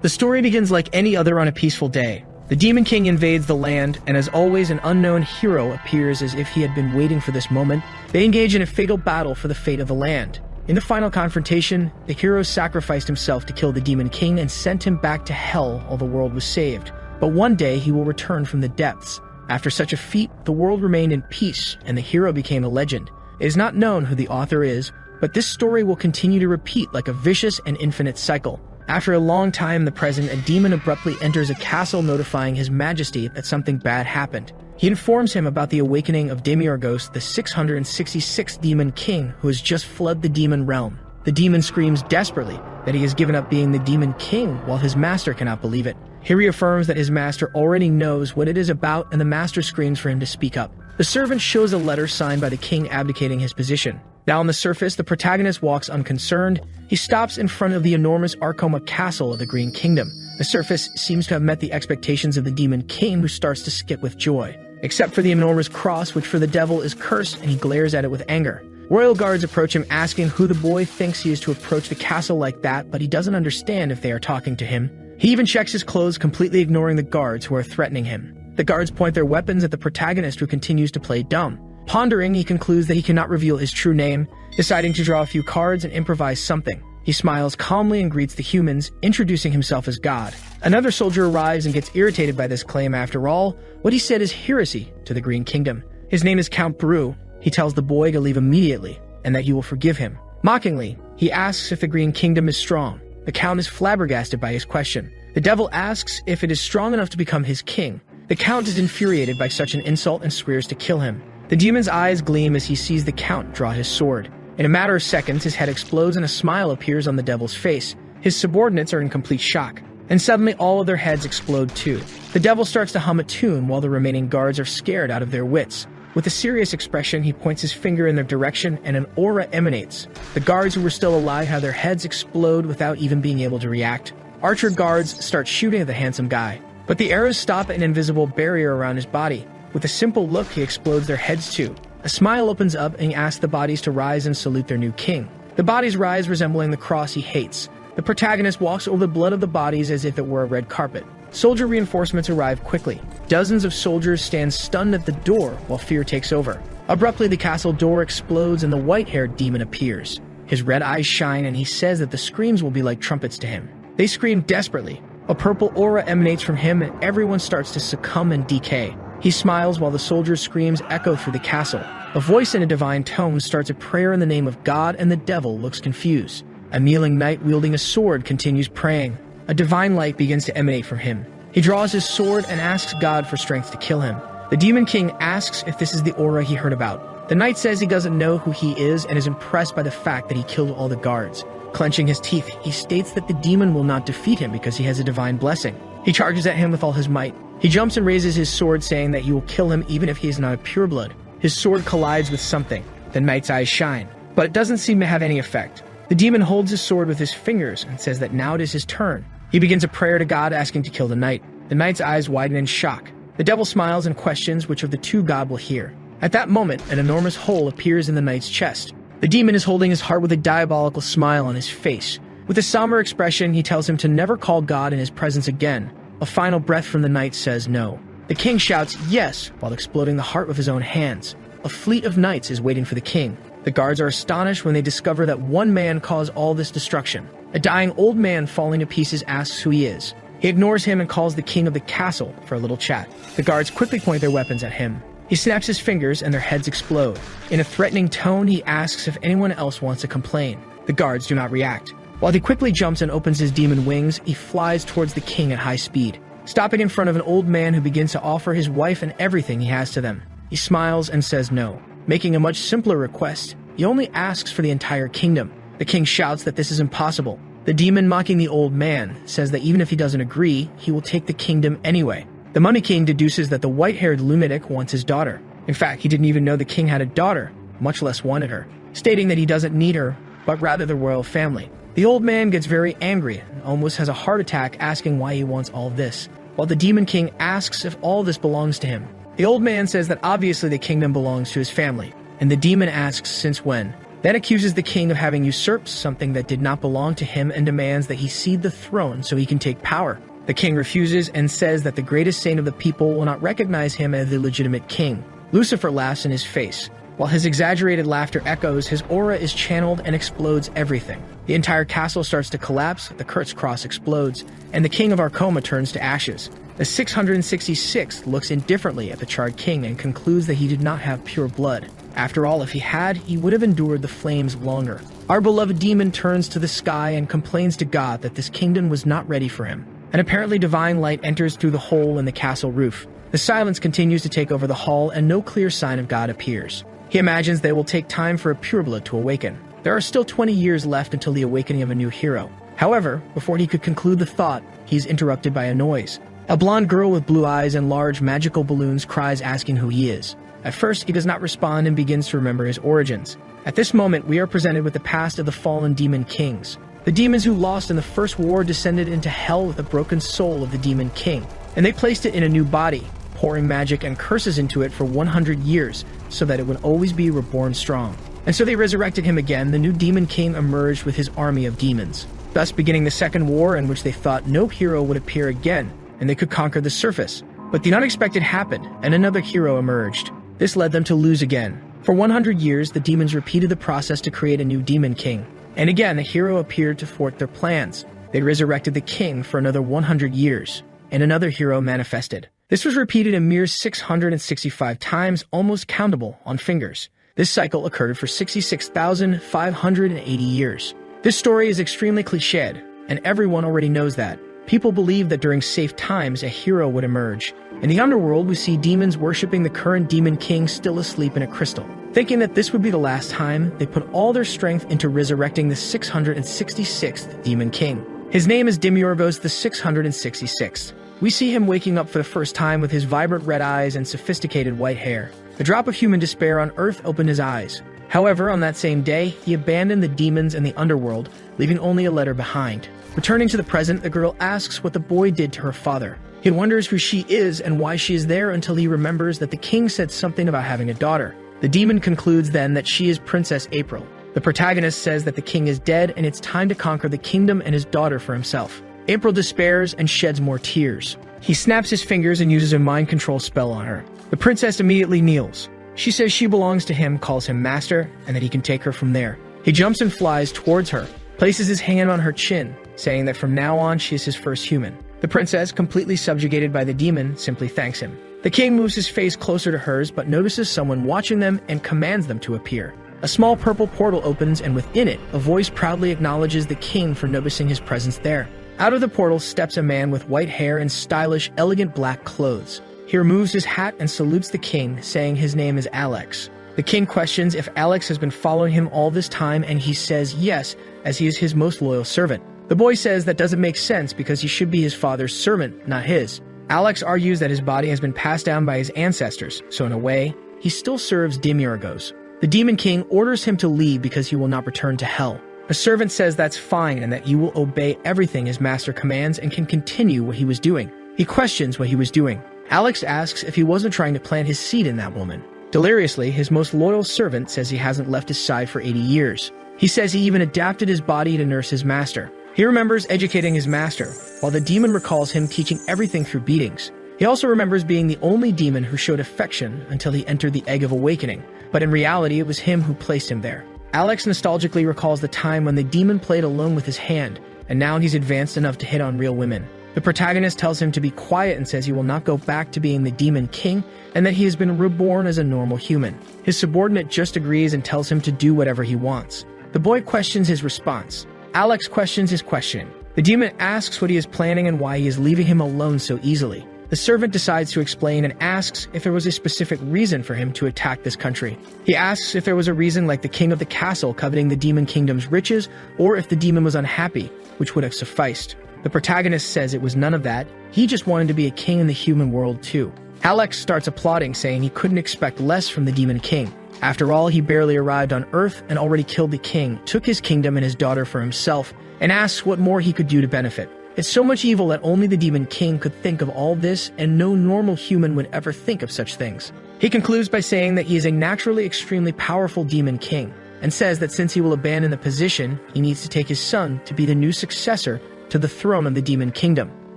The story begins like any other on a peaceful day. The Demon King invades the land, and as always, an unknown hero appears as if he had been waiting for this moment. They engage in a fatal battle for the fate of the land. In the final confrontation, the hero sacrificed himself to kill the Demon King and sent him back to hell while the world was saved. But one day he will return from the depths. After such a feat, the world remained in peace, and the hero became a legend. It is not known who the author is, but this story will continue to repeat like a vicious and infinite cycle. After a long time in the present, a demon abruptly enters a castle notifying His Majesty that something bad happened. He informs him about the awakening of Demiurgos, the 666th Demon King, who has just fled the demon realm. The demon screams desperately that he has given up being the Demon King, while his master cannot believe it. He reaffirms that his master already knows what it is about, and the master screams for him to speak up. The servant shows a letter signed by the king abdicating his position. Now on the surface, the protagonist walks unconcerned. He stops in front of the enormous Arcoma castle of the Green Kingdom. The surface seems to have met the expectations of the Demon King, who starts to skip with joy. Except for the enormous cross, which for the devil is cursed, and he glares at it with anger. Royal guards approach him, asking who the boy thinks he is to approach the castle like that, but he doesn't understand if they are talking to him. He even checks his clothes, completely ignoring the guards who are threatening him. The guards point their weapons at the protagonist, who continues to play dumb. Pondering, he concludes that he cannot reveal his true name, deciding to draw a few cards and improvise something. He smiles calmly and greets the humans, introducing himself as God. Another soldier arrives and gets irritated by this claim. After all, what he said is heresy to the Green Kingdom. His name is Count Bru. He tells the boy to leave immediately, and that he will forgive him. Mockingly, he asks if the Green Kingdom is strong. The Count is flabbergasted by his question. The devil asks if it is strong enough to become his king. The Count is infuriated by such an insult and swears to kill him. The demon's eyes gleam as he sees the Count draw his sword. In a matter of seconds, his head explodes and a smile appears on the devil's face. His subordinates are in complete shock. And suddenly all of their heads explode too. The devil starts to hum a tune while the remaining guards are scared out of their wits. With a serious expression, he points his finger in their direction and an aura emanates. The guards who were still alive have their heads explode without even being able to react. Archer guards start shooting at the handsome guy. But the arrows stop at an invisible barrier around his body. With a simple look, he explodes their heads too. A smile opens up and he asks the bodies to rise and salute their new king. The bodies rise, resembling the cross he hates. The protagonist walks over the blood of the bodies as if it were a red carpet. Soldier reinforcements arrive quickly. Dozens of soldiers stand stunned at the door while fear takes over. Abruptly, the castle door explodes and the white-haired demon appears. His red eyes shine and he says that the screams will be like trumpets to him. They scream desperately. A purple aura emanates from him and everyone starts to succumb and decay. He smiles while the soldiers' screams echo through the castle. A voice in a divine tone starts a prayer in the name of God, and the devil looks confused. A kneeling knight wielding a sword continues praying. A divine light begins to emanate from him. He draws his sword and asks God for strength to kill him. The Demon King asks if this is the aura he heard about. The knight says he doesn't know who he is and is impressed by the fact that he killed all the guards. Clenching his teeth, he states that the demon will not defeat him because he has a divine blessing. He charges at him with all his might. He jumps and raises his sword, saying that he will kill him even if he is not a pureblood. His sword collides with something. The knight's eyes shine, but it doesn't seem to have any effect. The demon holds his sword with his fingers and says that now it is his turn. He begins a prayer to God asking to kill the knight. The knight's eyes widen in shock. The devil smiles and questions which of the two God will hear. At that moment, an enormous hole appears in the knight's chest. The demon is holding his heart with a diabolical smile on his face. With a somber expression, he tells him to never call God in his presence again. A final breath from the knight says no. The king shouts yes while exploding the heart with his own hands. A fleet of knights is waiting for the king. The guards are astonished when they discover that one man caused all this destruction. A dying old man falling to pieces asks who he is. He ignores him and calls the king of the castle for a little chat. The guards quickly point their weapons at him. He snaps his fingers and their heads explode. In a threatening tone, he asks if anyone else wants to complain. The guards do not react. While he quickly jumps and opens his demon wings, he flies towards the king at high speed, stopping in front of an old man who begins to offer his wife and everything he has to them. He smiles and says no, making a much simpler request. He only asks for the entire kingdom. The king shouts that this is impossible. The demon, mocking the old man, says that even if he doesn't agree, he will take the kingdom anyway. The Money King deduces that the white-haired lunatic wants his daughter. In fact, he didn't even know the king had a daughter, much less wanted her, stating that he doesn't need her, but rather the royal family. The old man gets very angry and almost has a heart attack, asking why he wants all this, while the Demon King asks if all this belongs to him. The old man says that obviously the kingdom belongs to his family, and the demon asks since when. then accuses the king of having usurped something that did not belong to him and demands that he cede the throne so he can take power. The king refuses and says that the greatest saint of the people will not recognize him as the legitimate king. Lucifer laughs in his face. While his exaggerated laughter echoes, his aura is channeled and explodes everything. The entire castle starts to collapse, the Kurtz cross explodes, and the king of Arcoma turns to ashes. The 666th looks indifferently at the charred king and concludes that he did not have pure blood. After all, if he had, he would have endured the flames longer. Our beloved demon turns to the sky and complains to God that this kingdom was not ready for him. An apparently divine light enters through the hole in the castle roof. The silence continues to take over the hall and no clear sign of God appears. He imagines that it will take time for a pureblood to awaken. There are still 20 years left until the awakening of a new hero. However, before he could conclude the thought, he is interrupted by a noise. A blonde girl with blue eyes and large magical balloons cries asking who he is. At first, he does not respond and begins to remember his origins. At this moment, we are presented with the past of the fallen demon kings. The demons who lost in the first war descended into hell with the broken soul of the demon king, and they placed it in a new body, pouring magic and curses into it for 100 years so that it would always be reborn strong. And so they resurrected him again. The new demon king emerged with his army of demons, thus beginning the second war in which they thought no hero would appear again and they could conquer the surface. But the unexpected happened and another hero emerged. This led them to lose again. For 100 years, the demons repeated the process to create a new demon king. And again, a hero appeared to thwart their plans. They resurrected the king for another 100 years, and another hero manifested. This was repeated a mere 665 times, almost countable on fingers. This cycle occurred for 66,580 years. This story is extremely cliched, and everyone already knows that. People believe that during safe times, a hero would emerge. In the underworld, we see demons worshipping the current demon king still asleep in a crystal. Thinking that this would be the last time, they put all their strength into resurrecting the 666th demon king. His name is Demiurgos the 666th. We see him waking up for the first time with his vibrant red eyes and sophisticated white hair. A drop of human despair on earth opened his eyes. However, on that same day, he abandoned the demons and the underworld, leaving only a letter behind. Returning to the present, the girl asks what the boy did to her father. He wonders who she is and why she is there until he remembers that the king said something about having a daughter. The demon concludes then that she is Princess April. The protagonist says that the king is dead and it's time to conquer the kingdom and his daughter for himself. April despairs and sheds more tears. He snaps his fingers and uses a mind control spell on her. The princess immediately kneels. She says she belongs to him, calls him master, and that he can take her from there. He jumps and flies towards her, places his hand on her chin, saying that from now on she is his first human. The princess, completely subjugated by the demon, simply thanks him. The king moves his face closer to hers but notices someone watching them and commands them to appear. A small purple portal opens and within it, a voice proudly acknowledges the king for noticing his presence there. Out of the portal steps a man with white hair and stylish, elegant black clothes. He removes his hat and salutes the king, saying his name is Alex. The king questions if Alex has been following him all this time and he says yes, as he is his most loyal servant. The boy says that doesn't make sense because he should be his father's servant, not his. Alex argues that his body has been passed down by his ancestors, so in a way, he still serves Demiurgos. The demon king orders him to leave because he will not return to hell. A servant says that's fine and that he will obey everything his master commands and can continue what he was doing. He questions what he was doing. Alex asks if he wasn't trying to plant his seed in that woman. Deliriously, his most loyal servant says he hasn't left his side for 80 years. He says he even adapted his body to nurse his master. He remembers educating his master, while the demon recalls him teaching everything through beatings. He also remembers being the only demon who showed affection until he entered the Egg of Awakening, but in reality it was him who placed him there. Alex nostalgically recalls the time when the demon played alone with his hand, and now he's advanced enough to hit on real women. The protagonist tells him to be quiet and says he will not go back to being the demon king and that he has been reborn as a normal human. His subordinate just agrees and tells him to do whatever he wants. The boy questions his response. Alex questions his questioning. The demon asks what he is planning and why he is leaving him alone so easily. The servant decides to explain and asks if there was a specific reason for him to attack this country. He asks if there was a reason like the king of the castle coveting the demon kingdom's riches, or if the demon was unhappy, which would have sufficed. The protagonist says it was none of that. He just wanted to be a king in the human world too. Alex starts applauding, saying he couldn't expect less from the demon king. After all, he barely arrived on Earth and already killed the king, took his kingdom and his daughter for himself, and asks what more he could do to benefit. It's so much evil that only the demon king could think of all this, and no normal human would ever think of such things. He concludes by saying that he is a naturally extremely powerful demon king. and says that since he will abandon the position, he needs to take his son to be the new successor to the throne of the Demon Kingdom.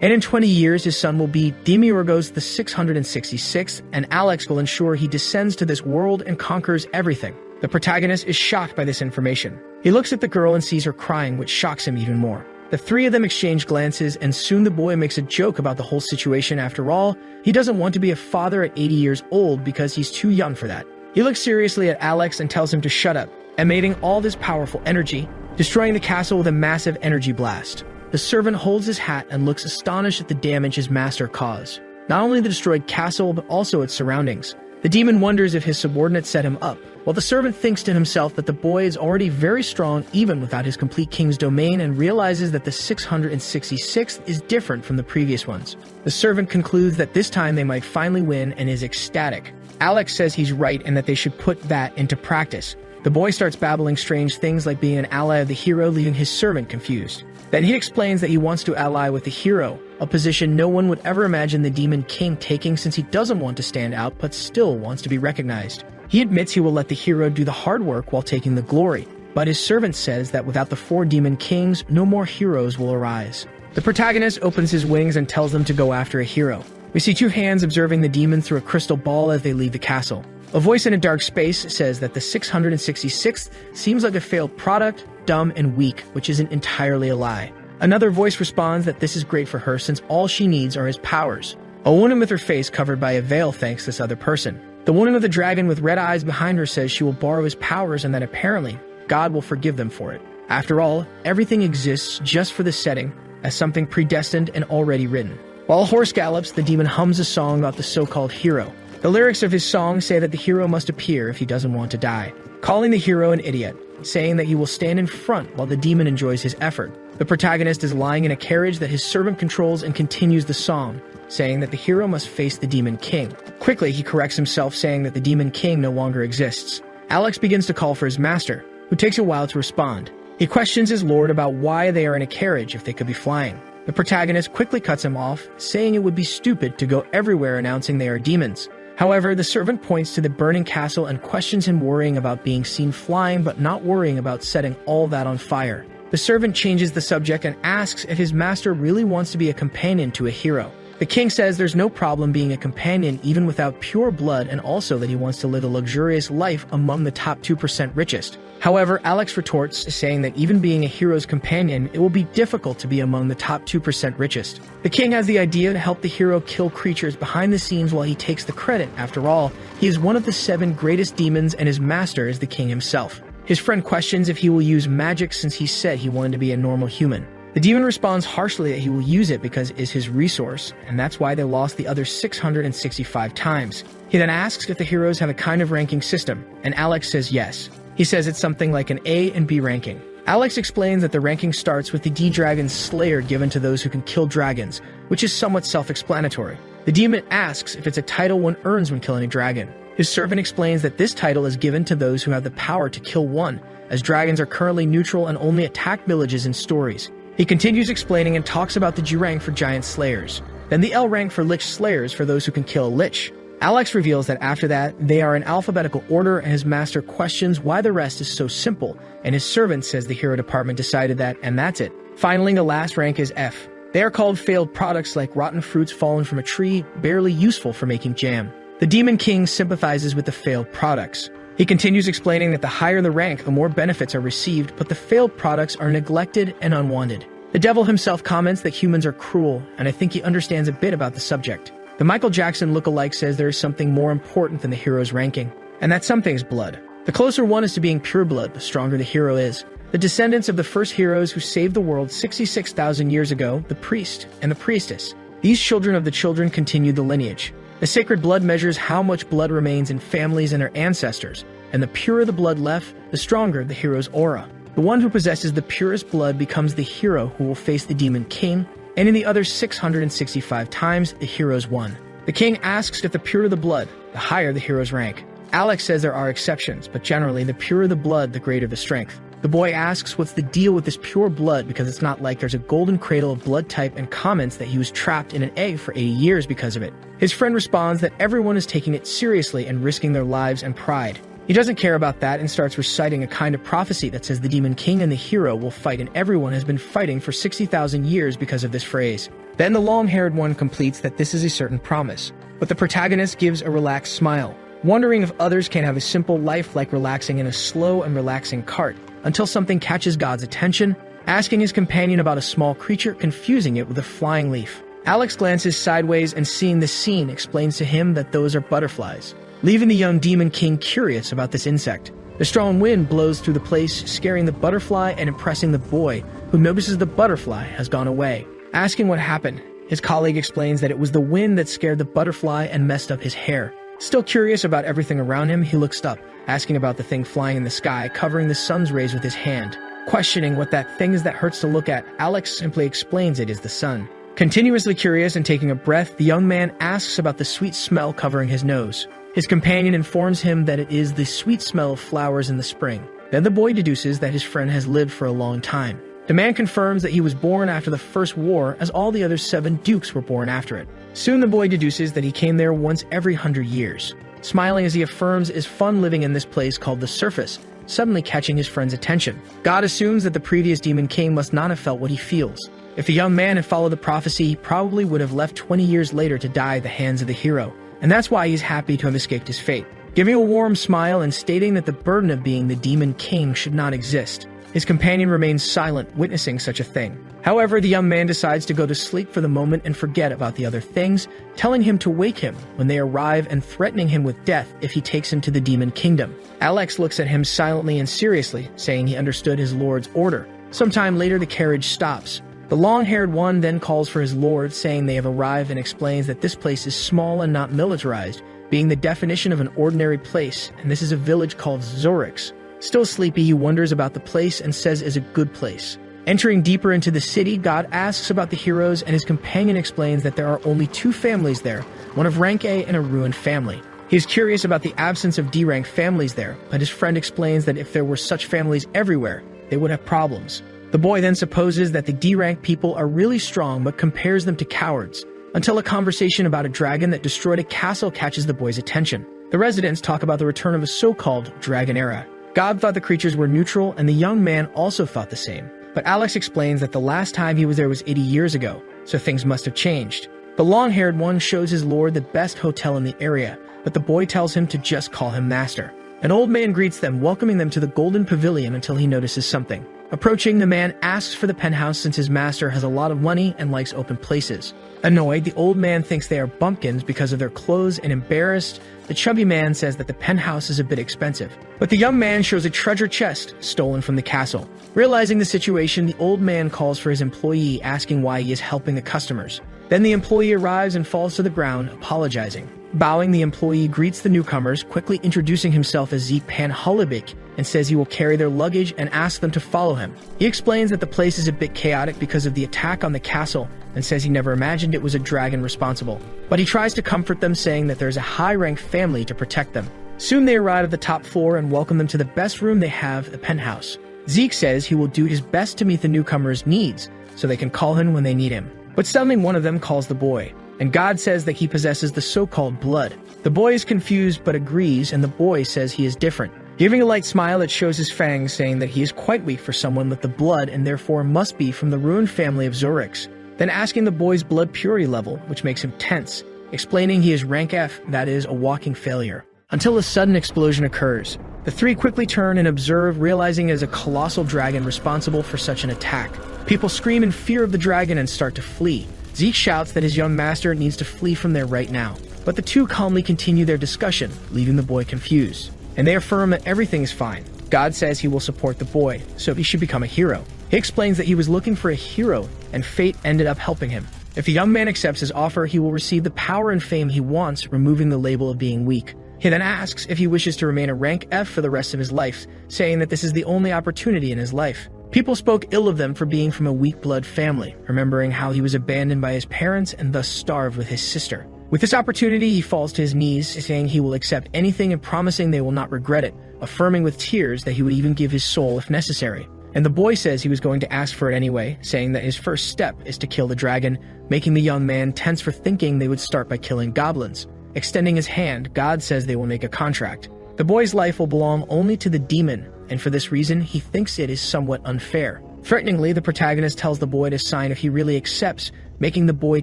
And in 20 years, his son will be Demiurgos the 666th, and Alex will ensure he descends to this world and conquers everything. The protagonist is shocked by this information. He looks at the girl and sees her crying, which shocks him even more. The three of them exchange glances, and soon the boy makes a joke about the whole situation. After all, he doesn't want to be a father at 80 years old because he's too young for that. He looks seriously at Alex and tells him to shut up, emitting all this powerful energy, destroying the castle with a massive energy blast. The servant holds his hat and looks astonished at the damage his master caused. Not only the destroyed castle, but also its surroundings. The demon wonders if his subordinate set him up, while the servant thinks to himself that the boy is already very strong even without his complete king's domain, and realizes that the 666th is different from the previous ones. The servant concludes that this time they might finally win and is ecstatic. Alex says he's right and that they should put that into practice. The boy starts babbling strange things like being an ally of the hero, leaving his servant confused. Then he explains that he wants to ally with the hero, a position no one would ever imagine the Demon King taking, since he doesn't want to stand out but still wants to be recognized. He admits he will let the hero do the hard work while taking the glory, but his servant says that without the 4 Demon Kings, no more heroes will arise. The protagonist opens his wings and tells them to go after a hero. We see 2 hands observing the demon through a crystal ball as they leave the castle. A voice in a dark space says that the 666th seems like a failed product, dumb and weak, which isn't entirely a lie. Another voice responds that this is great for her since all she needs are his powers. A woman with her face covered by a veil thanks this other person. The woman with the dragon with red eyes behind her says she will borrow his powers and that apparently God will forgive them for it. After all, everything exists just for the setting, as something predestined and already written. While a horse gallops, the demon hums a song about the so-called hero. The lyrics of his song say that the hero must appear if he doesn't want to die, calling the hero an idiot, saying that he will stand in front while the demon enjoys his effort. The protagonist is lying in a carriage that his servant controls and continues the song, saying that the hero must face the Demon King. Quickly, he corrects himself, saying that the Demon King no longer exists. Alex begins to call for his master, who takes a while to respond. He questions his lord about why they are in a carriage if they could be flying. The protagonist quickly cuts him off, saying it would be stupid to go everywhere announcing they are demons. However, the servant points to the burning castle and questions him, worrying about being seen flying but not worrying about setting all that on fire. The servant changes the subject and asks if his master really wants to be a companion to a hero. The king says there's no problem being a companion even without pure blood, and also that he wants to live a luxurious life among the top 2% richest. However, Alex retorts, saying that even being a hero's companion, it will be difficult to be among the top 2% richest. The king has the idea to help the hero kill creatures behind the scenes while he takes the credit. After all, he is one of the 7 greatest demons and his master is the king himself. His friend questions if he will use magic since he said he wanted to be a normal human. The demon responds harshly that he will use it because it is his resource, and that's why they lost the other 665 times. He then asks if the heroes have a kind of ranking system, and Alex says yes. He says it's something like an A and B ranking. Alex explains that the ranking starts with the D-Dragon Slayer given to those who can kill dragons, which is somewhat self-explanatory. The demon asks if it's a title one earns when killing a dragon. His servant explains that this title is given to those who have the power to kill one, as dragons are currently neutral and only attack villages in stories. He continues explaining and talks about the G rank for giant slayers, then the L rank for lich slayers for those who can kill a lich. Alex reveals that after that, they are in alphabetical order, and his master questions why the rest is so simple, and his servant says the hero department decided that, and that's it. Finally, the last rank is F. They are called failed products like rotten fruits fallen from a tree, barely useful for making jam. The Demon King sympathizes with the failed products. He continues explaining that the higher the rank, the more benefits are received, but the failed products are neglected and unwanted. The devil himself comments that humans are cruel, and I think he understands a bit about the subject. The Michael Jackson lookalike says there is something more important than the hero's ranking, and that something is blood. The closer one is to being pure blood, the stronger the hero is. The descendants of the first heroes who saved the world 66,000 years ago, the priest and the priestess. These children of the children continued the lineage. The sacred blood measures how much blood remains in families and their ancestors, and the purer the blood left, the stronger the hero's aura. The one who possesses the purest blood becomes the hero who will face the Demon King, and in the other 665 times, the hero's won. The king asks if the purer the blood, the higher the hero's rank. Alex says there are exceptions, but generally, the purer the blood, the greater the strength. The boy asks what's the deal with this pure blood because it's not like there's a golden cradle of blood type, and comments that he was trapped in an egg for 80 years because of it. His friend responds that everyone is taking it seriously and risking their lives and pride. He doesn't care about that and starts reciting a kind of prophecy that says the Demon King and the hero will fight, and everyone has been fighting for 60,000 years because of this phrase. Then the long-haired one completes that this is a certain promise, but the protagonist gives a relaxed smile, wondering if others can have a simple life like relaxing in a slow and relaxing cart, until something catches God's attention, asking his companion about a small creature, confusing it with a flying leaf. Alex glances sideways and seeing the scene explains to him that those are butterflies, leaving the young Demon King curious about this insect. The strong wind blows through the place, scaring the butterfly and impressing the boy, who notices the butterfly has gone away. Asking what happened, his colleague explains that it was the wind that scared the butterfly and messed up his hair. Still curious about everything around him, he looks up, asking about the thing flying in the sky, covering the sun's rays with his hand. Questioning what that thing is that hurts to look at, Alex simply explains it is the sun. Continuously curious and taking a breath, the young man asks about the sweet smell covering his nose. His companion informs him that it is the sweet smell of flowers in the spring. Then the boy deduces that his friend has lived for a long time. The man confirms that he was born after the First War, as all the other 7 dukes were born after it. Soon the boy deduces that he came there once every 100 years. Smiling as he affirms it is fun living in this place called the Surface, suddenly catching his friend's attention. God assumes that the previous Demon King must not have felt what he feels. If the young man had followed the prophecy, he probably would have left 20 years later to die at the hands of the hero. And that's why he's happy to have escaped his fate, giving a warm smile and stating that the burden of being the Demon King should not exist. His companion remains silent, witnessing such a thing. However, the young man decides to go to sleep for the moment and forget about the other things, telling him to wake him when they arrive and threatening him with death if he takes him to the Demon Kingdom. Alex looks at him silently and seriously, saying he understood his lord's order. Sometime later, the carriage stops. The long-haired one then calls for his lord, saying they have arrived, and explains that this place is small and not militarized, being the definition of an ordinary place, and this is a village called Zorix. Still sleepy, he wonders about the place and says it is a good place. Entering deeper into the city, God asks about the heroes, and his companion explains that there are only 2 families there, one of rank A and a ruined family. He is curious about the absence of D-rank families there, but his friend explains that if there were such families everywhere, they would have problems. The boy then supposes that the D-rank people are really strong but compares them to cowards, until a conversation about a dragon that destroyed a castle catches the boy's attention. The residents talk about the return of a so-called dragon era. God thought the creatures were neutral, and the young man also thought the same. But Alex explains that the last time he was there was 80 years ago, so things must have changed. The long-haired one shows his lord the best hotel in the area, but the boy tells him to just call him master. An old man greets them, welcoming them to the Golden Pavilion until he notices something. Approaching, the man asks for the penthouse since his master has a lot of money and likes open places. Annoyed, the old man thinks they are bumpkins because of their clothes, and embarrassed, the chubby man says that the penthouse is a bit expensive. But the young man shows a treasure chest stolen from the castle. Realizing the situation, the old man calls for his employee, asking why he is helping the customers. Then the employee arrives and falls to the ground, apologizing. Bowing, the employee greets the newcomers, quickly introducing himself as Zeke Panholibik, and says he will carry their luggage and asks them to follow him. He explains that the place is a bit chaotic because of the attack on the castle, and says he never imagined it was a dragon responsible. But he tries to comfort them, saying that there is a high-ranked family to protect them. Soon they arrive at the top floor and welcome them to the best room they have, the penthouse. Zeke says he will do his best to meet the newcomers' needs, so they can call him when they need him. But suddenly one of them calls the boy, and God says that he possesses the so-called blood. The boy is confused but agrees, and the boy says he is different. Giving a light smile that shows his fangs, saying that he is quite weak for someone with the blood and therefore must be from the ruined family of Zorix. Then asking the boy's blood purity level, which makes him tense, explaining he is rank F, that is, a walking failure. Until a sudden explosion occurs. The 3 quickly turn and observe, realizing it is a colossal dragon responsible for such an attack. People scream in fear of the dragon and start to flee. Zeke shouts that his young master needs to flee from there right now. But the 2 calmly continue their discussion, leaving the boy confused. And they affirm that everything is fine. God says he will support the boy, so he should become a hero. He explains that he was looking for a hero, and fate ended up helping him. If the young man accepts his offer, he will receive the power and fame he wants, removing the label of being weak. He then asks if he wishes to remain a rank F for the rest of his life, saying that this is the only opportunity in his life. People spoke ill of them for being from a weak blood family, remembering how he was abandoned by his parents and thus starved with his sister. With this opportunity, he falls to his knees, saying he will accept anything and promising they will not regret it, affirming with tears that he would even give his soul if necessary. And the boy says he was going to ask for it anyway, saying that his first step is to kill the dragon, making the young man tense for thinking they would start by killing goblins. Extending his hand, God says they will make a contract. The The boy's life will belong only to the demon, and for this reason, he thinks it is somewhat unfair. Threateningly, the protagonist tells the boy to sign if he really accepts, making the boy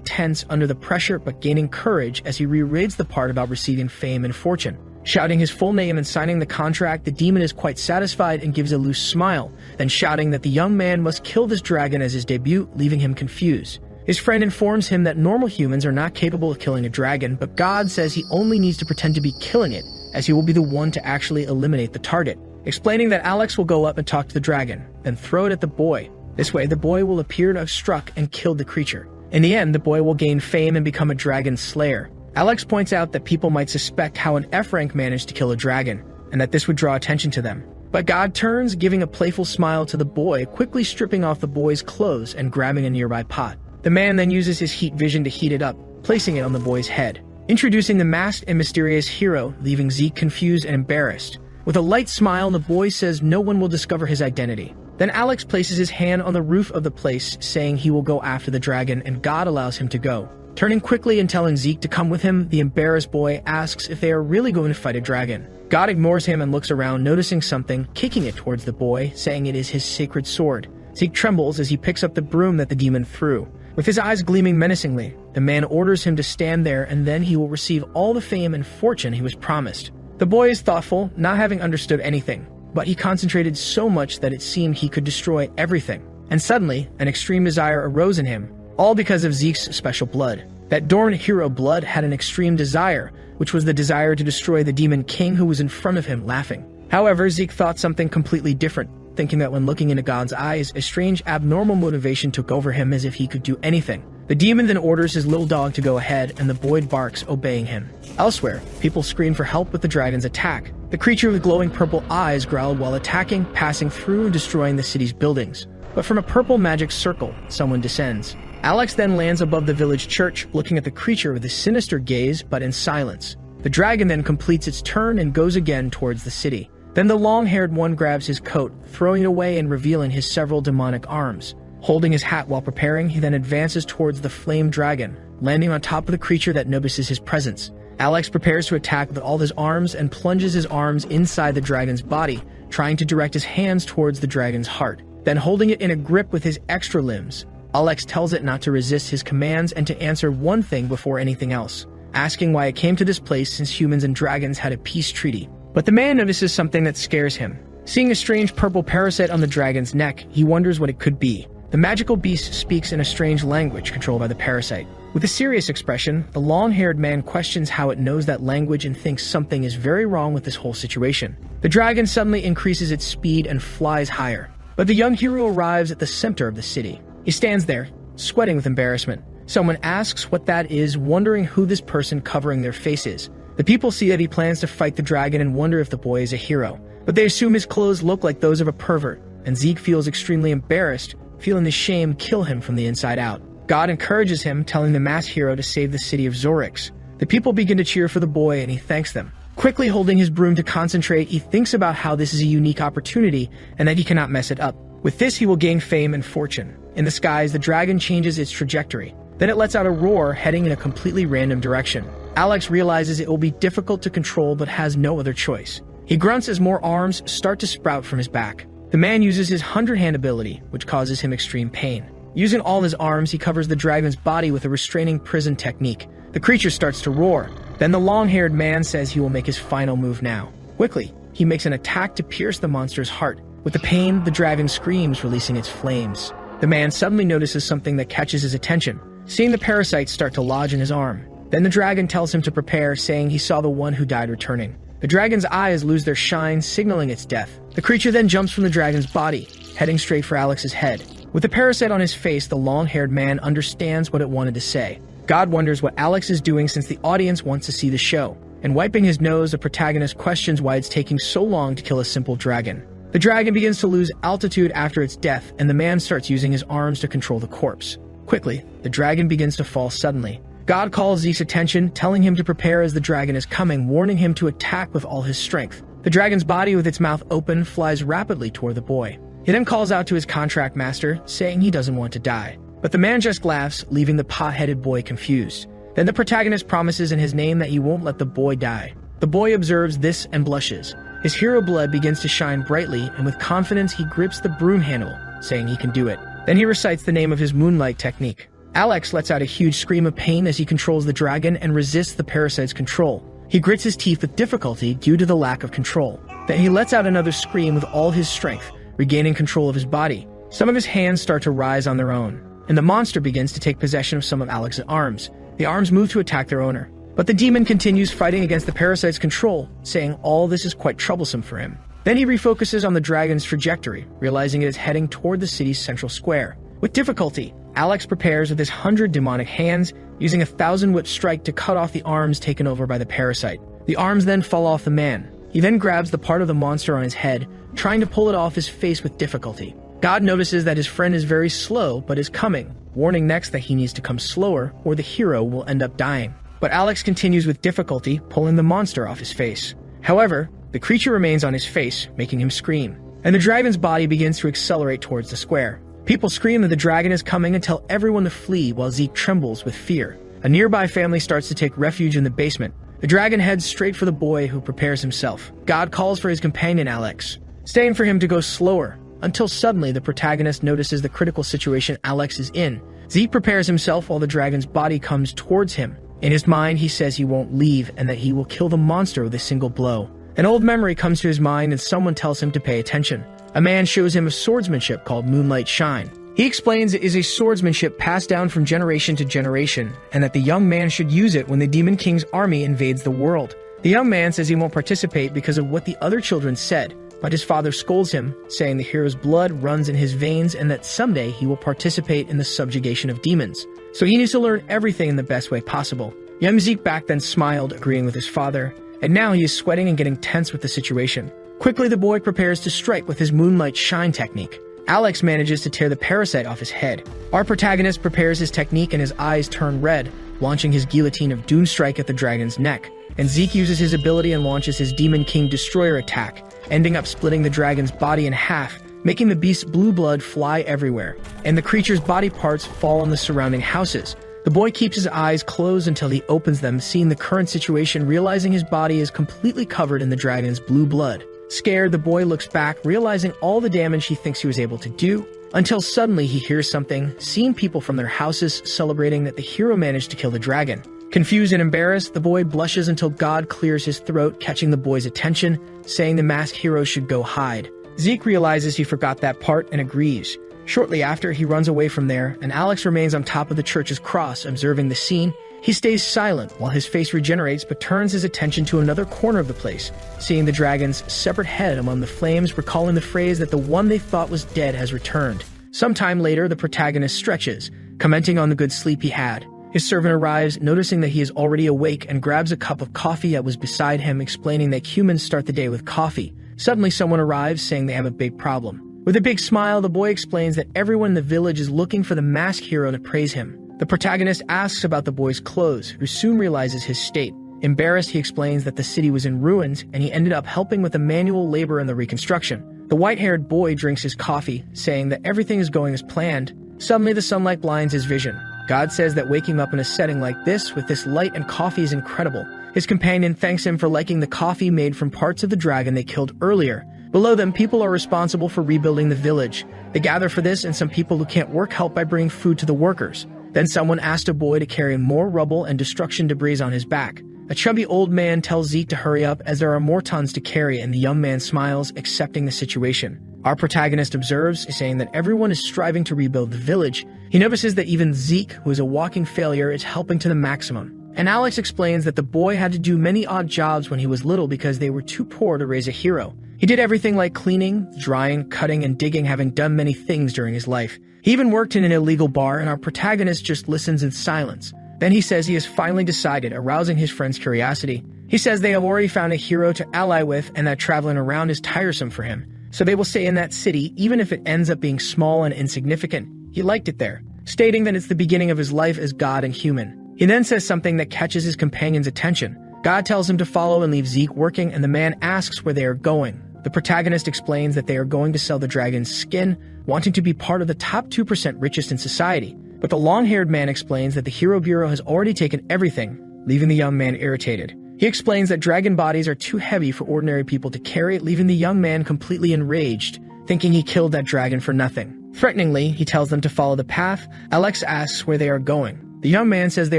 tense under the pressure but gaining courage as he rereads the part about receiving fame and fortune. Shouting his full name and signing the contract, the demon is quite satisfied and gives a loose smile, then shouting that the young man must kill this dragon as his debut, leaving him confused. His friend informs him that normal humans are not capable of killing a dragon, but God says he only needs to pretend to be killing it, as he will be the one to actually eliminate the target, explaining that Alex will go up and talk to the dragon, then throw it at the boy. This way, the boy will appear to have struck and killed the creature. In the end, the boy will gain fame and become a dragon slayer. Alex points out that people might suspect how an F-rank managed to kill a dragon, and that this would draw attention to them. But God turns, giving a playful smile to the boy, quickly stripping off the boy's clothes and grabbing a nearby pot. The man then uses his heat vision to heat it up, placing it on the boy's head, introducing the masked and mysterious hero, leaving Zeke confused and embarrassed. With a light smile, the boy says no one will discover his identity. Then Alex places his hand on the roof of the place, saying he will go after the dragon, and God allows him to go. Turning quickly and telling Zeke to come with him, the embarrassed boy asks if they are really going to fight a dragon. God ignores him and looks around, noticing something, kicking it towards the boy, saying it is his sacred sword. Zeke trembles as he picks up the broom that the demon threw. With his eyes gleaming menacingly, the man orders him to stand there, and then he will receive all the fame and fortune he was promised. The boy is thoughtful, not having understood anything, but he concentrated so much that it seemed he could destroy everything. And suddenly, an extreme desire arose in him, all because of Zeke's special blood. That Dorn hero blood had an extreme desire, which was the desire to destroy the demon king who was in front of him, laughing. However, Zeke thought something completely different, thinking that when looking into God's eyes, a strange abnormal motivation took over him as if he could do anything. The demon then orders his little dog to go ahead, and the boy barks, obeying him. Elsewhere, people scream for help with the dragon's attack. The creature with glowing purple eyes growled while attacking, passing through and destroying the city's buildings. But from a purple magic circle, someone descends. Alex then lands above the village church, looking at the creature with a sinister gaze, but in silence. The dragon then completes its turn and goes again towards the city. Then the long-haired one grabs his coat, throwing it away and revealing his several demonic arms. Holding his hat while preparing, he then advances towards the flame dragon, landing on top of the creature that notices his presence. Alex prepares to attack with all his arms and plunges his arms inside the dragon's body, trying to direct his hands towards the dragon's heart. Then holding it in a grip with his extra limbs, Alex tells it not to resist his commands and to answer one thing before anything else, asking why it came to this place since humans and dragons had a peace treaty. But the man notices something that scares him. Seeing a strange purple parasite on the dragon's neck, he wonders what it could be. The magical beast speaks in a strange language controlled by the parasite. With a serious expression, the long-haired man questions how it knows that language and thinks something is very wrong with this whole situation. The dragon suddenly increases its speed and flies higher. But the young hero arrives at the center of the city. He stands there, sweating with embarrassment. Someone asks what that is, wondering who this person covering their face is. The people see that he plans to fight the dragon and wonder if the boy is a hero. But they assume his clothes look like those of a pervert, and Zeke feels extremely embarrassed, feeling the shame kill him from the inside out. God encourages him, telling the masked hero to save the city of Zorix. The people begin to cheer for the boy, and he thanks them. Quickly holding his broom to concentrate, he thinks about how this is a unique opportunity and that he cannot mess it up. With this, he will gain fame and fortune. In the skies, the dragon changes its trajectory. Then it lets out a roar, heading in a completely random direction. Alex realizes it will be difficult to control but has no other choice. He grunts as more arms start to sprout from his back. The man uses his 100-hand ability, which causes him extreme pain. Using all his arms, he covers the dragon's body with a restraining prison technique. The creature starts to roar. Then the long-haired man says he will make his final move now. Quickly, he makes an attack to pierce the monster's heart. With the pain, the dragon screams, releasing its flames. The man suddenly notices something that catches his attention, seeing the parasite start to lodge in his arm. Then the dragon tells him to prepare, saying he saw the one who died returning. The dragon's eyes lose their shine, signaling its death. The creature then jumps from the dragon's body, heading straight for Alex's head. With the parasite on his face, the long-haired man understands what it wanted to say. God wonders what Alex is doing since the audience wants to see the show. And wiping his nose, the protagonist questions why it's taking so long to kill a simple dragon. The dragon begins to lose altitude after its death, and the man starts using his arms to control the corpse. Quickly, the dragon begins to fall suddenly. God calls Zeke's attention, telling him to prepare as the dragon is coming, warning him to attack with all his strength. The dragon's body, with its mouth open, flies rapidly toward the boy. He then calls out to his contract master, saying he doesn't want to die. But the man just laughs, leaving the pot-headed boy confused. Then the protagonist promises in his name that he won't let the boy die. The boy observes this and blushes. His hero blood begins to shine brightly, and with confidence he grips the broom handle, saying he can do it. Then he recites the name of his moonlight technique. Alex lets out a huge scream of pain as he controls the dragon and resists the parasite's control. He grits his teeth with difficulty due to the lack of control. Then he lets out another scream with all his strength, regaining control of his body. Some of his hands start to rise on their own, and the monster begins to take possession of some of Alex's arms. The arms move to attack their owner. But the demon continues fighting against the parasite's control, saying all this is quite troublesome for him. Then he refocuses on the dragon's trajectory, realizing it is heading toward the city's central square. With difficulty, Alex prepares with his 100 demonic hands, using a 1,000-whip strike to cut off the arms taken over by the parasite. The arms then fall off the man. He then grabs the part of the monster on his head, trying to pull it off his face with difficulty. God notices that his friend is very slow but is coming, warning next that he needs to come slower or the hero will end up dying. But Alex continues with difficulty, pulling the monster off his face. However, the creature remains on his face, making him scream. And the dragon's body begins to accelerate towards the square. People scream that the dragon is coming and tell everyone to flee while Zeke trembles with fear. A nearby family starts to take refuge in the basement. The dragon heads straight for the boy, who prepares himself. God calls for his companion Alex, saying for him to go slower, until suddenly the protagonist notices the critical situation Alex is in. Zeke prepares himself while the dragon's body comes towards him. In his mind, he says he won't leave and that he will kill the monster with a single blow. An old memory comes to his mind and someone tells him to pay attention. A man shows him a swordsmanship called Moonlight Shine. He explains it is a swordsmanship passed down from generation to generation, and that the young man should use it when the Demon King's army invades the world. The young man says he won't participate because of what the other children said, but his father scolds him, saying the hero's blood runs in his veins and that someday he will participate in the subjugation of demons. So he needs to learn everything in the best way possible. Young Zeke back then smiled, agreeing with his father, and now he is sweating and getting tense with the situation. Quickly, the boy prepares to strike with his Moonlight Shine technique. Alex manages to tear the parasite off his head. Our protagonist prepares his technique and his eyes turn red, launching his guillotine of Doomstrike at the dragon's neck. And Zeke uses his ability and launches his Demon King Destroyer attack, ending up splitting the dragon's body in half, making the beast's blue blood fly everywhere, and the creature's body parts fall on the surrounding houses. The boy keeps his eyes closed until he opens them, seeing the current situation, realizing his body is completely covered in the dragon's blue blood. Scared, the boy looks back, realizing all the damage he thinks he was able to do, until suddenly he hears something, seeing people from their houses celebrating that the hero managed to kill the dragon. Confused and embarrassed, the boy blushes until God clears his throat, catching the boy's attention, saying the masked hero should go hide. Zeke realizes he forgot that part and agrees. Shortly after, he runs away from there, and Alex remains on top of the church's cross, observing the scene. He stays silent while his face regenerates, but turns his attention to another corner of the place, seeing the dragon's separate head among the flames, recalling the phrase that the one they thought was dead has returned. Sometime later, the protagonist stretches, commenting on the good sleep he had. His servant arrives, noticing that he is already awake, and grabs a cup of coffee that was beside him, explaining that humans start the day with coffee. Suddenly, someone arrives, saying they have a big problem. With a big smile, the boy explains that everyone in the village is looking for the masked hero to praise him. The protagonist asks about the boy's clothes, who soon realizes his state. Embarrassed, he explains that the city was in ruins, and he ended up helping with the manual labor and the reconstruction. The white-haired boy drinks his coffee, saying that everything is going as planned. Suddenly, the sunlight blinds his vision. God says that waking up in a setting like this, with this light and coffee, is incredible. His companion thanks him for liking the coffee made from parts of the dragon they killed earlier. Below them, people are responsible for rebuilding the village. They gather for this, and some people who can't work help by bringing food to the workers. Then someone asked a boy to carry more rubble and destruction debris on his back. A chubby old man tells Zeke to hurry up as there are more tons to carry, and the young man smiles, accepting the situation. Our protagonist observes, saying that everyone is striving to rebuild the village. He notices that even Zeke, who is a walking failure, is helping to the maximum. And Alex explains that the boy had to do many odd jobs when he was little because they were too poor to raise a hero. He did everything like cleaning, drying, cutting, and digging, having done many things during his life. He even worked in an illegal bar, and our protagonist just listens in silence. Then he says he has finally decided, arousing his friend's curiosity. He says they have already found a hero to ally with and that traveling around is tiresome for him. So they will stay in that city, even if it ends up being small and insignificant. He liked it there, stating that it's the beginning of his life as god and human. He then says something that catches his companion's attention. God tells him to follow and leave Zeke working, and the man asks where they are going. The protagonist explains that they are going to sell the dragon's skin, wanting to be part of the top 2% richest in society. But the long-haired man explains that the Hero Bureau has already taken everything, leaving the young man irritated. He explains that dragon bodies are too heavy for ordinary people to carry, leaving the young man completely enraged, thinking he killed that dragon for nothing. Threateningly, he tells them to follow the path. Alex asks where they are going. The young man says they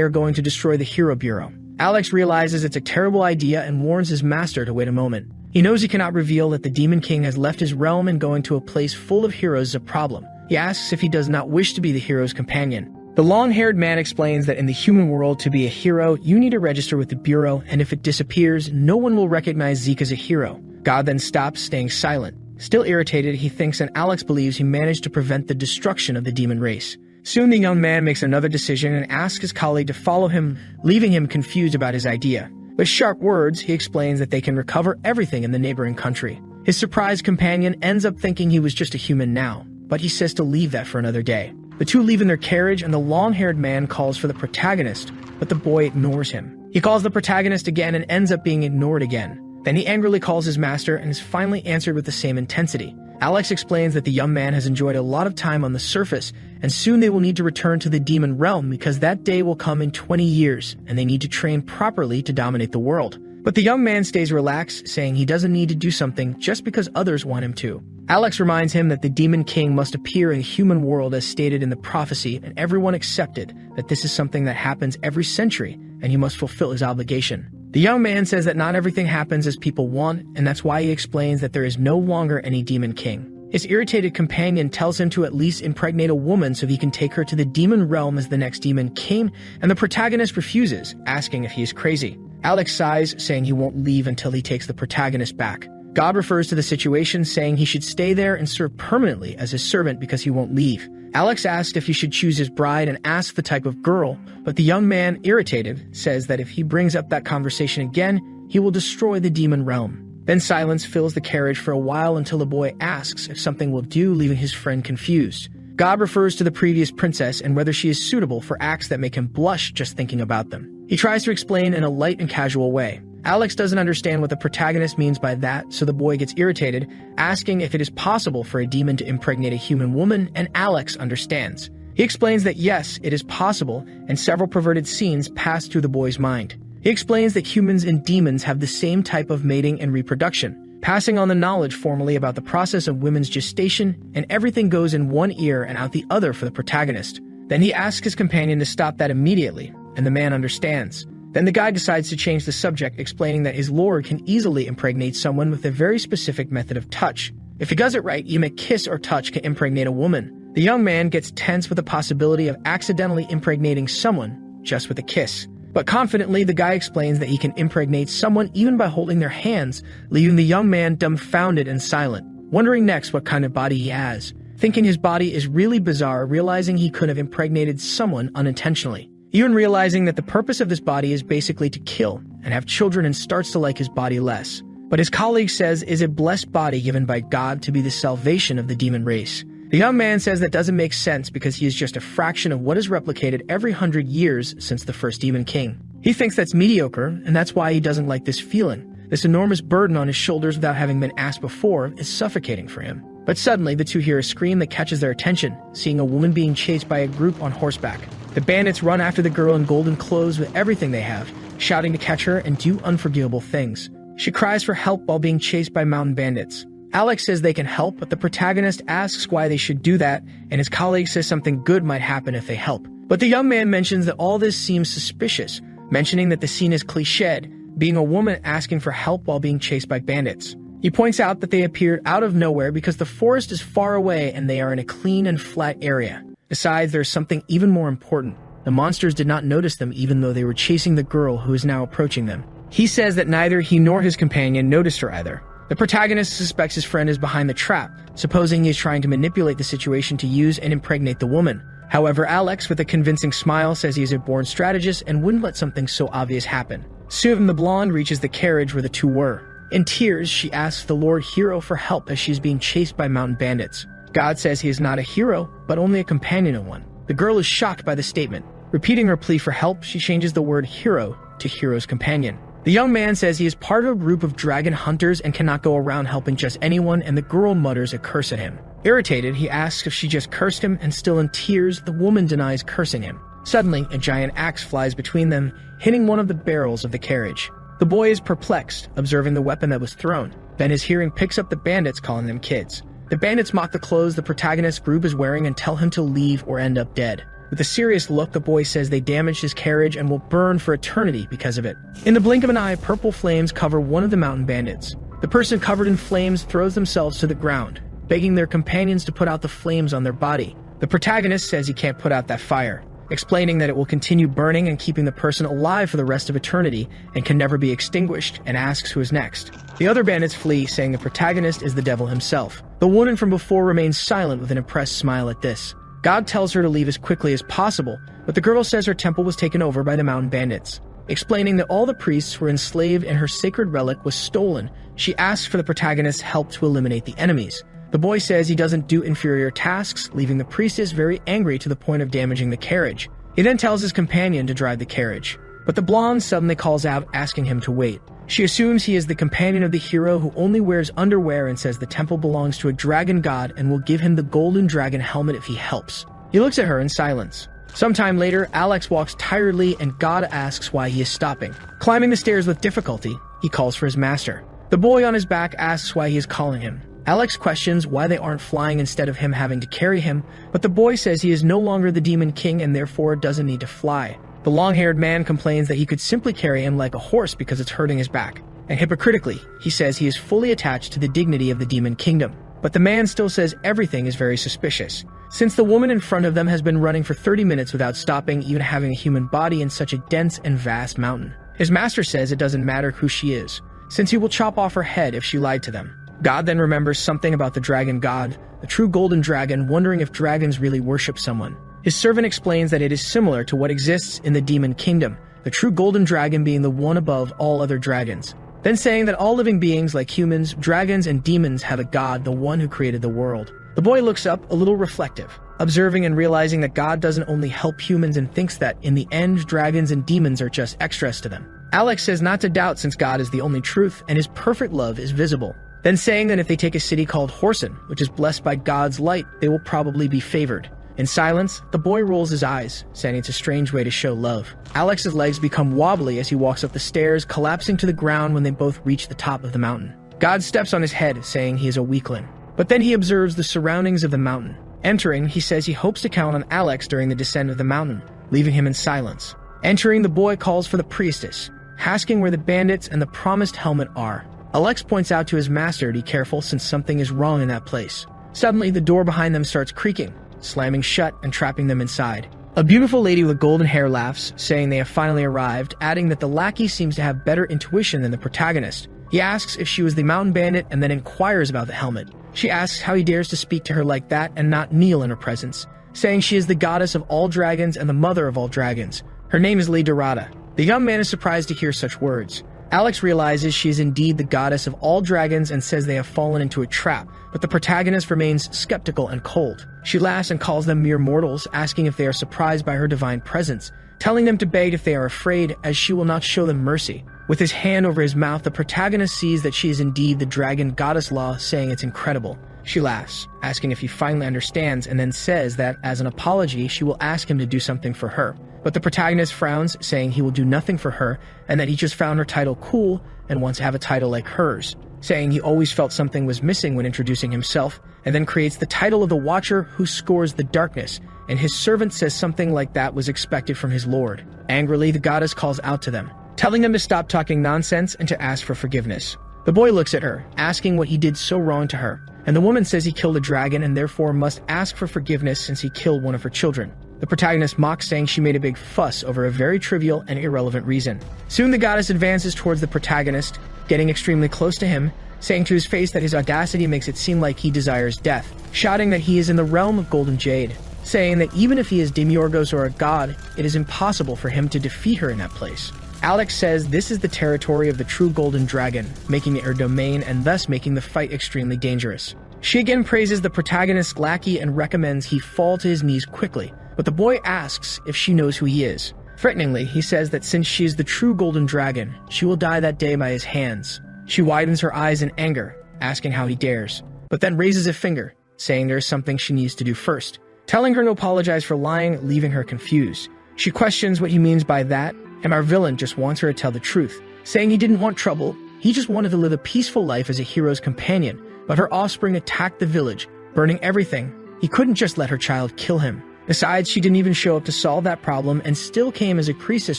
are going to destroy the Hero Bureau. Alex realizes it's a terrible idea and warns his master to wait a moment. He knows he cannot reveal that the Demon King has left his realm and going to a place full of heroes is a problem. He asks if he does not wish to be the hero's companion. The long-haired man explains that in the human world, to be a hero, you need to register with the Bureau, and if it disappears, no one will recognize Zeke as a hero. God then stops, staying silent. Still irritated, he thinks and Alex believes he managed to prevent the destruction of the demon race. Soon the young man makes another decision and asks his colleague to follow him, leaving him confused about his idea. With sharp words, he explains that they can recover everything in the neighboring country. His surprised companion ends up thinking he was just a human now, but he says to leave that for another day. The two leave in their carriage and the long-haired man calls for the protagonist, but the boy ignores him. He calls the protagonist again and ends up being ignored again. Then he angrily calls his master and is finally answered with the same intensity. Alex explains that the young man has enjoyed a lot of time on the surface, and soon they will need to return to the demon realm because that day will come in 20 years, and they need to train properly to dominate the world. But the young man stays relaxed, saying he doesn't need to do something just because others want him to. Alex reminds him that the Demon King must appear in the human world as stated in the prophecy, and everyone accepted that this is something that happens every century, and he must fulfill his obligation. The young man says that not everything happens as people want, and that's why he explains that there is no longer any Demon King. His irritated companion tells him to at least impregnate a woman so he can take her to the demon realm as the next Demon King, and the protagonist refuses, asking if he is crazy. Alex sighs, saying he won't leave until he takes the protagonist back. God refers to the situation, saying he should stay there and serve permanently as his servant because he won't leave. Alex asks if he should choose his bride and asks the type of girl, but the young man, irritated, says that if he brings up that conversation again, he will destroy the demon realm. Then silence fills the carriage for a while until the boy asks if something will do, leaving his friend confused. God refers to the previous princess and whether she is suitable for acts that make him blush just thinking about them. He tries to explain in a light and casual way. Alex doesn't understand what the protagonist means by that, so the boy gets irritated, asking if it is possible for a demon to impregnate a human woman, and Alex understands. He explains that yes, it is possible, and several perverted scenes pass through the boy's mind. He explains that humans and demons have the same type of mating and reproduction, passing on the knowledge formally about the process of women's gestation, and everything goes in one ear and out the other for the protagonist. Then he asks his companion to stop that immediately, and the man understands. Then the guy decides to change the subject, explaining that his lord can easily impregnate someone with a very specific method of touch. If he does it right, even a kiss or touch can impregnate a woman. The young man gets tense with the possibility of accidentally impregnating someone just with a kiss. But confidently, the guy explains that he can impregnate someone even by holding their hands, leaving the young man dumbfounded and silent, wondering next what kind of body he has, thinking his body is really bizarre, realizing he could have impregnated someone unintentionally. Even realizing that the purpose of this body is basically to kill and have children, and starts to like his body less. But his colleague says is a blessed body given by God to be the salvation of the demon race. The young man says that doesn't make sense because he is just a fraction of what is replicated every 100 years since the first Demon King. He thinks that's mediocre, and that's why he doesn't like this feeling. This enormous burden on his shoulders without having been asked before is suffocating for him. But suddenly, the two hear a scream that catches their attention, seeing a woman being chased by a group on horseback. The bandits run after the girl in golden clothes with everything they have, shouting to catch her and do unforgivable things. She cries for help while being chased by mountain bandits. Alex says they can help, but the protagonist asks why they should do that, and his colleague says something good might happen if they help. But the young man mentions that all this seems suspicious, mentioning that the scene is cliched, being a woman asking for help while being chased by bandits. He points out that they appeared out of nowhere because the forest is far away and they are in a clean and flat area. Besides, there's something even more important. The monsters did not notice them even though they were chasing the girl who is now approaching them. He says that neither he nor his companion noticed her either. The protagonist suspects his friend is behind the trap, supposing he is trying to manipulate the situation to use and impregnate the woman. However, Alex, with a convincing smile, says he is a born strategist and wouldn't let something so obvious happen. Soon, the blonde reaches the carriage where the two were. In tears, she asks the Lord Hero for help as she is being chased by mountain bandits. God says he is not a hero, but only a companion of one. The girl is shocked by the statement. Repeating her plea for help, she changes the word hero to hero's companion. The young man says he is part of a group of dragon hunters and cannot go around helping just anyone, and the girl mutters a curse at him. Irritated, he asks if she just cursed him, and still in tears, the woman denies cursing him. Suddenly, a giant axe flies between them, hitting one of the barrels of the carriage. The boy is perplexed, observing the weapon that was thrown. Then his hearing picks up the bandits calling them kids. The bandits mock the clothes the protagonist's group is wearing and tell him to leave or end up dead. With a serious look, the boy says they damaged his carriage and will burn for eternity because of it. In the blink of an eye, purple flames cover one of the mountain bandits. The person covered in flames throws themselves to the ground, begging their companions to put out the flames on their body. The protagonist says he can't put out that fire, explaining that it will continue burning and keeping the person alive for the rest of eternity and can never be extinguished, and asks who is next. The other bandits flee, saying the protagonist is the devil himself. The woman from before remains silent with an impressed smile at this. God tells her to leave as quickly as possible, but the girl says her temple was taken over by the mountain bandits. Explaining that all the priests were enslaved and her sacred relic was stolen, she asks for the protagonist's help to eliminate the enemies. The boy says he doesn't do inferior tasks, leaving the priestess very angry to the point of damaging the carriage. He then tells his companion to drive the carriage, but the blonde suddenly calls out, asking him to wait. She assumes he is the companion of the hero who only wears underwear and says the temple belongs to a dragon god and will give him the golden dragon helmet if he helps. He looks at her in silence. Sometime later, Alex walks tiredly and God asks why he is stopping. Climbing the stairs with difficulty, he calls for his master. The boy on his back asks why he is calling him. Alex questions why they aren't flying instead of him having to carry him, but the boy says he is no longer the Demon King and therefore doesn't need to fly. The long-haired man complains that he could simply carry him like a horse because it's hurting his back. And hypocritically, he says he is fully attached to the dignity of the Demon Kingdom. But the man still says everything is very suspicious, since the woman in front of them has been running for 30 minutes without stopping, even having a human body in such a dense and vast mountain. His master says it doesn't matter who she is, since he will chop off her head if she lied to them. God then remembers something about the dragon god, the true golden dragon, wondering if dragons really worship someone. His servant explains that it is similar to what exists in the Demon Kingdom, the true golden dragon being the one above all other dragons. Then saying that all living beings like humans, dragons, and demons have a god, the one who created the world. The boy looks up, a little reflective, observing and realizing that God doesn't only help humans and thinks that, in the end, dragons and demons are just extras to them. Alex says not to doubt since God is the only truth and his perfect love is visible. Then saying that if they take a city called Horsen, which is blessed by God's light, they will probably be favored. In silence, the boy rolls his eyes, saying it's a strange way to show love. Alex's legs become wobbly as he walks up the stairs, collapsing to the ground when they both reach the top of the mountain. God steps on his head, saying he is a weakling. But then he observes the surroundings of the mountain. Entering, he says he hopes to count on Alex during the descent of the mountain, leaving him in silence. Entering, the boy calls for the priestess, asking where the bandits and the promised helmet are. Alex points out to his master to be careful since something is wrong in that place. Suddenly, the door behind them starts creaking, slamming shut and trapping them inside. A beautiful lady with golden hair laughs, saying they have finally arrived, adding that the lackey seems to have better intuition than the protagonist. He asks if she was the mountain bandit and then inquires about the helmet. She asks how he dares to speak to her like that and not kneel in her presence, saying she is the goddess of all dragons and the mother of all dragons. Her name is Lady Dorada. The young man is surprised to hear such words. Alex realizes she is indeed the goddess of all dragons and says they have fallen into a trap, but the protagonist remains skeptical and cold. She laughs and calls them mere mortals, asking if they are surprised by her divine presence, telling them to beg if they are afraid, as she will not show them mercy. With his hand over his mouth, the protagonist sees that she is indeed the dragon goddess Law, saying it's incredible. She laughs, asking if he finally understands, and then says that, as an apology, she will ask him to do something for her. But the protagonist frowns, saying he will do nothing for her, and that he just found her title cool and wants to have a title like hers, saying he always felt something was missing when introducing himself, and then creates the title of the Watcher who scores the darkness, and his servant says something like that was expected from his lord. Angrily, the goddess calls out to them, telling them to stop talking nonsense and to ask for forgiveness. The boy looks at her, asking what he did so wrong to her, and the woman says he killed a dragon and therefore must ask for forgiveness since he killed one of her children. The protagonist mocks, saying she made a big fuss over a very trivial and irrelevant reason. Soon the goddess advances towards the protagonist, getting extremely close to him, saying to his face that his audacity makes it seem like he desires death, shouting that he is in the realm of golden jade, saying that even if he is Demiurgos or a god, it is impossible for him to defeat her in that place. Alex says this is the territory of the true golden dragon, making it her domain and thus making the fight extremely dangerous. She again praises the protagonist's lackey and recommends he fall to his knees quickly, but the boy asks if she knows who he is. Threateningly, he says that since she is the true golden dragon, she will die that day by his hands. She widens her eyes in anger, asking how he dares, but then raises a finger, saying there is something she needs to do first, telling her to apologize for lying, leaving her confused. She questions what he means by that, and our villain just wants her to tell the truth, saying he didn't want trouble, he just wanted to live a peaceful life as a hero's companion, but her offspring attacked the village, burning everything. He couldn't just let her child kill him. Besides, she didn't even show up to solve that problem and still came as a priestess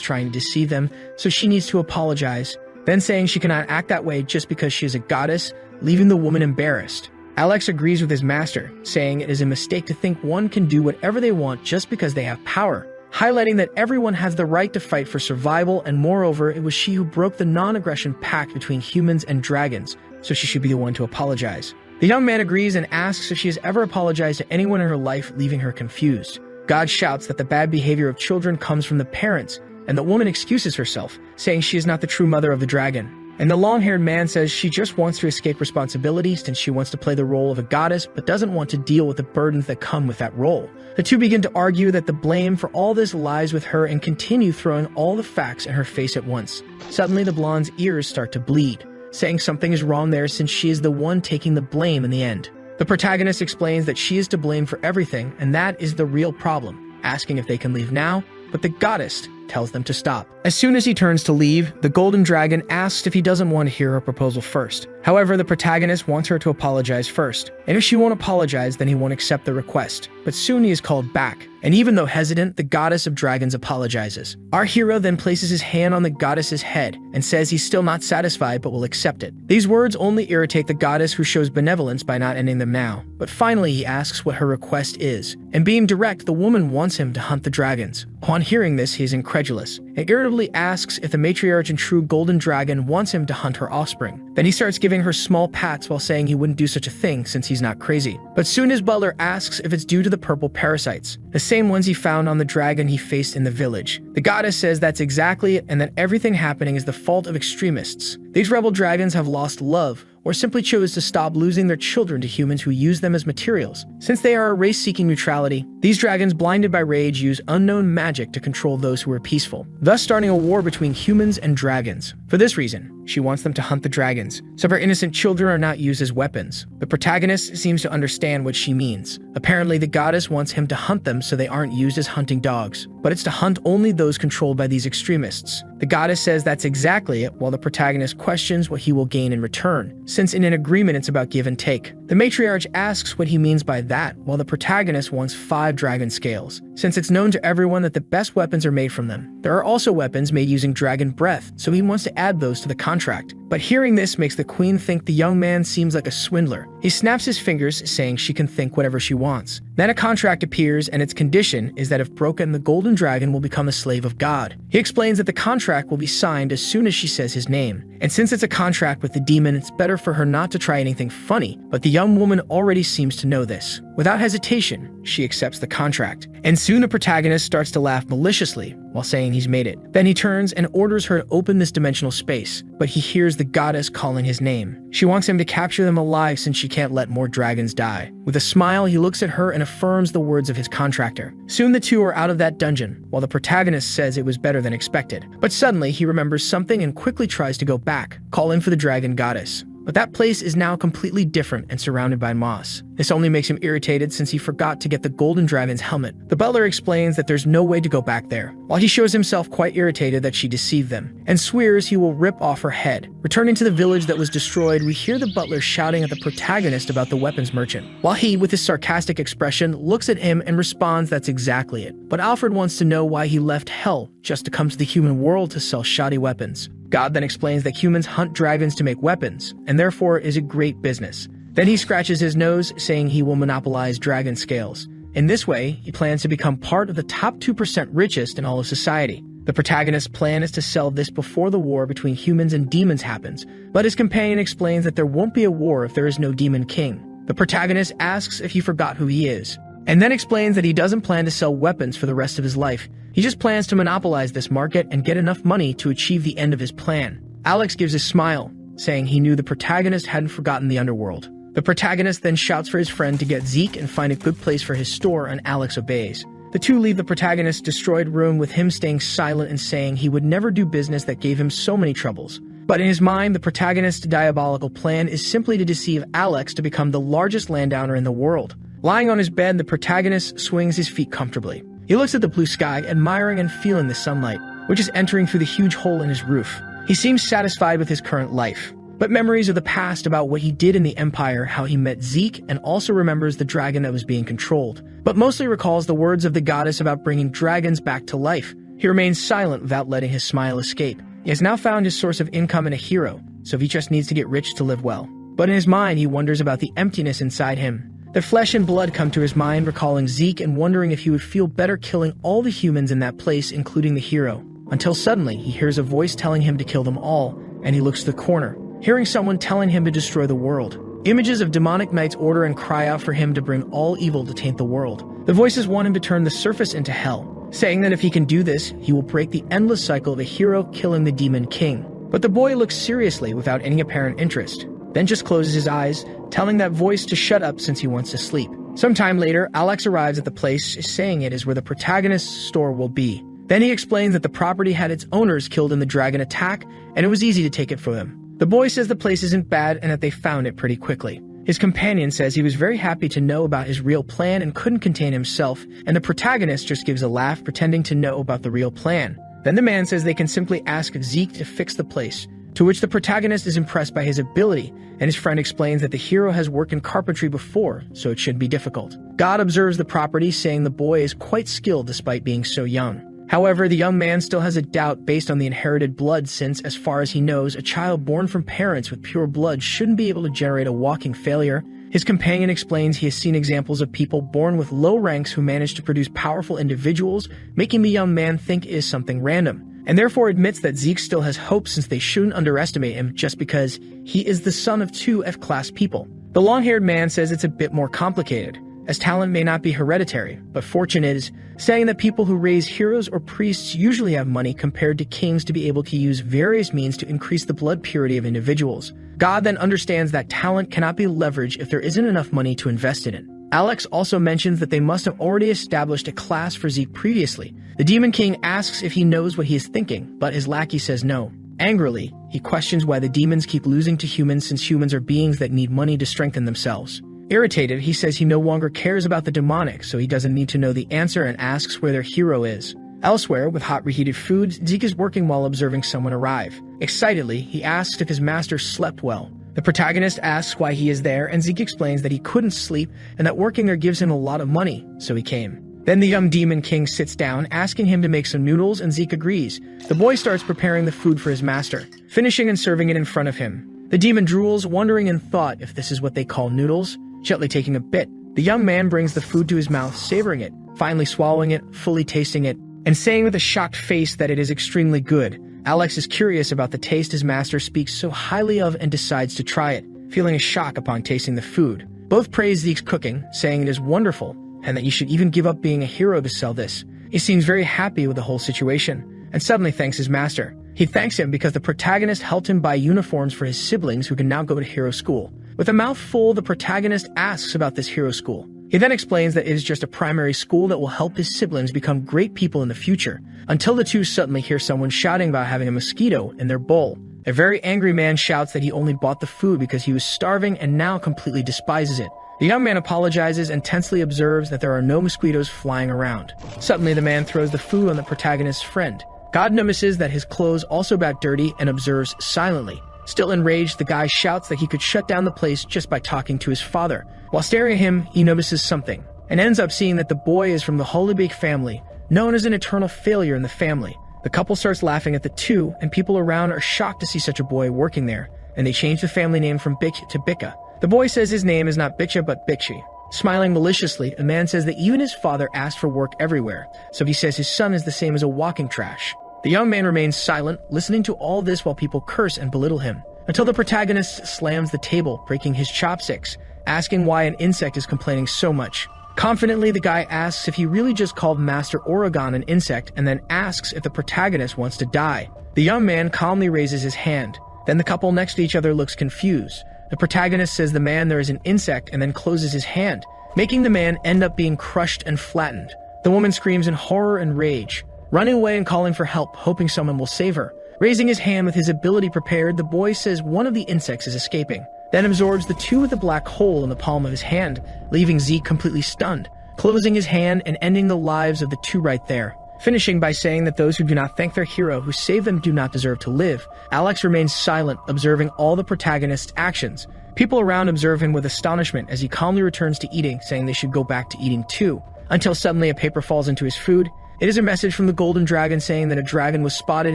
trying to deceive them, so she needs to apologize, then saying she cannot act that way just because she is a goddess, leaving the woman embarrassed. Alex agrees with his master, saying it is a mistake to think one can do whatever they want just because they have power, highlighting that everyone has the right to fight for survival, and moreover, it was she who broke the non-aggression pact between humans and dragons, so she should be the one to apologize. The young man agrees and asks if she has ever apologized to anyone in her life, leaving her confused. God shouts that the bad behavior of children comes from the parents, and the woman excuses herself, saying she is not the true mother of the dragon. And the long-haired man says she just wants to escape responsibility since she wants to play the role of a goddess but doesn't want to deal with the burdens that come with that role. The two begin to argue that the blame for all this lies with her and continue throwing all the facts in her face at once. Suddenly, the blonde's ears start to bleed, saying something is wrong there since she is the one taking the blame in the end. The protagonist explains that she is to blame for everything, and that is the real problem, asking if they can leave now, but the goddess tells them to stop. As soon as he turns to leave, the golden dragon asks if he doesn't want to hear her proposal first. However, the protagonist wants her to apologize first, and if she won't apologize, then he won't accept the request. But soon he is called back, and even though hesitant, the goddess of dragons apologizes. Our hero then places his hand on the goddess's head and says he's still not satisfied but will accept it. These words only irritate the goddess, who shows benevolence by not ending them now. But finally he asks what her request is, and being direct, the woman wants him to hunt the dragons. Upon hearing this, he is incredulous, and irritably asks if the matriarch and true golden dragon wants him to hunt her offspring. Then he starts giving her small pats while saying he wouldn't do such a thing since he's not crazy. But soon his butler asks if it's due to the purple parasites, the same ones he found on the dragon he faced in the village. The goddess says that's exactly it, and that everything happening is the fault of extremists. These rebel dragons have lost love, or simply chose to stop losing their children to humans who use them as materials. Since they are a race seeking neutrality, these dragons, blinded by rage, use unknown magic to control those who are peaceful, thus starting a war between humans and dragons. For this reason, she wants them to hunt the dragons, so her innocent children are not used as weapons. The protagonist seems to understand what she means. Apparently, the goddess wants him to hunt them so they aren't used as hunting dogs, but it's to hunt only those controlled by these extremists. The goddess says that's exactly it, while the protagonist questions what he will gain in return, since in an agreement it's about give and take. The matriarch asks what he means by that, while the protagonist wants 5 dragon scales, since it's known to everyone that the best weapons are made from them. There are also weapons made using dragon breath, so he wants to add those to the contract. But hearing this makes the queen think the young man seems like a swindler. He snaps his fingers, saying she can think whatever she wants. Then a contract appears, and its condition is that if broken, the golden dragon will become a slave of God. He explains that the contract will be signed as soon as she says his name, and since it's a contract with the demon, it's better for her not to try anything funny, but the young woman already seems to know this. Without hesitation, she accepts the contract, and soon the protagonist starts to laugh maliciously while saying he's made it. Then he turns and orders her to open this dimensional space, but he hears the goddess calling his name. She wants him to capture them alive since she can't let more dragons die. With a smile, he looks at her and affirms the words of his contractor. Soon the two are out of that dungeon, while the protagonist says it was better than expected. But suddenly he remembers something and quickly tries to go back, calling for the dragon goddess. But that place is now completely different and surrounded by moss. This only makes him irritated since he forgot to get the golden dragon's helmet. The butler explains that there's no way to go back there, while he shows himself quite irritated that she deceived them, and swears he will rip off her head. Returning to the village that was destroyed, we hear the butler shouting at the protagonist about the weapons merchant, while he, with his sarcastic expression, looks at him and responds that's exactly it. But Alfred wants to know why he left hell just to come to the human world to sell shoddy weapons. God then explains that humans hunt dragons to make weapons, and therefore is a great business. Then he scratches his nose, saying he will monopolize dragon scales. In this way, he plans to become part of the top 2% richest in all of society. The protagonist's plan is to sell this before the war between humans and demons happens, but his companion explains that there won't be a war if there is no demon king. The protagonist asks if he forgot who he is, and then explains that he doesn't plan to sell weapons for the rest of his life. He just plans to monopolize this market and get enough money to achieve the end of his plan. Alex gives a smile, saying he knew the protagonist hadn't forgotten the underworld. The protagonist then shouts for his friend to get Zeke and find a good place for his store, and Alex obeys. The two leave the protagonist's destroyed room, with him staying silent and saying he would never do business that gave him so many troubles. But in his mind, the protagonist's diabolical plan is simply to deceive Alex to become the largest landowner in the world. Lying on his bed, the protagonist swings his feet comfortably. He looks at the blue sky, admiring and feeling the sunlight. which is entering through the huge hole in his roof. He seems satisfied with his current life, but memories of the past about what he did in the Empire, how he met Zeke, and also remembers the dragon that was being controlled, but mostly recalls the words of the goddess about bringing dragons back to life. He remains silent without letting his smile escape. He has now found his source of income in a hero, so he just needs to get rich to live well. But in his mind, he wonders about the emptiness inside him. The flesh and blood come to his mind, recalling Zeke and wondering if he would feel better killing all the humans in that place, including the hero. Until suddenly, he hears a voice telling him to kill them all, and he looks to the corner, hearing someone telling him to destroy the world. Images of demonic knights order and cry out for him to bring all evil to taint the world. The voices want him to turn the surface into hell, saying that if he can do this, he will break the endless cycle of a hero killing the Demon King. But the boy looks seriously without any apparent interest, then just closes his eyes, telling that voice to shut up since he wants to sleep. Sometime later, Alex arrives at the place, saying it is where the protagonist's store will be. Then he explains that the property had its owners killed in the dragon attack, and it was easy to take it from them. The boy says the place isn't bad and that they found it pretty quickly. His companion says he was very happy to know about his real plan and couldn't contain himself, and the protagonist just gives a laugh, pretending to know about the real plan. Then the man says they can simply ask Zeke to fix the place, to which the protagonist is impressed by his ability, and his friend explains that the hero has worked in carpentry before, so it shouldn't be difficult. God observes the property, saying the boy is quite skilled despite being so young. However, the young man still has a doubt based on the inherited blood since, as far as he knows, a child born from parents with pure blood shouldn't be able to generate a walking failure. His companion explains he has seen examples of people born with low ranks who manage to produce powerful individuals, making the young man think it is something random, and therefore admits that Zeke still has hope since they shouldn't underestimate him just because he is the son of two F-class people. The long-haired man says it's a bit more complicated, as talent may not be hereditary, but fortune is, saying that people who raise heroes or priests usually have money compared to kings to be able to use various means to increase the blood purity of individuals. God then understands that talent cannot be leveraged if there isn't enough money to invest in it. Alex also mentions that they must have already established a class for Zeke previously. The Demon King asks if he knows what he is thinking, but his lackey says no. Angrily, he questions why the demons keep losing to humans since humans are beings that need money to strengthen themselves. Irritated, he says he no longer cares about the demonic, so he doesn't need to know the answer and asks where their hero is. Elsewhere, with hot reheated food, Zeke is working while observing someone arrive. Excitedly, he asks if his master slept well. The protagonist asks why he is there, and Zeke explains that he couldn't sleep and that working there gives him a lot of money, so he came. Then the young Demon King sits down, asking him to make some noodles, and Zeke agrees. The boy starts preparing the food for his master, finishing and serving it in front of him. The demon drools, wondering in thought if this is what they call noodles. Gently taking a bit, the young man brings the food to his mouth, savoring it, finally swallowing it, fully tasting it, and saying with a shocked face that it is extremely good. Alex is curious about the taste his master speaks so highly of and decides to try it, feeling a shock upon tasting the food. Both praise Zeke's cooking, saying it is wonderful, and that he should even give up being a hero to sell this. He seems very happy with the whole situation, and suddenly thanks his master. He thanks him because the protagonist helped him buy uniforms for his siblings who can now go to hero school. With a mouth full, the protagonist asks about this hero school. He then explains that it is just a primary school that will help his siblings become great people in the future, until the two suddenly hear someone shouting about having a mosquito in their bowl. A very angry man shouts that he only bought the food because he was starving and now completely despises it. The young man apologizes and tensely observes that there are no mosquitoes flying around. Suddenly, the man throws the food on the protagonist's friend. God notices that his clothes also got dirty and observes silently. Still enraged, the guy shouts that he could shut down the place just by talking to his father. While staring at him, he notices something, and ends up seeing that the boy is from the Hollybeek family, known as an eternal failure in the family. The couple starts laughing at the two, and people around are shocked to see such a boy working there, and they change the family name from Bik to Bika. The boy says his name is not Biksha but Bikshi. Smiling maliciously, a man says that even his father asked for work everywhere, so he says his son is the same as a walking trash. The young man remains silent, listening to all this while people curse and belittle him, until the protagonist slams the table, breaking his chopsticks, asking why an insect is complaining so much. Confidently, the guy asks if he really just called Master Oregon an insect, and then asks if the protagonist wants to die. The young man calmly raises his hand. Then the couple next to each other looks confused. The protagonist says the man there is an insect and then closes his hand, making the man end up being crushed and flattened. The woman screams in horror and rage, running away and calling for help, hoping someone will save her. Raising his hand with his ability prepared, the boy says one of the insects is escaping, then absorbs the two with a black hole in the palm of his hand, leaving Zeke completely stunned, closing his hand and ending the lives of the two right there. finishing by saying that those who do not thank their hero who saved them do not deserve to live. Alex remains silent, observing all the protagonist's actions. People around observe him with astonishment as he calmly returns to eating, saying they should go back to eating too, until suddenly a paper falls into his food. It is a message from the Golden Dragon saying that a dragon was spotted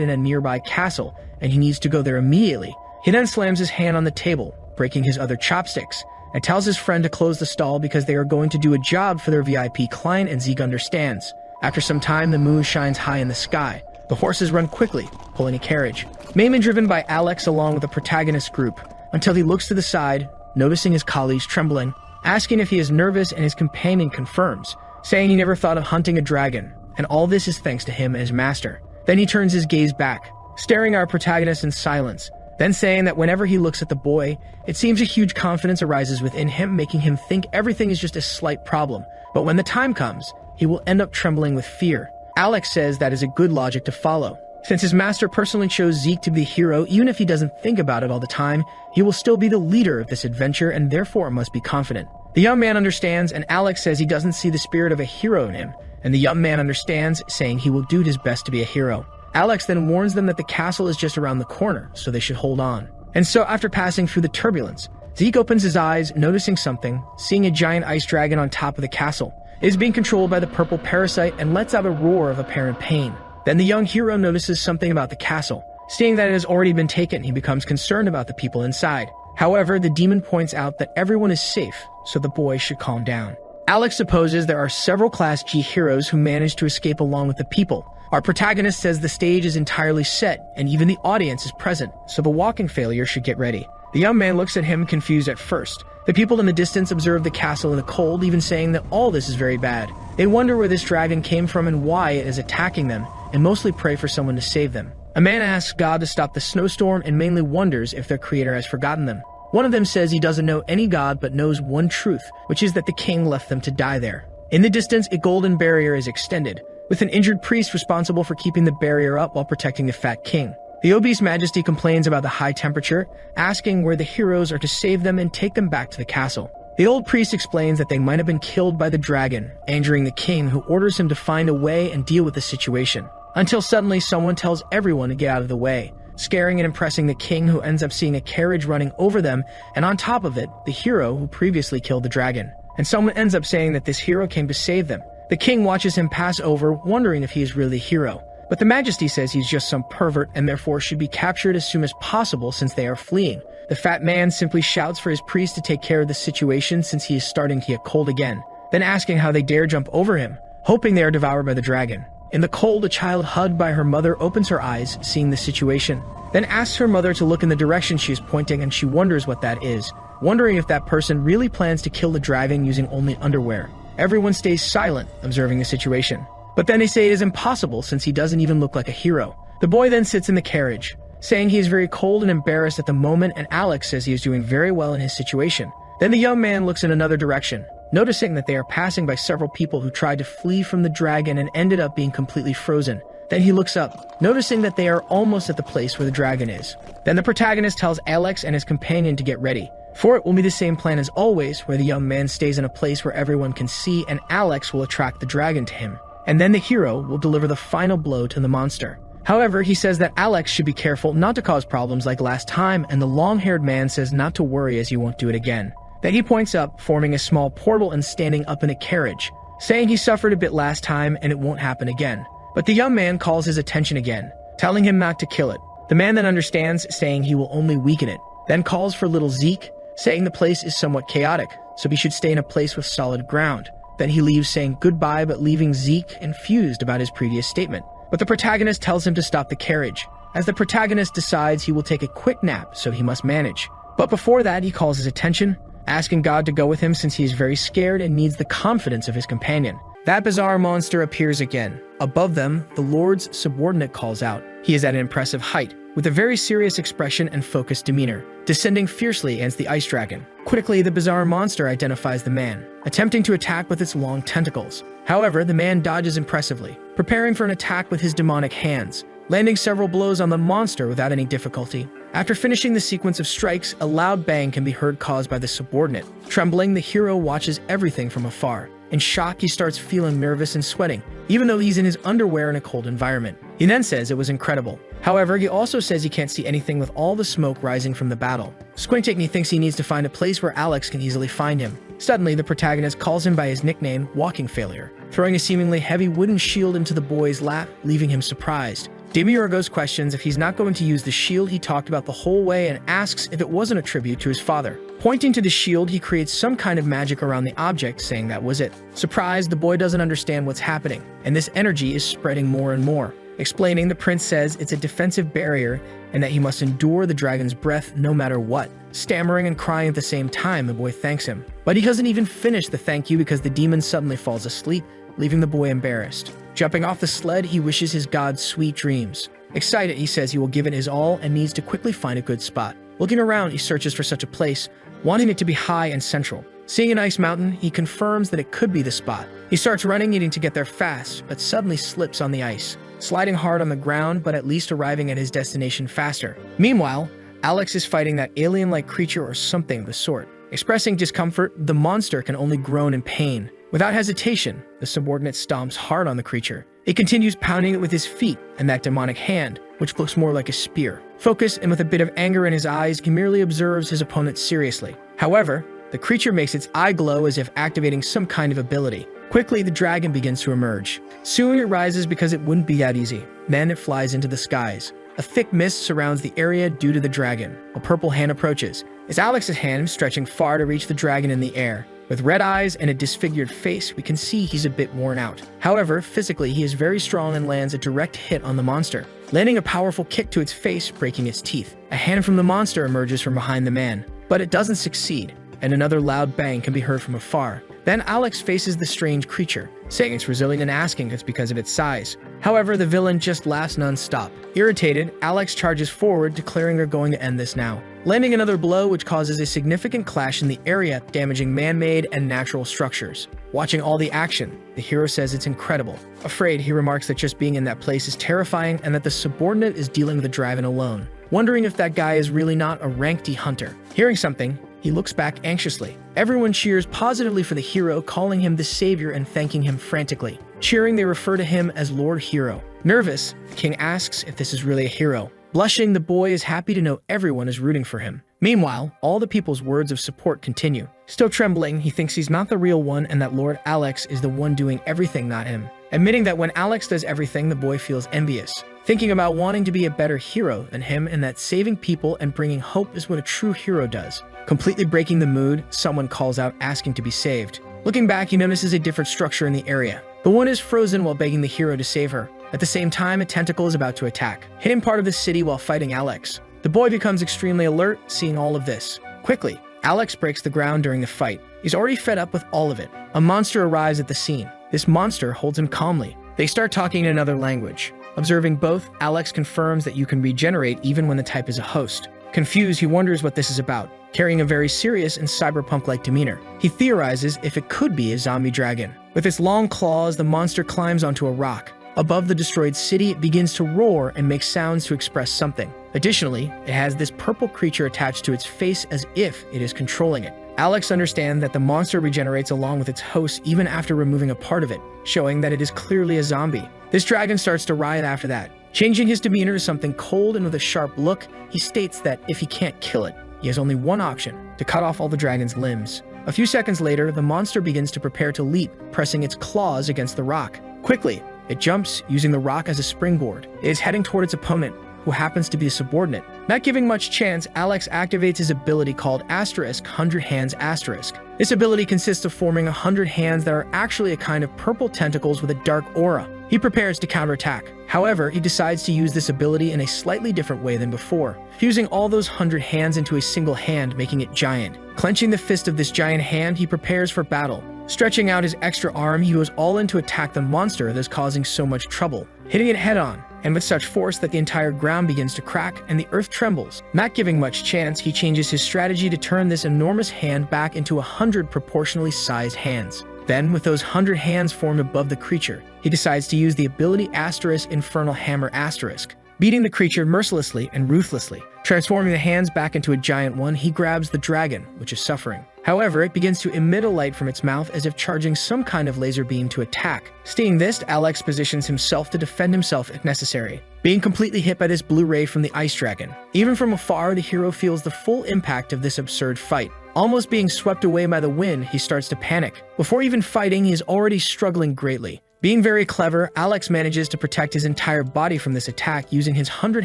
in a nearby castle, and he needs to go there immediately. He then slams his hand on the table, breaking his other chopsticks, and tells his friend to close the stall because they are going to do a job for their VIP client, and Zeke understands. After some time, the moon shines high in the sky. The horses run quickly, pulling a carriage, mainly driven by Alex along with the protagonist group, until he looks to the side, noticing his colleagues trembling, asking if he is nervous, and his companion confirms, saying he never thought of hunting a dragon, and all this is thanks to him and his master. Then he turns his gaze back, staring at our protagonist in silence, then saying that whenever he looks at the boy, it seems a huge confidence arises within him, making him think everything is just a slight problem, but when the time comes, he will end up trembling with fear. Alex says that is a good logic to follow. Since his master personally chose Zeke to be the hero, even if he doesn't think about it all the time, he will still be the leader of this adventure and therefore must be confident. The young man understands, and Alex says he doesn't see the spirit of a hero in him, and the young man understands, saying he will do his best to be a hero. Alex then warns them that the castle is just around the corner, so they should hold on. And so after passing through the turbulence, Zeke opens his eyes, noticing something, seeing a giant ice dragon on top of the castle. It is being controlled by the purple parasite and lets out a roar of apparent pain. Then the young hero notices something about the castle. Seeing that it has already been taken, he becomes concerned about the people inside. However, the demon points out that everyone is safe, so the boy should calm down. Alex supposes there are several Class G heroes who manage to escape along with the people. Our protagonist says the stage is entirely set, and even the audience is present, so the walking failure should get ready. The young man looks at him confused at first. The people in the distance observe the castle in the cold, even saying that all this is very bad. They wonder where this dragon came from and why it is attacking them, and mostly pray for someone to save them. A man asks God to stop the snowstorm and mainly wonders if their creator has forgotten them. One of them says he doesn't know any god but knows one truth, which is that the king left them to die there. In the distance, a golden barrier is extended, with an injured priest responsible for keeping the barrier up while protecting the fat king. The obese majesty complains about the high temperature, asking where the heroes are to save them and take them back to the castle. The old priest explains that they might have been killed by the dragon, angering the king, who orders him to find a way and deal with the situation. Until suddenly someone tells everyone to get out of the way, scaring and impressing the king, who ends up seeing a carriage running over them, and on top of it, the hero who previously killed the dragon. And someone ends up saying that this hero came to save them. The king watches him pass over, wondering if he is really the hero. But the majesty says he's just some pervert and therefore should be captured as soon as possible since they are fleeing. The fat man simply shouts for his priest to take care of the situation since he is starting to get cold again, then asking how they dare jump over him, hoping they are devoured by the dragon. In the cold, a child hugged by her mother opens her eyes, seeing the situation, then asks her mother to look in the direction she is pointing, and she wonders what that is, wondering if that person really plans to kill the dragon using only underwear. Everyone stays silent, observing the situation. But then they say it is impossible since he doesn't even look like a hero. The boy then sits in the carriage, saying he is very cold and embarrassed at the moment, and Alex says he is doing very well in his situation. Then the young man looks in another direction, noticing that they are passing by several people who tried to flee from the dragon and ended up being completely frozen. Then he looks up, noticing that they are almost at the place where the dragon is. Then the protagonist tells Alex and his companion to get ready, for it will be the same plan as always, where the young man stays in a place where everyone can see, and Alex will attract the dragon to him. And then the hero will deliver the final blow to the monster. However, he says that Alex should be careful not to cause problems like last time, and the long-haired man says not to worry as he won't do it again. Then he points up, forming a small portal and standing up in a carriage, saying he suffered a bit last time and it won't happen again. But the young man calls his attention again, telling him not to kill it. The man then understands, saying he will only weaken it, then calls for little Zeke, saying the place is somewhat chaotic, so he should stay in a place with solid ground. Then he leaves saying goodbye, but leaving Zeke confused about his previous statement. But the protagonist tells him to stop the carriage, as the protagonist decides he will take a quick nap, so he must manage. But before that, he calls his attention, asking God to go with him since he is very scared and needs the confidence of his companion. That bizarre monster appears again. Above them, the Lord's subordinate calls out. He is at an impressive height, with a very serious expression and focused demeanor, descending fiercely against the ice dragon. Quickly, the bizarre monster identifies the man, attempting to attack with its long tentacles. However, the man dodges impressively, preparing for an attack with his demonic hands, landing several blows on the monster without any difficulty. After finishing the sequence of strikes, a loud bang can be heard caused by the subordinate. Trembling, the hero watches everything from afar. In shock, he starts feeling nervous and sweating, even though he's in his underwear in a cold environment. He then says it was incredible. However, he also says he can't see anything with all the smoke rising from the battle. Squinting, he thinks he needs to find a place where Alex can easily find him. Suddenly, the protagonist calls him by his nickname, Walking Failure, throwing a seemingly heavy wooden shield into the boy's lap, leaving him surprised. Demiurgos questions if he's not going to use the shield he talked about the whole way and asks if it wasn't a tribute to his father. Pointing to the shield, he creates some kind of magic around the object, saying that was it. Surprised, the boy doesn't understand what's happening, and this energy is spreading more and more. Explaining, the prince says it's a defensive barrier and that he must endure the dragon's breath no matter what. Stammering and crying at the same time, the boy thanks him. But he doesn't even finish the thank you because the demon suddenly falls asleep, leaving the boy embarrassed. Jumping off the sled, he wishes his god sweet dreams. Excited, he says he will give it his all and needs to quickly find a good spot. Looking around, he searches for such a place, wanting it to be high and central. Seeing an ice mountain, he confirms that it could be the spot. He starts running, needing to get there fast, but suddenly slips on the ice, sliding hard on the ground, but at least arriving at his destination faster. Meanwhile, Alex is fighting that alien-like creature or something of the sort. Expressing discomfort, the monster can only groan in pain. Without hesitation, the subordinate stomps hard on the creature. He continues pounding it with his feet and that demonic hand, which looks more like a spear. Focused and with a bit of anger in his eyes, he merely observes his opponent seriously. However, the creature makes its eye glow as if activating some kind of ability. Quickly, the dragon begins to emerge. Soon it rises because it wouldn't be that easy. Then it flies into the skies. A thick mist surrounds the area due to the dragon. A purple hand approaches. It's Alex's hand, stretching far to reach the dragon in the air. With red eyes and a disfigured face, we can see he's a bit worn out. However, physically, he is very strong and lands a direct hit on the monster, landing a powerful kick to its face, breaking its teeth. A hand from the monster emerges from behind the man, but it doesn't succeed, and another loud bang can be heard from afar. Then Alex faces the strange creature, saying it's resilient and asking if it's because of its size. However, the villain just laughs non-stop. Irritated, Alex charges forward, declaring they're going to end this now, landing another blow which causes a significant clash in the area, damaging man-made and natural structures. Watching all the action, the hero says it's incredible. Afraid, he remarks that just being in that place is terrifying and that the subordinate is dealing with the dragon alone, wondering if that guy is really not a rank D hunter. Hearing something, he looks back anxiously. Everyone cheers positively for the hero, calling him the savior and thanking him frantically. Cheering, they refer to him as Lord Hero. Nervous, the king asks if this is really a hero. Blushing, the boy is happy to know everyone is rooting for him. Meanwhile, all the people's words of support continue. Still trembling, he thinks he's not the real one and that Lord Alex is the one doing everything, not him. Admitting that when Alex does everything, the boy feels envious, thinking about wanting to be a better hero than him and that saving people and bringing hope is what a true hero does. Completely breaking the mood, someone calls out asking to be saved. Looking back, he notices a different structure in the area. The woman is frozen while begging the hero to save her. At the same time, a tentacle is about to attack, hitting part of the city while fighting Alex. The boy becomes extremely alert, seeing all of this. Quickly, Alex breaks the ground during the fight. He's already fed up with all of it. A monster arrives at the scene. This monster holds him calmly. They start talking in another language. Observing both, Alex confirms that you can regenerate even when the type is a host. Confused, he wonders what this is about, carrying a very serious and cyberpunk-like demeanor. He theorizes if it could be a zombie dragon. With its long claws, the monster climbs onto a rock. Above the destroyed city, it begins to roar and make sounds to express something. Additionally, it has this purple creature attached to its face as if it is controlling it. Alex understands that the monster regenerates along with its host even after removing a part of it, showing that it is clearly a zombie. This dragon starts to riot after that. Changing his demeanor to something cold and with a sharp look, he states that if he can't kill it, he has only one option: to cut off all the dragon's limbs. A few seconds later, the monster begins to prepare to leap, pressing its claws against the rock. Quickly, it jumps, using the rock as a springboard. It is heading toward its opponent, who happens to be a subordinate. Not giving much chance, Alex activates his ability called Asterisk 100 Hands Asterisk. This ability consists of forming 100 hands that are actually a kind of purple tentacles with a dark aura. He prepares to counterattack. However, he decides to use this ability in a slightly different way than before, fusing all those 100 hands into a single hand, making it giant. Clenching the fist of this giant hand, he prepares for battle. Stretching out his extra arm, he goes all in to attack the monster that's causing so much trouble, hitting it head-on, and with such force that the entire ground begins to crack and the earth trembles. Not giving much chance, he changes his strategy to turn this enormous hand back into 100 proportionally sized hands. Then, with those 100 hands formed above the creature, he decides to use the ability Asterisk Infernal Hammer Asterisk. Beating the creature mercilessly and ruthlessly. Transforming the hands back into a giant one, he grabs the dragon, which is suffering. However, it begins to emit a light from its mouth as if charging some kind of laser beam to attack. Seeing this, Alex positions himself to defend himself if necessary, being completely hit by this blue ray from the ice dragon. Even from afar, the hero feels the full impact of this absurd fight. Almost being swept away by the wind, he starts to panic. Before even fighting, he is already struggling greatly. Being very clever, Alex manages to protect his entire body from this attack using his 100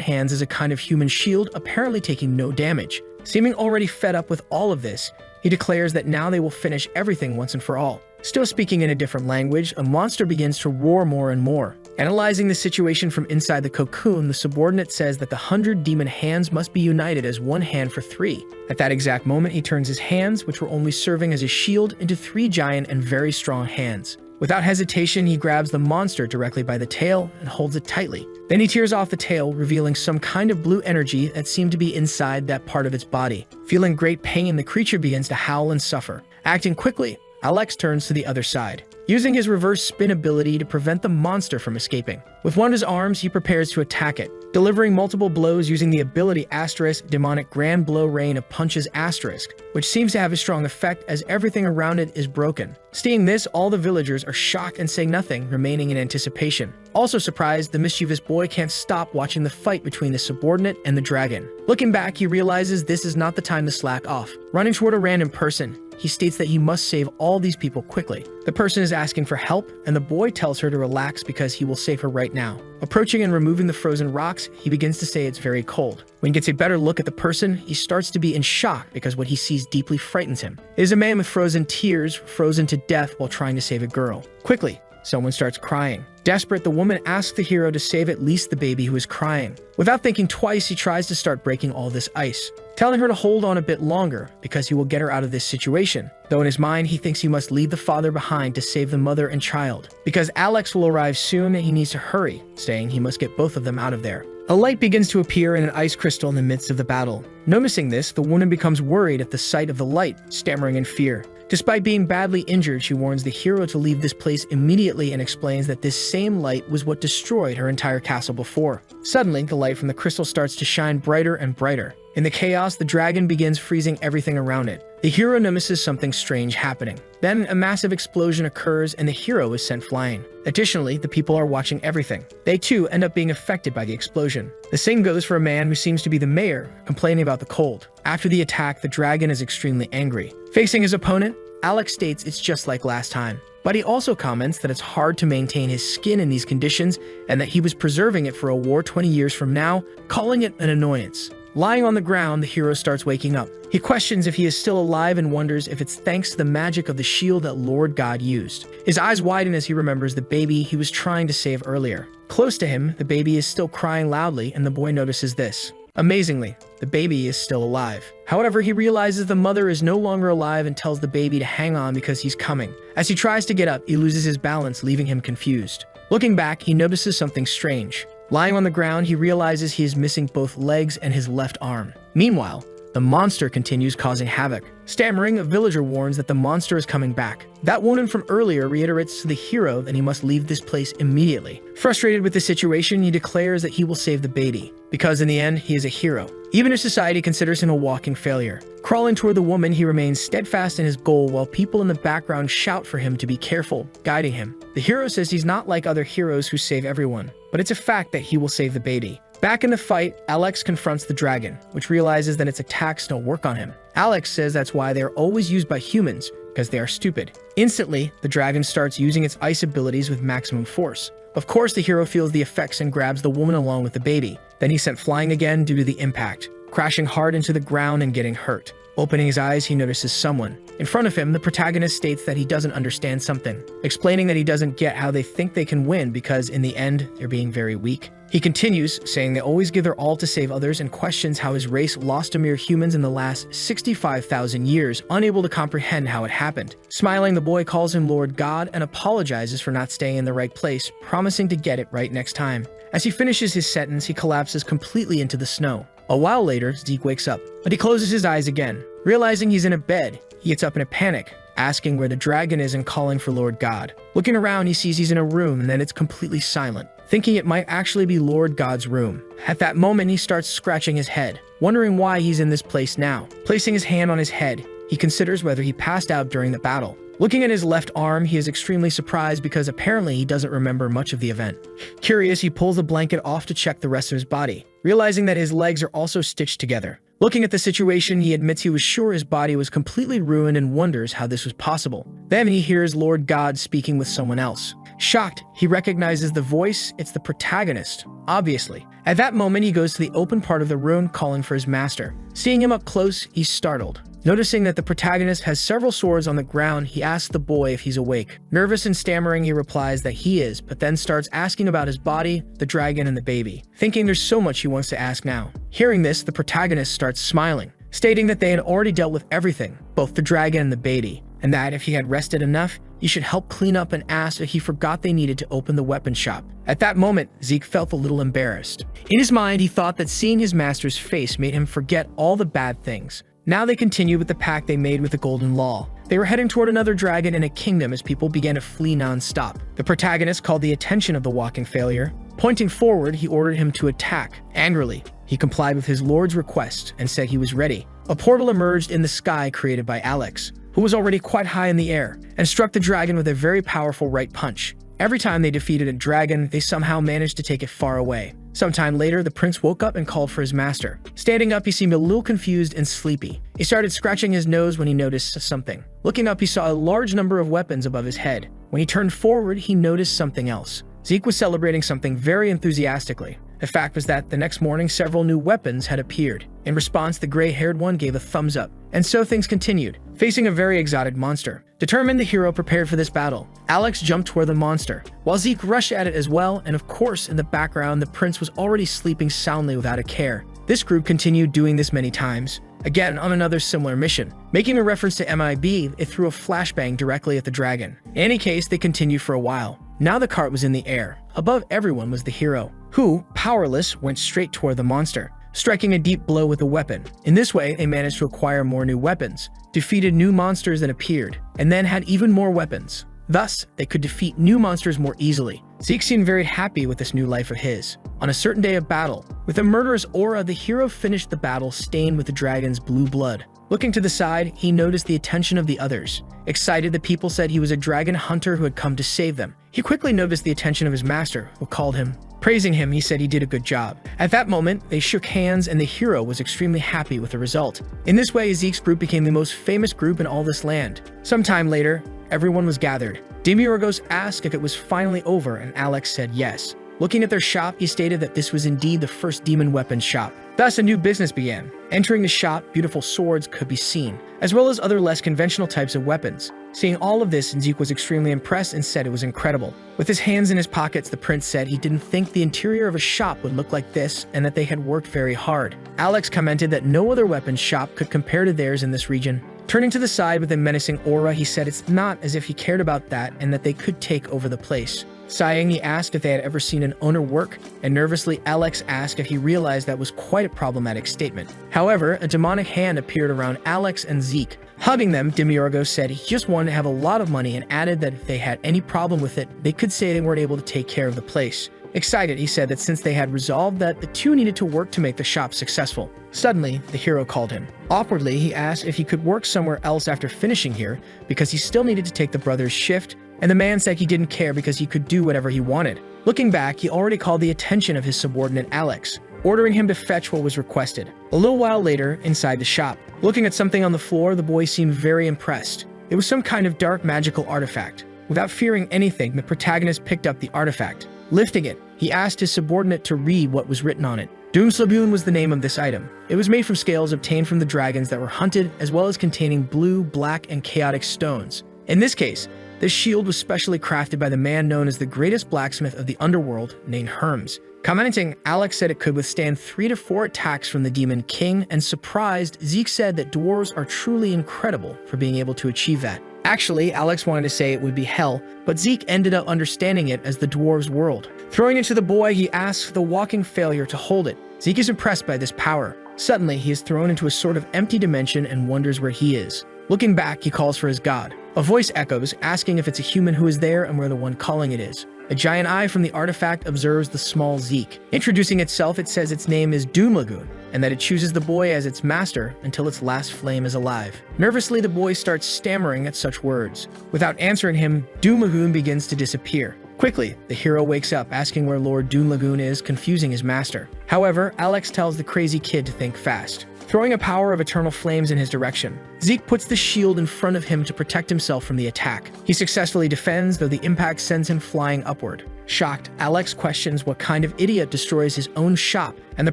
hands as a kind of human shield, apparently taking no damage. Seeming already fed up with all of this, he declares that now they will finish everything once and for all. Still speaking in a different language, a monster begins to roar more and more. Analyzing the situation from inside the cocoon, the subordinate says that the 100 demon hands must be united as one hand for 3. At that exact moment, he turns his hands, which were only serving as a shield, into 3 giant and very strong hands. Without hesitation, he grabs the monster directly by the tail and holds it tightly. Then he tears off the tail, revealing some kind of blue energy that seemed to be inside that part of its body. Feeling great pain, the creature begins to howl and suffer. Acting quickly, Alex turns to the other side, using his reverse spin ability to prevent the monster from escaping. With one of his arms, he prepares to attack it, delivering multiple blows using the ability * demonic grand blow rain of punches *, which seems to have a strong effect as everything around it is broken. Seeing this, all the villagers are shocked and say nothing, remaining in anticipation. Also surprised, the mischievous boy can't stop watching the fight between the subordinate and the dragon. Looking back, he realizes this is not the time to slack off. Running toward a random person, he states that he must save all these people quickly. The person is asking for help, and the boy tells her to relax because he will save her right now. Approaching and removing the frozen rocks, he begins to say it's very cold. When he gets a better look at the person, he starts to be in shock because what he sees deeply frightens him. It is a man with frozen tears, frozen to death while trying to save a girl. Quickly, someone starts crying. Desperate, the woman asks the hero to save at least the baby who is crying. Without thinking twice, he tries to start breaking all this ice, telling her to hold on a bit longer because he will get her out of this situation. Though in his mind, he thinks he must leave the father behind to save the mother and child. Because Alex will arrive soon, he needs to hurry, saying he must get both of them out of there. A light begins to appear in an ice crystal in the midst of the battle. Noticing this, the woman becomes worried at the sight of the light, stammering in fear. Despite being badly injured, she warns the hero to leave this place immediately and explains that this same light was what destroyed her entire castle before. Suddenly, the light from the crystal starts to shine brighter and brighter. In the chaos, the dragon begins freezing everything around it. The hero notices something strange happening. Then, a massive explosion occurs and the hero is sent flying. Additionally, the people are watching everything. They too end up being affected by the explosion. The same goes for a man who seems to be the mayor, complaining about the cold. After the attack, the dragon is extremely angry. Facing his opponent, Alex states it's just like last time. But he also comments that it's hard to maintain his skin in these conditions and that he was preserving it for a war 20 years from now, calling it an annoyance. Lying on the ground, the hero starts waking up. He questions if he is still alive and wonders if it's thanks to the magic of the shield that Lord God used. His eyes widen as he remembers the baby he was trying to save earlier. Close to him, the baby is still crying loudly, and the boy notices this. Amazingly, the baby is still alive. However, he realizes the mother is no longer alive and tells the baby to hang on because he's coming. As he tries to get up, he loses his balance, leaving him confused. Looking back, he notices something strange. Lying on the ground, he realizes he is missing both legs and his left arm. Meanwhile, the monster continues causing havoc. Stammering, a villager warns that the monster is coming back. That woman from earlier reiterates to the hero that he must leave this place immediately. Frustrated with the situation, he declares that he will save the baby, because in the end, he is a hero. Even if society considers him a walking failure. Crawling toward the woman, he remains steadfast in his goal while people in the background shout for him to be careful, guiding him. The hero says he's not like other heroes who save everyone, but it's a fact that he will save the baby. Back in the fight, Alex confronts the dragon, which realizes that its attacks don't work on him. Alex says that's why they are always used by humans, because they are stupid. Instantly, the dragon starts using its ice abilities with maximum force. Of course, the hero feels the effects and grabs the woman along with the baby. Then he's sent flying again due to the impact, crashing hard into the ground and getting hurt. Opening his eyes, he notices someone. In front of him, the protagonist states that he doesn't understand something, explaining that he doesn't get how they think they can win because, in the end, they're being very weak. He continues, saying they always give their all to save others and questions how his race lost to mere humans in the last 65,000 years, unable to comprehend how it happened. Smiling, the boy calls him Lord God and apologizes for not staying in the right place, promising to get it right next time. As he finishes his sentence, he collapses completely into the snow. A while later, Zeke wakes up, but he closes his eyes again. Realizing he's in a bed, he gets up in a panic, asking where the dragon is and calling for Lord God. Looking around, he sees he's in a room and then it's completely silent, thinking it might actually be Lord God's room. At that moment, he starts scratching his head, wondering why he's in this place now. Placing his hand on his head, he considers whether he passed out during the battle. Looking at his left arm, he is extremely surprised because apparently he doesn't remember much of the event. Curious, he pulls the blanket off to check the rest of his body, realizing that his legs are also stitched together. Looking at the situation, he admits he was sure his body was completely ruined and wonders how this was possible. Then he hears Lord God speaking with someone else. Shocked, he recognizes the voice. It's the protagonist, obviously. At that moment, he goes to the open part of the room calling for his master. Seeing him up close, he's startled. Noticing that the protagonist has several swords on the ground, he asks the boy if he's awake. Nervous and stammering, he replies that he is, but then starts asking about his body, the dragon, and the baby, thinking there's so much he wants to ask now. Hearing this, the protagonist starts smiling, stating that they had already dealt with everything, both the dragon and the baby, and that if he had rested enough, he should help clean up, and asked if he forgot they needed to open the weapon shop. At that moment, Zeke felt a little embarrassed. In his mind, he thought that seeing his master's face made him forget all the bad things. Now they continue with the pact they made with the Golden Law. They were heading toward another dragon in a kingdom as people began to flee non-stop. The protagonist called the attention of the walking failure. Pointing forward, he ordered him to attack. Angrily, he complied with his lord's request and said he was ready. A portal emerged in the sky created by Alex, who was already quite high in the air, and struck the dragon with a very powerful right punch. Every time they defeated a dragon, they somehow managed to take it far away. Sometime later, the prince woke up and called for his master. Standing up, he seemed a little confused and sleepy. He started scratching his nose when he noticed something. Looking up, he saw a large number of weapons above his head. When he turned forward, he noticed something else. Zeke was celebrating something very enthusiastically. The fact was that the next morning, several new weapons had appeared. In response, the gray-haired one gave a thumbs up. And so things continued, facing a very exotic monster. Determined, the hero prepared for this battle. Alex jumped toward the monster, while Zeke rushed at it as well, and of course, in the background, the prince was already sleeping soundly without a care. This group continued doing this many times, again on another similar mission. Making a reference to MIB, it threw a flashbang directly at the dragon. In any case, they continued for a while. Now the cart was in the air. Above everyone was the hero, who, powerless, went straight toward the monster, striking a deep blow with a weapon. In this way, they managed to acquire more new weapons, defeated new monsters that appeared, and then had even more weapons. Thus, they could defeat new monsters more easily. Zeke seemed very happy with this new life of his. On a certain day of battle, with a murderous aura, the hero finished the battle stained with the dragon's blue blood. Looking to the side, he noticed the attention of the others. Excited, the people said he was a dragon hunter who had come to save them. He quickly noticed the attention of his master, who called him. Praising him, he said he did a good job. At that moment, they shook hands and the hero was extremely happy with the result. In this way, Zeke's group became the most famous group in all this land. Sometime later, everyone was gathered. Demiurgos asked if it was finally over and Alex said yes. Looking at their shop, he stated that this was indeed the first demon weapons shop. Thus, a new business began. Entering the shop, beautiful swords could be seen, as well as other less conventional types of weapons. Seeing all of this, Zeke was extremely impressed and said it was incredible. With his hands in his pockets, the prince said he didn't think the interior of a shop would look like this and that they had worked very hard. Alex commented that no other weapons shop could compare to theirs in this region. Turning to the side with a menacing aura, he said it's not as if he cared about that and that they could take over the place. Sighing, he asked if they had ever seen an owner work, and nervously, Alex asked if he realized that was quite a problematic statement. However, a demonic hand appeared around Alex and Zeke. Hugging them, Demiurgos said he just wanted to have a lot of money and added that if they had any problem with it, they could say they weren't able to take care of the place. Excited, he said that since they had resolved that, the two needed to work to make the shop successful. Suddenly, the hero called him. Awkwardly, he asked if he could work somewhere else after finishing here, because he still needed to take the brother's shift, and the man said he didn't care because he could do whatever he wanted. Looking back, he already called the attention of his subordinate Alex, ordering him to fetch what was requested. A little while later, inside the shop, looking at something on the floor, the boy seemed very impressed. It was some kind of dark magical artifact. Without fearing anything, the protagonist picked up the artifact. Lifting it, he asked his subordinate to read what was written on it. Doomslabune was the name of this item. It was made from scales obtained from the dragons that were hunted, as well as containing blue, black, and chaotic stones. In this case, this shield was specially crafted by the man known as the greatest blacksmith of the underworld, named Hermes. Commenting, Alex said it could withstand 3 to 4 attacks from the Demon King, and surprised, Zeke said that dwarves are truly incredible for being able to achieve that. Actually, Alex wanted to say it would be hell, but Zeke ended up understanding it as the dwarves' world. Throwing it to the boy, he asks the walking failure to hold it. Zeke is impressed by this power. Suddenly, he is thrown into a sort of empty dimension and wonders where he is. Looking back, he calls for his god. A voice echoes, asking if it's a human who is there and where the one calling it is. A giant eye from the artifact observes the small Zeke. Introducing itself, it says its name is Doom Lagoon, and that it chooses the boy as its master until its last flame is alive. Nervously, the boy starts stammering at such words. Without answering him, Doom Lagoon begins to disappear. Quickly, the hero wakes up, asking where Lord Doom Lagoon is, confusing his master. However, Alex tells the crazy kid to think fast, throwing a power of eternal flames in his direction. Zeke puts the shield in front of him to protect himself from the attack. He successfully defends, though the impact sends him flying upward. Shocked, Alex questions what kind of idiot destroys his own shop, and the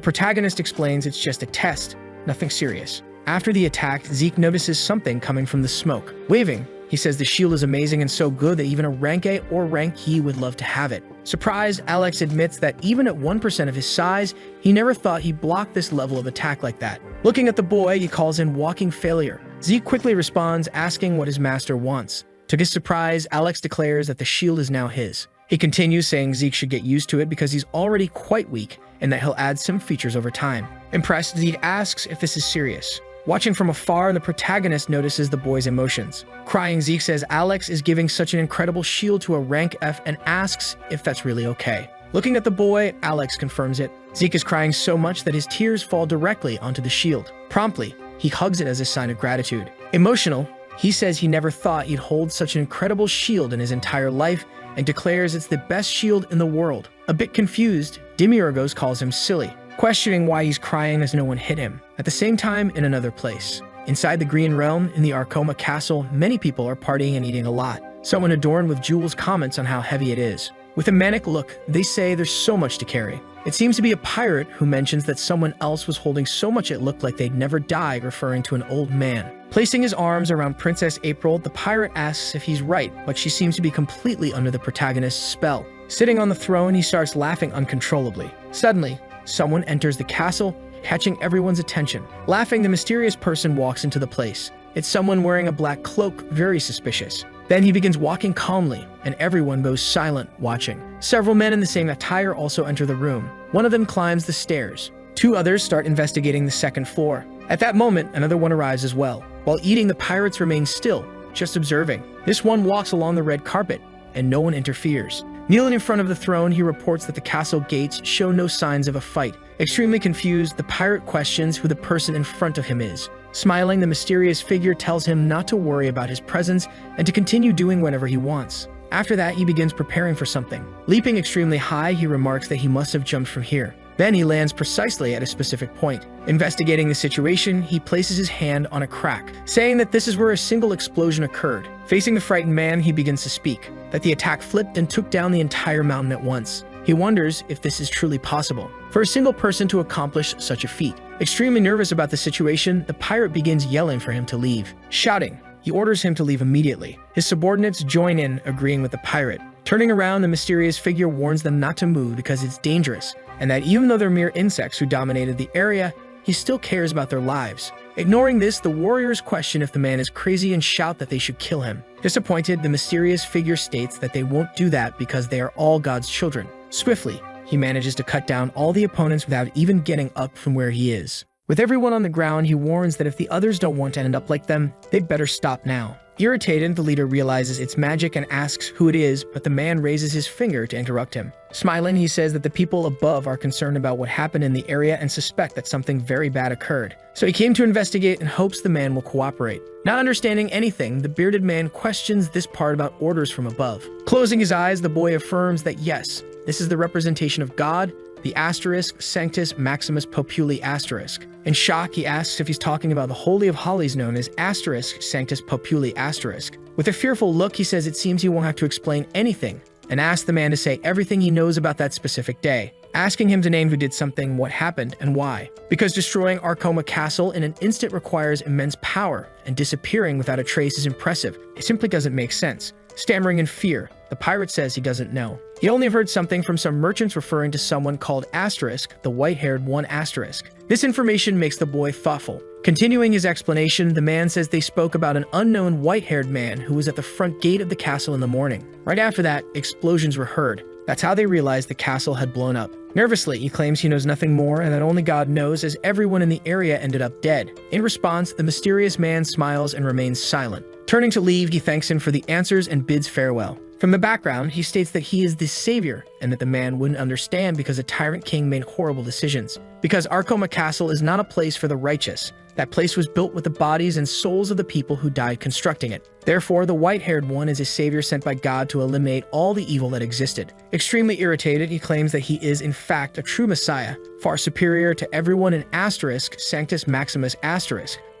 protagonist explains it's just a test, nothing serious. After the attack, Zeke notices something coming from the smoke. Waving, he says the shield is amazing and so good that even a rank A or rank E would love to have it. Surprised, Alex admits that even at 1% of his size, he never thought he'd block this level of attack like that. Looking at the boy, he calls him walking failure. Zeke quickly responds, asking what his master wants. To his surprise, Alex declares that the shield is now his. He continues saying Zeke should get used to it because he's already quite weak and that he'll add some features over time. Impressed, Zeke asks if this is serious. Watching from afar, the protagonist notices the boy's emotions. Crying, Zeke says Alex is giving such an incredible shield to a rank F and asks if that's really okay. Looking at the boy, Alex confirms it. Zeke is crying so much that his tears fall directly onto the shield. Promptly, he hugs it as a sign of gratitude. Emotional, he says he never thought he'd hold such an incredible shield in his entire life and declares it's the best shield in the world. A bit confused, Demiurgos calls him silly, questioning why he's crying as no one hit him. At the same time, in another place, inside the Green Realm, in the Arcoma Castle, many people are partying and eating a lot. Someone adorned with jewels comments on how heavy it is. With a manic look, they say there's so much to carry. It seems to be a pirate who mentions that someone else was holding so much it looked like they'd never die, referring to an old man. Placing his arms around Princess April, the pirate asks if he's right, but she seems to be completely under the protagonist's spell. Sitting on the throne, he starts laughing uncontrollably. Suddenly, someone enters the castle, catching everyone's attention. Laughing, the mysterious person walks into the place. It's someone wearing a black cloak, very suspicious. Then he begins walking calmly, and everyone goes silent, watching. Several men in the same attire also enter the room. One of them climbs the stairs. Two others start investigating the second floor. At that moment, another one arrives as well. While eating, the pirates remain still, just observing. This one walks along the red carpet, and no one interferes. Kneeling in front of the throne, he reports that the castle gates show no signs of a fight. Extremely confused, the pirate questions who the person in front of him is. Smiling, the mysterious figure tells him not to worry about his presence and to continue doing whatever he wants. After that, he begins preparing for something. Leaping extremely high, he remarks that he must have jumped from here. Then he lands precisely at a specific point. Investigating the situation, he places his hand on a crack, saying that this is where a single explosion occurred. Facing the frightened man, he begins to speak, that the attack flipped and took down the entire mountain at once. He wonders if this is truly possible for a single person to accomplish such a feat. Extremely nervous about the situation, the pirate begins yelling for him to leave. Shouting, he orders him to leave immediately. His subordinates join in, agreeing with the pirate. Turning around, the mysterious figure warns them not to move because it's dangerous, and that even though they're mere insects who dominated the area, he still cares about their lives. Ignoring this, the warriors question if the man is crazy and shout that they should kill him. Disappointed, the mysterious figure states that they won't do that because they are all God's children. Swiftly, he manages to cut down all the opponents without even getting up from where he is. With everyone on the ground, he warns that if the others don't want to end up like them, they'd better stop now. Irritated, the leader realizes it's magic and asks who it is, but the man raises his finger to interrupt him. Smiling, he says that the people above are concerned about what happened in the area and suspect that something very bad occurred. So he came to investigate and hopes the man will cooperate. Not understanding anything, the bearded man questions this part about orders from above. Closing his eyes, the boy affirms that yes, this is the representation of God, the asterisk Sanctus Maximus Populi asterisk. In shock, he asks if he's talking about the Holy of Holies known as asterisk Sanctus Populi asterisk. With a fearful look, he says it seems he won't have to explain anything, and asks the man to say everything he knows about that specific day, asking him to name who did something, what happened, and why. Because destroying Arcoma Castle in an instant requires immense power, and disappearing without a trace is impressive, it simply doesn't make sense. Stammering in fear, the pirate says he doesn't know. He only heard something from some merchants referring to someone called Asterisk, the white-haired one Asterisk. This information makes the boy thoughtful. Continuing his explanation, the man says they spoke about an unknown white-haired man who was at the front gate of the castle in the morning. Right after that, explosions were heard. That's how they realized the castle had blown up. Nervously, he claims he knows nothing more and that only God knows, as everyone in the area ended up dead. In response, the mysterious man smiles and remains silent. Turning to leave, he thanks him for the answers and bids farewell. From the background, he states that he is the savior and that the man wouldn't understand because a tyrant king made horrible decisions. Because Arkoma Castle is not a place for the righteous. That place was built with the bodies and souls of the people who died constructing it. Therefore, the white-haired one is a savior sent by God to eliminate all the evil that existed. Extremely irritated, he claims that he is in fact a true messiah, far superior to everyone in Sanctus Maximus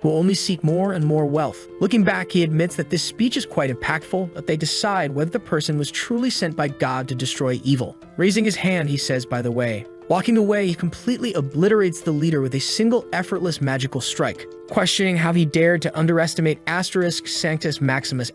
who only seek more and more wealth. Looking back, he admits that this speech is quite impactful, but they decide whether the person was truly sent by God to destroy evil. Raising his hand, he says, by the way. Walking away, he completely obliterates the leader with a single effortless magical strike, questioning how he dared to underestimate Sanctus Maximus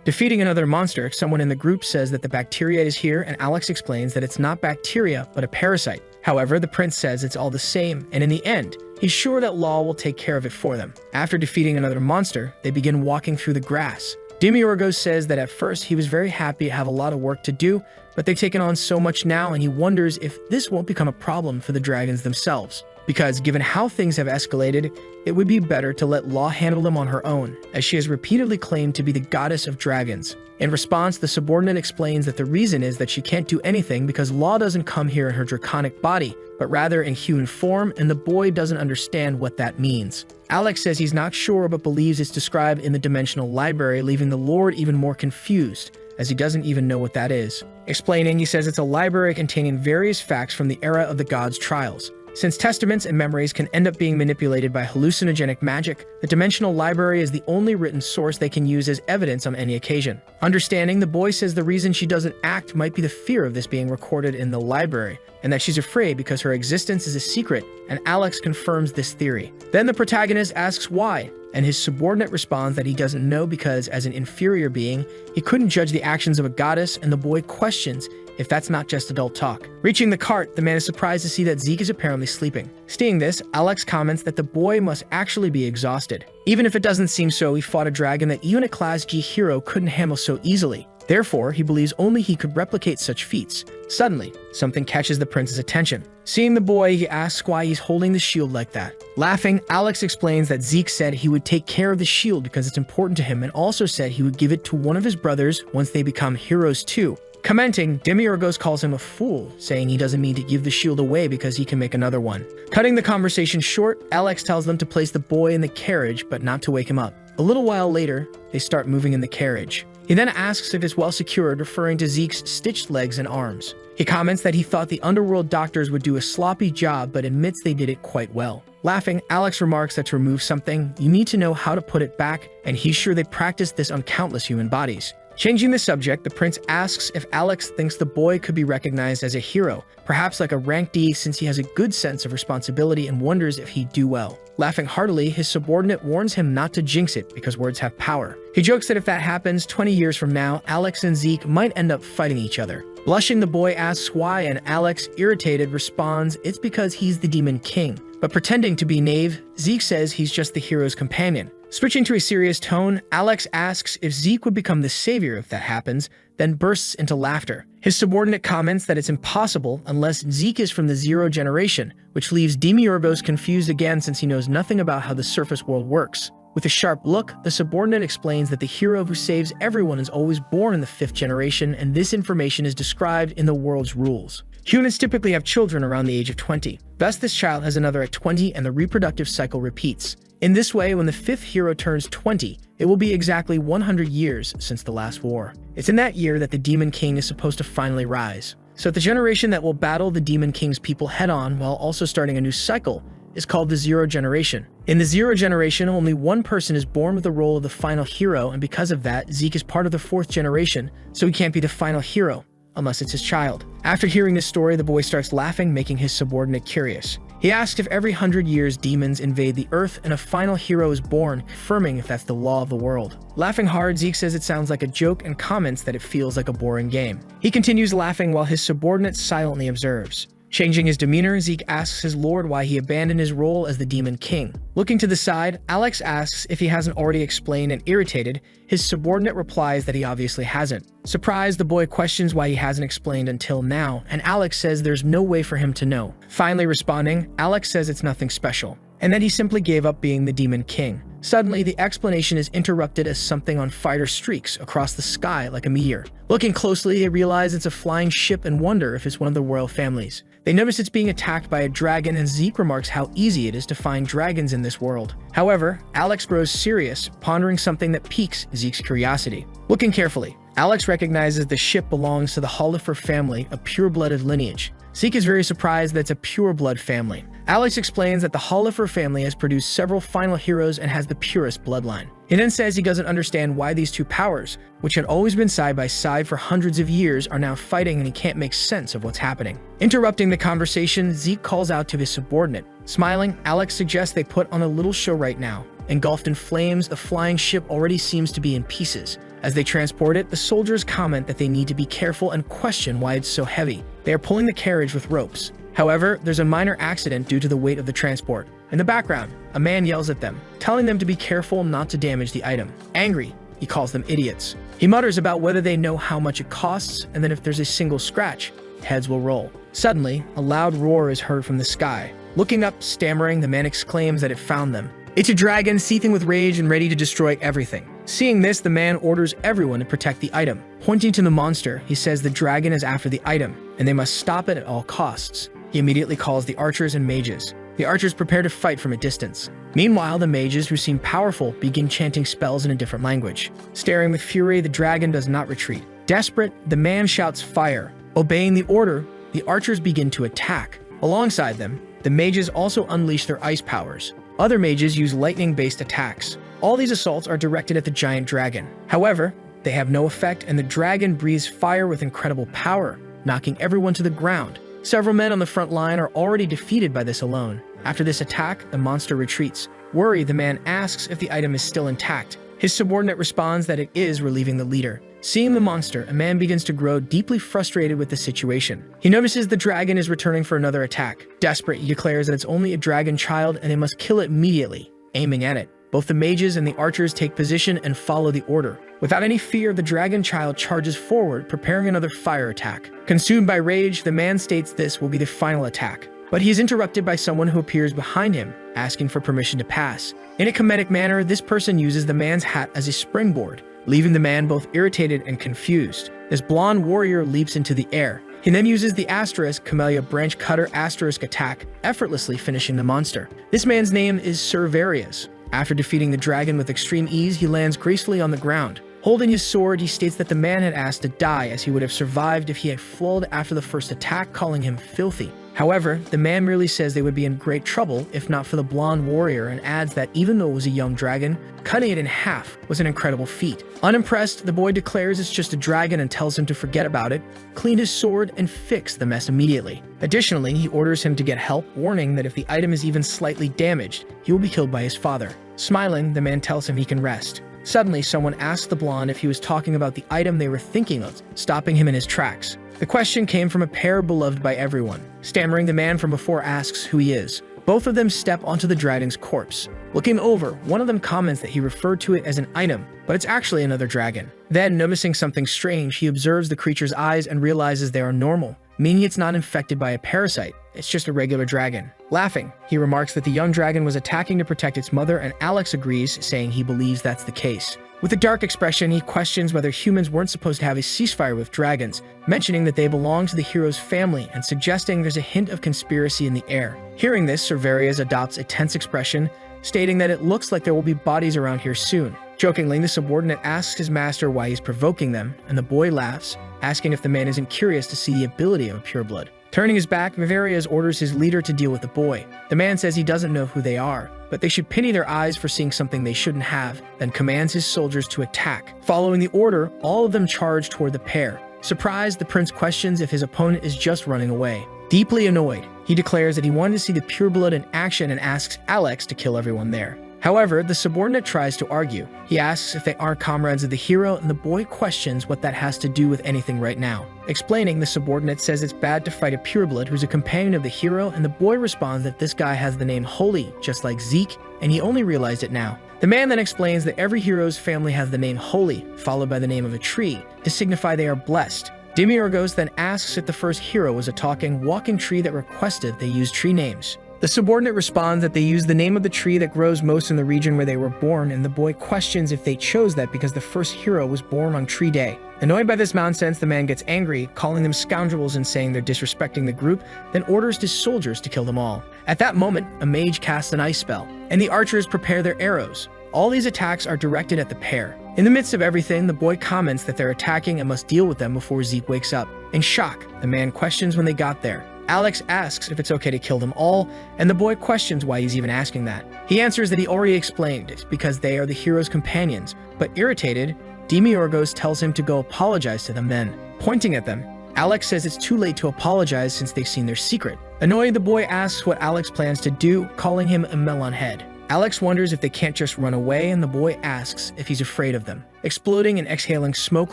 Defeating another monster, someone in the group says that the bacteria is here, and Alex explains that it's not bacteria, but a parasite. However, the prince says it's all the same, and in the end, he's sure that Law will take care of it for them. After defeating another monster, they begin walking through the grass. Demiurgos says that at first he was very happy to have a lot of work to do, but they've taken on so much now, and he wonders if this won't become a problem for the dragons themselves. Because given how things have escalated, it would be better to let Law handle them on her own, as she has repeatedly claimed to be the goddess of dragons. In response, the subordinate explains that the reason is that she can't do anything because Law doesn't come here in her draconic body, but rather in human form, and the boy doesn't understand what that means. Alex says he's not sure but believes it's described in the dimensional library, leaving the Lord even more confused, as he doesn't even know what that is. Explaining, he says it's a library containing various facts from the era of the gods' trials. Since testaments and memories can end up being manipulated by hallucinogenic magic, the dimensional library is the only written source they can use as evidence on any occasion. Understanding, the boy says the reason she doesn't act might be the fear of this being recorded in the library, and that she's afraid because her existence is a secret, and Alex confirms this theory. Then the protagonist asks why, and his subordinate responds that he doesn't know because, as an inferior being, he couldn't judge the actions of a goddess, and the boy questions if that's not just adult talk. Reaching the cart, the man is surprised to see that Zeke is apparently sleeping. Seeing this, Alex comments that the boy must actually be exhausted. Even if it doesn't seem so, he fought a dragon that even a Class G hero couldn't handle so easily. Therefore, he believes only he could replicate such feats. Suddenly, something catches the prince's attention. Seeing the boy, he asks why he's holding the shield like that. Laughing, Alex explains that Zeke said he would take care of the shield because it's important to him, and also said he would give it to one of his brothers once they become heroes too. Commenting, Demiurgos calls him a fool, saying he doesn't mean to give the shield away because he can make another one. Cutting the conversation short, Alex tells them to place the boy in the carriage, but not to wake him up. A little while later, they start moving in the carriage. He then asks if it's well secured, referring to Zeke's stitched legs and arms. He comments that he thought the underworld doctors would do a sloppy job, but admits they did it quite well. Laughing, Alex remarks that to remove something, you need to know how to put it back, and he's sure they practiced this on countless human bodies. Changing the subject, the prince asks if Alex thinks the boy could be recognized as a hero, perhaps like a rank D since he has a good sense of responsibility, and wonders if he'd do well. Laughing heartily, his subordinate warns him not to jinx it because words have power. He jokes that if that happens 20 years from now, Alex and Zeke might end up fighting each other. Blushing, the boy asks why, and Alex, irritated, responds it's because he's the Demon King. But pretending to be knave, Zeke says he's just the hero's companion. Switching to a serious tone, Alex asks if Zeke would become the savior if that happens, then bursts into laughter. His subordinate comments that it's impossible unless Zeke is from the Zero generation, which leaves Demiurgos confused again since he knows nothing about how the surface world works. With a sharp look, the subordinate explains that the hero who saves everyone is always born in the 5th generation, and this information is described in the world's rules. Humans typically have children around the age of 20. Thus, this child has another at 20, and the reproductive cycle repeats. In this way, when the 5th hero turns 20, it will be exactly 100 years since the last war. It's in that year that the Demon King is supposed to finally rise. So the generation that will battle the Demon King's people head-on while also starting a new cycle is called the Zero generation. In the Zero generation, only one person is born with the role of the final hero, and because of that, Zeke is part of the 4th generation, so he can't be the final hero, unless it's his child. After hearing this story, the boy starts laughing, making his subordinate curious. He asks if every 100 years demons invade the earth and a final hero is born, confirming if that's the law of the world. Laughing hard, Zeke says it sounds like a joke and comments that it feels like a boring game. He continues laughing while his subordinate silently observes. Changing his demeanor, Zeke asks his lord why he abandoned his role as the Demon King. Looking to the side, Alex asks if he hasn't already explained, and irritated, his subordinate replies that he obviously hasn't. Surprised, the boy questions why he hasn't explained until now, and Alex says there's no way for him to know. Finally responding, Alex says it's nothing special, and that he simply gave up being the Demon King. Suddenly, the explanation is interrupted as something on fire streaks across the sky like a meteor. Looking closely, they realize it's a flying ship and wonder if it's one of the royal families. They notice it's being attacked by a dragon, and Zeke remarks how easy it is to find dragons in this world. However, Alex grows serious, pondering something that piques Zeke's curiosity. Looking carefully, Alex recognizes the ship belongs to the Hollifer family, a pure-blooded lineage. Zeke is very surprised that it's a pure-blood family. Alex explains that the Hollifer family has produced several final heroes and has the purest bloodline. He then says he doesn't understand why these two powers, which had always been side by side for hundreds of years, are now fighting, and he can't make sense of what's happening. Interrupting the conversation, Zeke calls out to his subordinate. Smiling, Alex suggests they put on a little show right now. Engulfed in flames, the flying ship already seems to be in pieces. As they transport it, the soldiers comment that they need to be careful and question why it's so heavy. They are pulling the carriage with ropes. However, there's a minor accident due to the weight of the transport. In the background, a man yells at them, telling them to be careful not to damage the item. Angry, he calls them idiots. He mutters about whether they know how much it costs, and that if there's a single scratch, heads will roll. Suddenly, a loud roar is heard from the sky. Looking up, stammering, the man exclaims that it found them. It's a dragon, seething with rage and ready to destroy everything. Seeing this, the man orders everyone to protect the item. Pointing to the monster, he says the dragon is after the item, and they must stop it at all costs. He immediately calls the archers and mages. The archers prepare to fight from a distance. Meanwhile, the mages, who seem powerful, begin chanting spells in a different language. Staring with fury, the dragon does not retreat. Desperate, the man shouts fire. Obeying the order, the archers begin to attack. Alongside them, the mages also unleash their ice powers. Other mages use lightning-based attacks. All these assaults are directed at the giant dragon. However, they have no effect, and the dragon breathes fire with incredible power, knocking everyone to the ground. Several men on the front line are already defeated by this alone. After this attack, the monster retreats. Worried, the man asks if the item is still intact. His subordinate responds that it is, relieving the leader. Seeing the monster, a man begins to grow deeply frustrated with the situation. He notices the dragon is returning for another attack. Desperate, he declares that it's only a dragon child and they must kill it immediately, aiming at it. Both the mages and the archers take position and follow the order. Without any fear, the dragon child charges forward, preparing another fire attack. Consumed by rage, the man states this will be the final attack. But he is interrupted by someone who appears behind him, asking for permission to pass. In a comedic manner, this person uses the man's hat as a springboard, leaving the man both irritated and confused. This blonde warrior leaps into the air. He then uses the asterisk Camellia branch cutter asterisk attack, effortlessly finishing the monster. This man's name is Sir Various. After defeating the dragon with extreme ease, he lands gracefully on the ground. Holding his sword, he states that the man had asked to die, as he would have survived if he had fled after the first attack, calling him filthy. However, the man merely says they would be in great trouble if not for the blonde warrior, and adds that even though it was a young dragon, cutting it in half was an incredible feat. Unimpressed, the boy declares it's just a dragon and tells him to forget about it, clean his sword, and fix the mess immediately. Additionally, he orders him to get help, warning that if the item is even slightly damaged, he will be killed by his father. Smiling, the man tells him he can rest. Suddenly, someone asks the blonde if he was talking about the item they were thinking of, stopping him in his tracks. The question came from a pair beloved by everyone. Stammering, the man from before asks who he is. Both of them step onto the dragon's corpse. Looking over, one of them comments that he referred to it as an item, but it's actually another dragon. Then, noticing something strange, he observes the creature's eyes and realizes they are normal, meaning it's not infected by a parasite. It's just a regular dragon. Laughing, he remarks that the young dragon was attacking to protect its mother, and Alex agrees, saying he believes that's the case. With a dark expression, he questions whether humans weren't supposed to have a ceasefire with dragons, mentioning that they belong to the hero's family and suggesting there's a hint of conspiracy in the air. Hearing this, Sir Various adopts a tense expression, stating that it looks like there will be bodies around here soon. Jokingly, the subordinate asks his master why he's provoking them, and the boy laughs, asking if the man isn't curious to see the ability of a pureblood. Turning his back, Various orders his leader to deal with the boy. The man says he doesn't know who they are, but they should pity their eyes for seeing something they shouldn't have, then commands his soldiers to attack. Following the order, all of them charge toward the pair. Surprised, the prince questions if his opponent is just running away. Deeply annoyed, he declares that he wanted to see the pureblood in action and asks Alex to kill everyone there. However, the subordinate tries to argue. He asks if they aren't comrades of the hero, and the boy questions what that has to do with anything right now. Explaining, the subordinate says it's bad to fight a pureblood who's a companion of the hero, and the boy responds that this guy has the name Holy, just like Zeke, and he only realized it now. The man then explains that every hero's family has the name Holy, followed by the name of a tree, to signify they are blessed. Demiurgos then asks if the first hero was a talking, walking tree that requested they use tree names. The subordinate responds that they use the name of the tree that grows most in the region where they were born, and the boy questions if they chose that because the first hero was born on Tree Day. Annoyed by this nonsense, the man gets angry, calling them scoundrels and saying they're disrespecting the group, then orders his soldiers to kill them all. At that moment, a mage casts an ice spell, and the archers prepare their arrows. All these attacks are directed at the pair. In the midst of everything, the boy comments that they're attacking and must deal with them before Zeke wakes up. In shock, the man questions when they got there. Alex asks if it's okay to kill them all, and the boy questions why he's even asking that. He answers that he already explained it, because they are the hero's companions, but irritated, Demiurgos tells him to go apologize to them then. Pointing at them, Alex says it's too late to apologize since they've seen their secret. Annoyed, the boy asks what Alex plans to do, calling him a melon head. Alex wonders if they can't just run away, and the boy asks if he's afraid of them. Exploding and exhaling smoke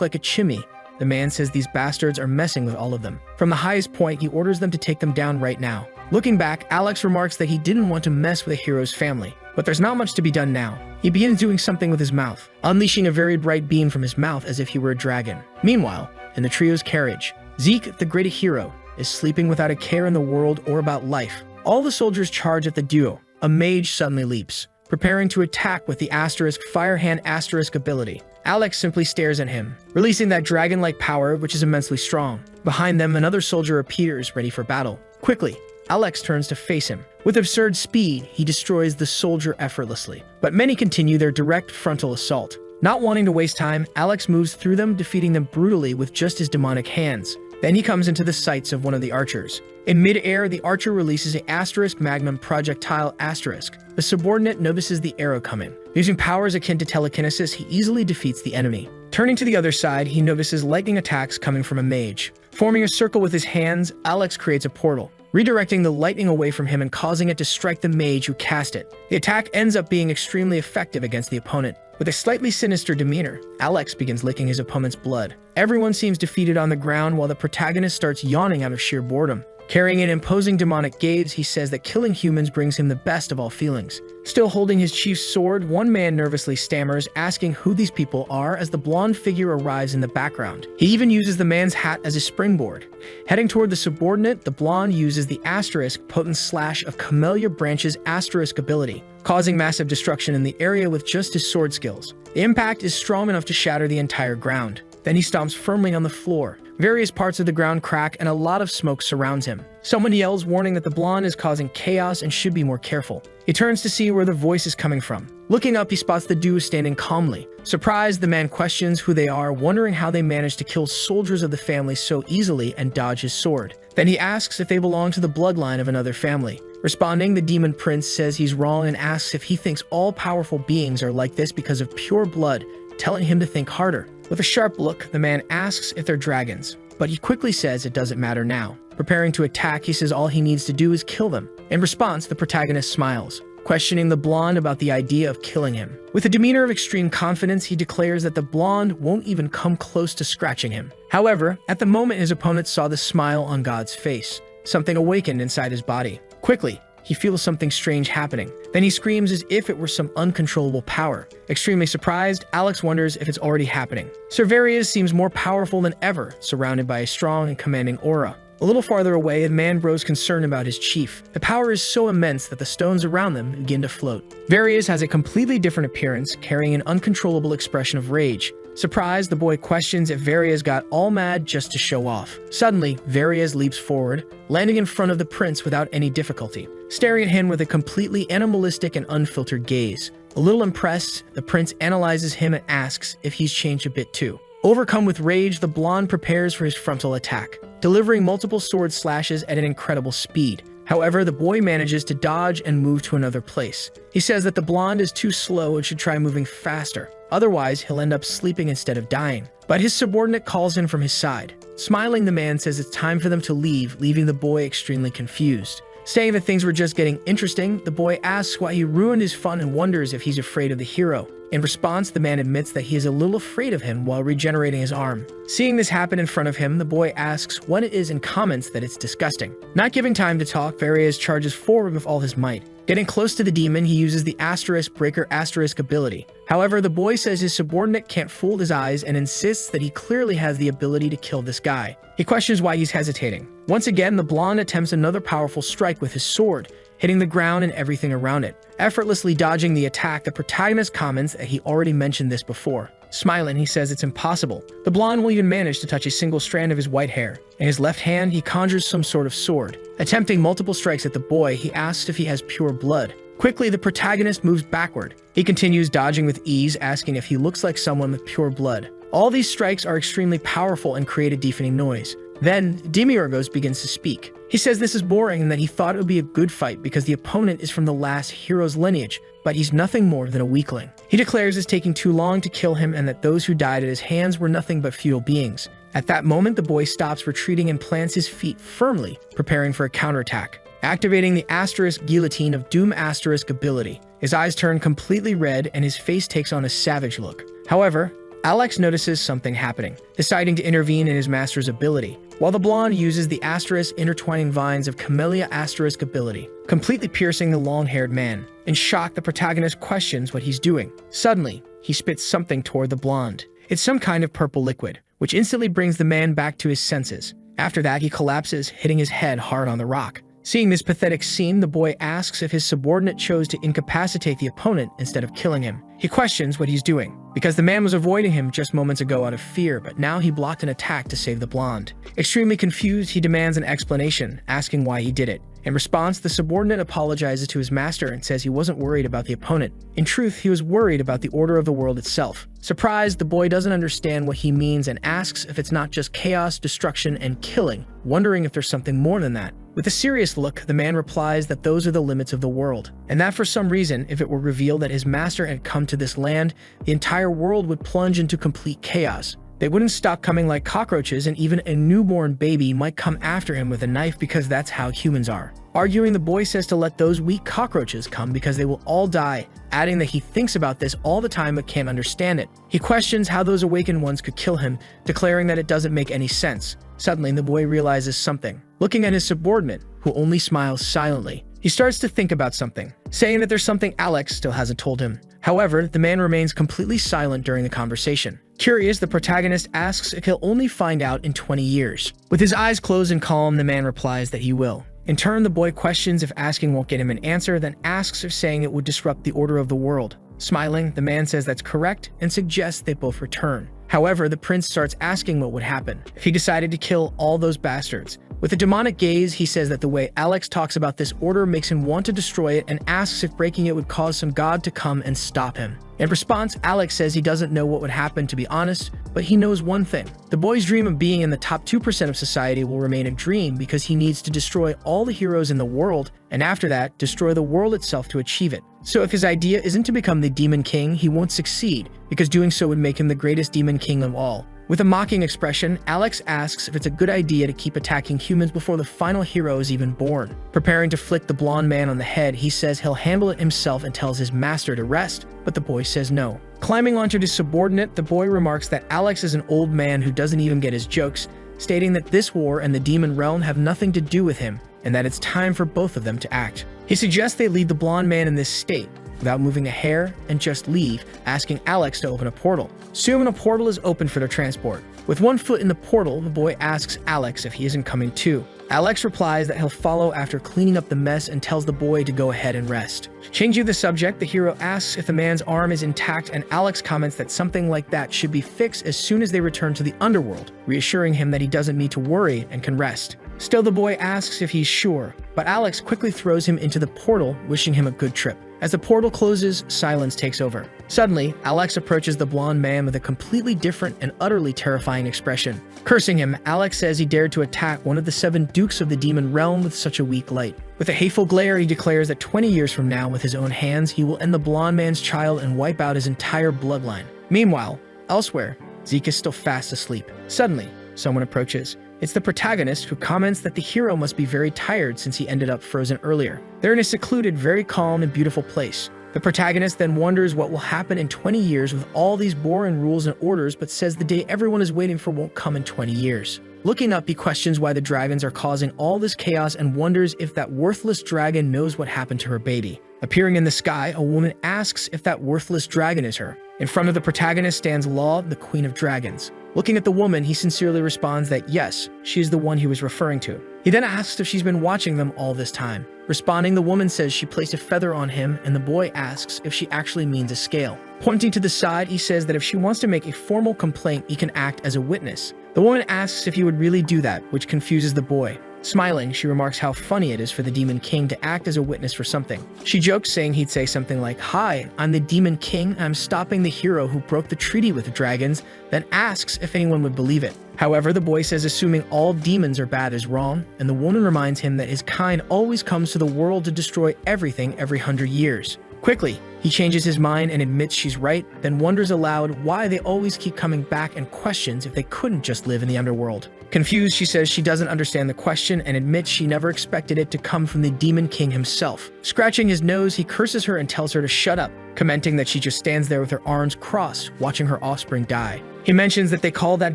like a chimney, the man says these bastards are messing with all of them. From the highest point, he orders them to take them down right now. Looking back, Alex remarks that he didn't want to mess with a hero's family, but there's not much to be done now. He begins doing something with his mouth, unleashing a very bright beam from his mouth as if he were a dragon. Meanwhile, in the trio's carriage, Zeke, the great hero, is sleeping without a care in the world or about life. All the soldiers charge at the duo. A mage suddenly leaps, preparing to attack with the asterisk Firehand asterisk ability. Alex simply stares at him, releasing that dragon-like power which is immensely strong. Behind them, another soldier appears, ready for battle. Quickly, Alex turns to face him. With absurd speed, he destroys the soldier effortlessly. But many continue their direct frontal assault. Not wanting to waste time, Alex moves through them, defeating them brutally with just his demonic hands. Then he comes into the sights of one of the archers. In mid-air, the archer releases an asterisk magnum projectile asterisk. The subordinate notices the arrow coming. Using powers akin to telekinesis, he easily defeats the enemy. Turning to the other side, he notices lightning attacks coming from a mage. Forming a circle with his hands, Alex creates a portal, redirecting the lightning away from him and causing it to strike the mage who cast it. The attack ends up being extremely effective against the opponent. With a slightly sinister demeanor, Alex begins licking his opponent's blood. Everyone seems defeated on the ground while the protagonist starts yawning out of sheer boredom. Carrying an imposing demonic gaze, he says that killing humans brings him the best of all feelings. Still holding his chief's sword, one man nervously stammers, asking who these people are as the blonde figure arrives in the background. He even uses the man's hat as a springboard. Heading toward the subordinate, the blonde uses the asterisk potent slash of Camellia Branch's asterisk ability, causing massive destruction in the area with just his sword skills. The impact is strong enough to shatter the entire ground. Then he stomps firmly on the floor. Various parts of the ground crack and a lot of smoke surrounds him. Someone yells, warning that the blonde is causing chaos and should be more careful. He turns to see where the voice is coming from. Looking up, he spots the duo standing calmly. Surprised, the man questions who they are, wondering how they managed to kill soldiers of the family so easily and dodge his sword. Then he asks if they belong to the bloodline of another family. Responding, the demon prince says he's wrong and asks if he thinks all powerful beings are like this because of pure blood, telling him to think harder. With a sharp look, the man asks if they're dragons, but he quickly says it doesn't matter now. Preparing to attack, he says all he needs to do is kill them. In response, the protagonist smiles, questioning the blonde about the idea of killing him. With a demeanor of extreme confidence, he declares that the blonde won't even come close to scratching him. However, at the moment his opponent saw the smile on God's face, something awakened inside his body. Quickly, he feels something strange happening. Then he screams as if it were some uncontrollable power. Extremely surprised, Alex wonders if it's already happening. Cerverius seems more powerful than ever, surrounded by a strong and commanding aura. A little farther away, a man grows concerned about his chief. The power is so immense that the stones around them begin to float. Varius has a completely different appearance, carrying an uncontrollable expression of rage. Surprised, the boy questions if Varius got all mad just to show off. Suddenly, Varius leaps forward, landing in front of the prince without any difficulty, staring at him with a completely animalistic and unfiltered gaze. A little impressed, the prince analyzes him and asks if he's changed a bit too. Overcome with rage, the blonde prepares for his frontal attack, delivering multiple sword slashes at an incredible speed. However, the boy manages to dodge and move to another place. He says that the blonde is too slow and should try moving faster. Otherwise, he'll end up sleeping instead of dying. But his subordinate calls in from his side. Smiling, the man says it's time for them to leave, leaving the boy extremely confused. Saying that things were just getting interesting, the boy asks why he ruined his fun and wonders if he's afraid of the hero. In response, the man admits that he is a little afraid of him while regenerating his arm. Seeing this happen in front of him, the boy asks what it is and comments that it's disgusting. Not giving time to talk, Varius charges forward with all his might. Getting close to the demon, he uses the asterisk breaker asterisk ability. However, the boy says his subordinate can't fool his eyes and insists that he clearly has the ability to kill this guy. He questions why he's hesitating. Once again, the blonde attempts another powerful strike with his sword, hitting the ground and everything around it. Effortlessly dodging the attack, the protagonist comments that he already mentioned this before. Smiling, he says it's impossible. The blonde will even manage to touch a single strand of his white hair. In his left hand, he conjures some sort of sword. Attempting multiple strikes at the boy, he asks if he has pure blood. Quickly, the protagonist moves backward. He continues dodging with ease, asking if he looks like someone with pure blood. All these strikes are extremely powerful and create a deafening noise. Then, Demiurgos begins to speak. He says this is boring and that he thought it would be a good fight because the opponent is from the last hero's lineage, but he's nothing more than a weakling. He declares it's taking too long to kill him and that those who died at his hands were nothing but futile beings. At that moment, the boy stops retreating and plants his feet firmly, preparing for a counterattack. Activating the asterisk guillotine of Doom asterisk ability. His eyes turn completely red and his face takes on a savage look. However, Alex notices something happening, deciding to intervene in his master's ability, while the blonde uses the asterisk intertwining vines of Camellia asterisk ability, completely piercing the long-haired man. In shock, the protagonist questions what he's doing. Suddenly, he spits something toward the blonde. It's some kind of purple liquid, which instantly brings the man back to his senses. After that, he collapses, hitting his head hard on the rock. Seeing this pathetic scene, the boy asks if his subordinate chose to incapacitate the opponent instead of killing him. He questions what he's doing, because the man was avoiding him just moments ago out of fear, but now he blocked an attack to save the blonde. Extremely confused, he demands an explanation, asking why he did it. In response, the subordinate apologizes to his master and says he wasn't worried about the opponent. In truth, he was worried about the order of the world itself. Surprised, the boy doesn't understand what he means and asks if it's not just chaos, destruction, and killing, wondering if there's something more than that. With a serious look, the man replies that those are the limits of the world, and that for some reason, if it were revealed that his master had come to this land, the entire world would plunge into complete chaos. They wouldn't stop coming like cockroaches, and even a newborn baby might come after him with a knife because that's how humans are. Arguing, the boy says to let those weak cockroaches come because they will all die, adding that he thinks about this all the time but can't understand it. He questions how those awakened ones could kill him, declaring that it doesn't make any sense. Suddenly, the boy realizes something. Looking at his subordinate, who only smiles silently, he starts to think about something, saying that there's something Alex still hasn't told him. However, the man remains completely silent during the conversation. Curious, the protagonist asks if he'll only find out in 20 years. With his eyes closed and calm, the man replies that he will. In turn, the boy questions if asking won't get him an answer, then asks if saying it would disrupt the order of the world. Smiling, the man says that's correct and suggests they both return. However, the prince starts asking what would happen if he decided to kill all those bastards. With a demonic gaze, he says that the way Alex talks about this order makes him want to destroy it and asks if breaking it would cause some god to come and stop him. In response, Alex says he doesn't know what would happen, to be honest, but he knows one thing. The boy's dream of being in the top 2% of society will remain a dream because he needs to destroy all the heroes in the world, and after that, destroy the world itself to achieve it. So if his idea isn't to become the Demon King, he won't succeed, because doing so would make him the greatest Demon King of all. With a mocking expression, Alex asks if it's a good idea to keep attacking humans before the final hero is even born. Preparing to flick the blonde man on the head, he says he'll handle it himself and tells his master to rest, but the boy says no. Climbing onto his subordinate, the boy remarks that Alex is an old man who doesn't even get his jokes, stating that this war and the demon realm have nothing to do with him, and that it's time for both of them to act. He suggests they leave the blonde man in this state, without moving a hair, and just leave, asking Alex to open a portal. Soon a portal is opened for their transport. With one foot in the portal, the boy asks Alex if he isn't coming too. Alex replies that he'll follow after cleaning up the mess and tells the boy to go ahead and rest. Changing the subject, the hero asks if the man's arm is intact, and Alex comments that something like that should be fixed as soon as they return to the underworld, reassuring him that he doesn't need to worry and can rest. Still, the boy asks if he's sure, but Alex quickly throws him into the portal, wishing him a good trip. As the portal closes, silence takes over. Suddenly, Alex approaches the blonde man with a completely different and utterly terrifying expression. Cursing him, Alex says he dared to attack one of the 7 dukes of the demon realm with such a weak light. With a hateful glare, he declares that 20 years from now, with his own hands, he will end the blonde man's child and wipe out his entire bloodline. Meanwhile, elsewhere, Zeke is still fast asleep. Suddenly, someone approaches. It's the protagonist, who comments that the hero must be very tired since he ended up frozen earlier. They're in a secluded, very calm and beautiful place. The protagonist then wonders what will happen in 20 years with all these boring rules and orders, but says the day everyone is waiting for won't come in 20 years. Looking up, he questions why the dragons are causing all this chaos and wonders if that worthless dragon knows what happened to her baby. Appearing in the sky, a woman asks if that worthless dragon is her. In front of the protagonist stands Law, the Queen of Dragons. Looking at the woman, he sincerely responds that yes, she is the one he was referring to. He then asks if she's been watching them all this time. Responding, the woman says she placed a feather on him, and the boy asks if she actually means a scale. Pointing to the side, he says that if she wants to make a formal complaint, he can act as a witness. The woman asks if he would really do that, which confuses the boy. Smiling, she remarks how funny it is for the Demon King to act as a witness for something. She jokes, saying he'd say something like, "Hi, I'm the Demon King. I'm stopping the hero who broke the treaty with the dragons," then asks if anyone would believe it. However, the boy says assuming all demons are bad is wrong, and the woman reminds him that his kind always comes to the world to destroy everything every 100 years. Quickly, he changes his mind and admits she's right, then wonders aloud why they always keep coming back and questions if they couldn't just live in the underworld. Confused, she says she doesn't understand the question and admits she never expected it to come from the Demon King himself. Scratching his nose, he curses her and tells her to shut up, commenting that she just stands there with her arms crossed, watching her offspring die. He mentions that they call that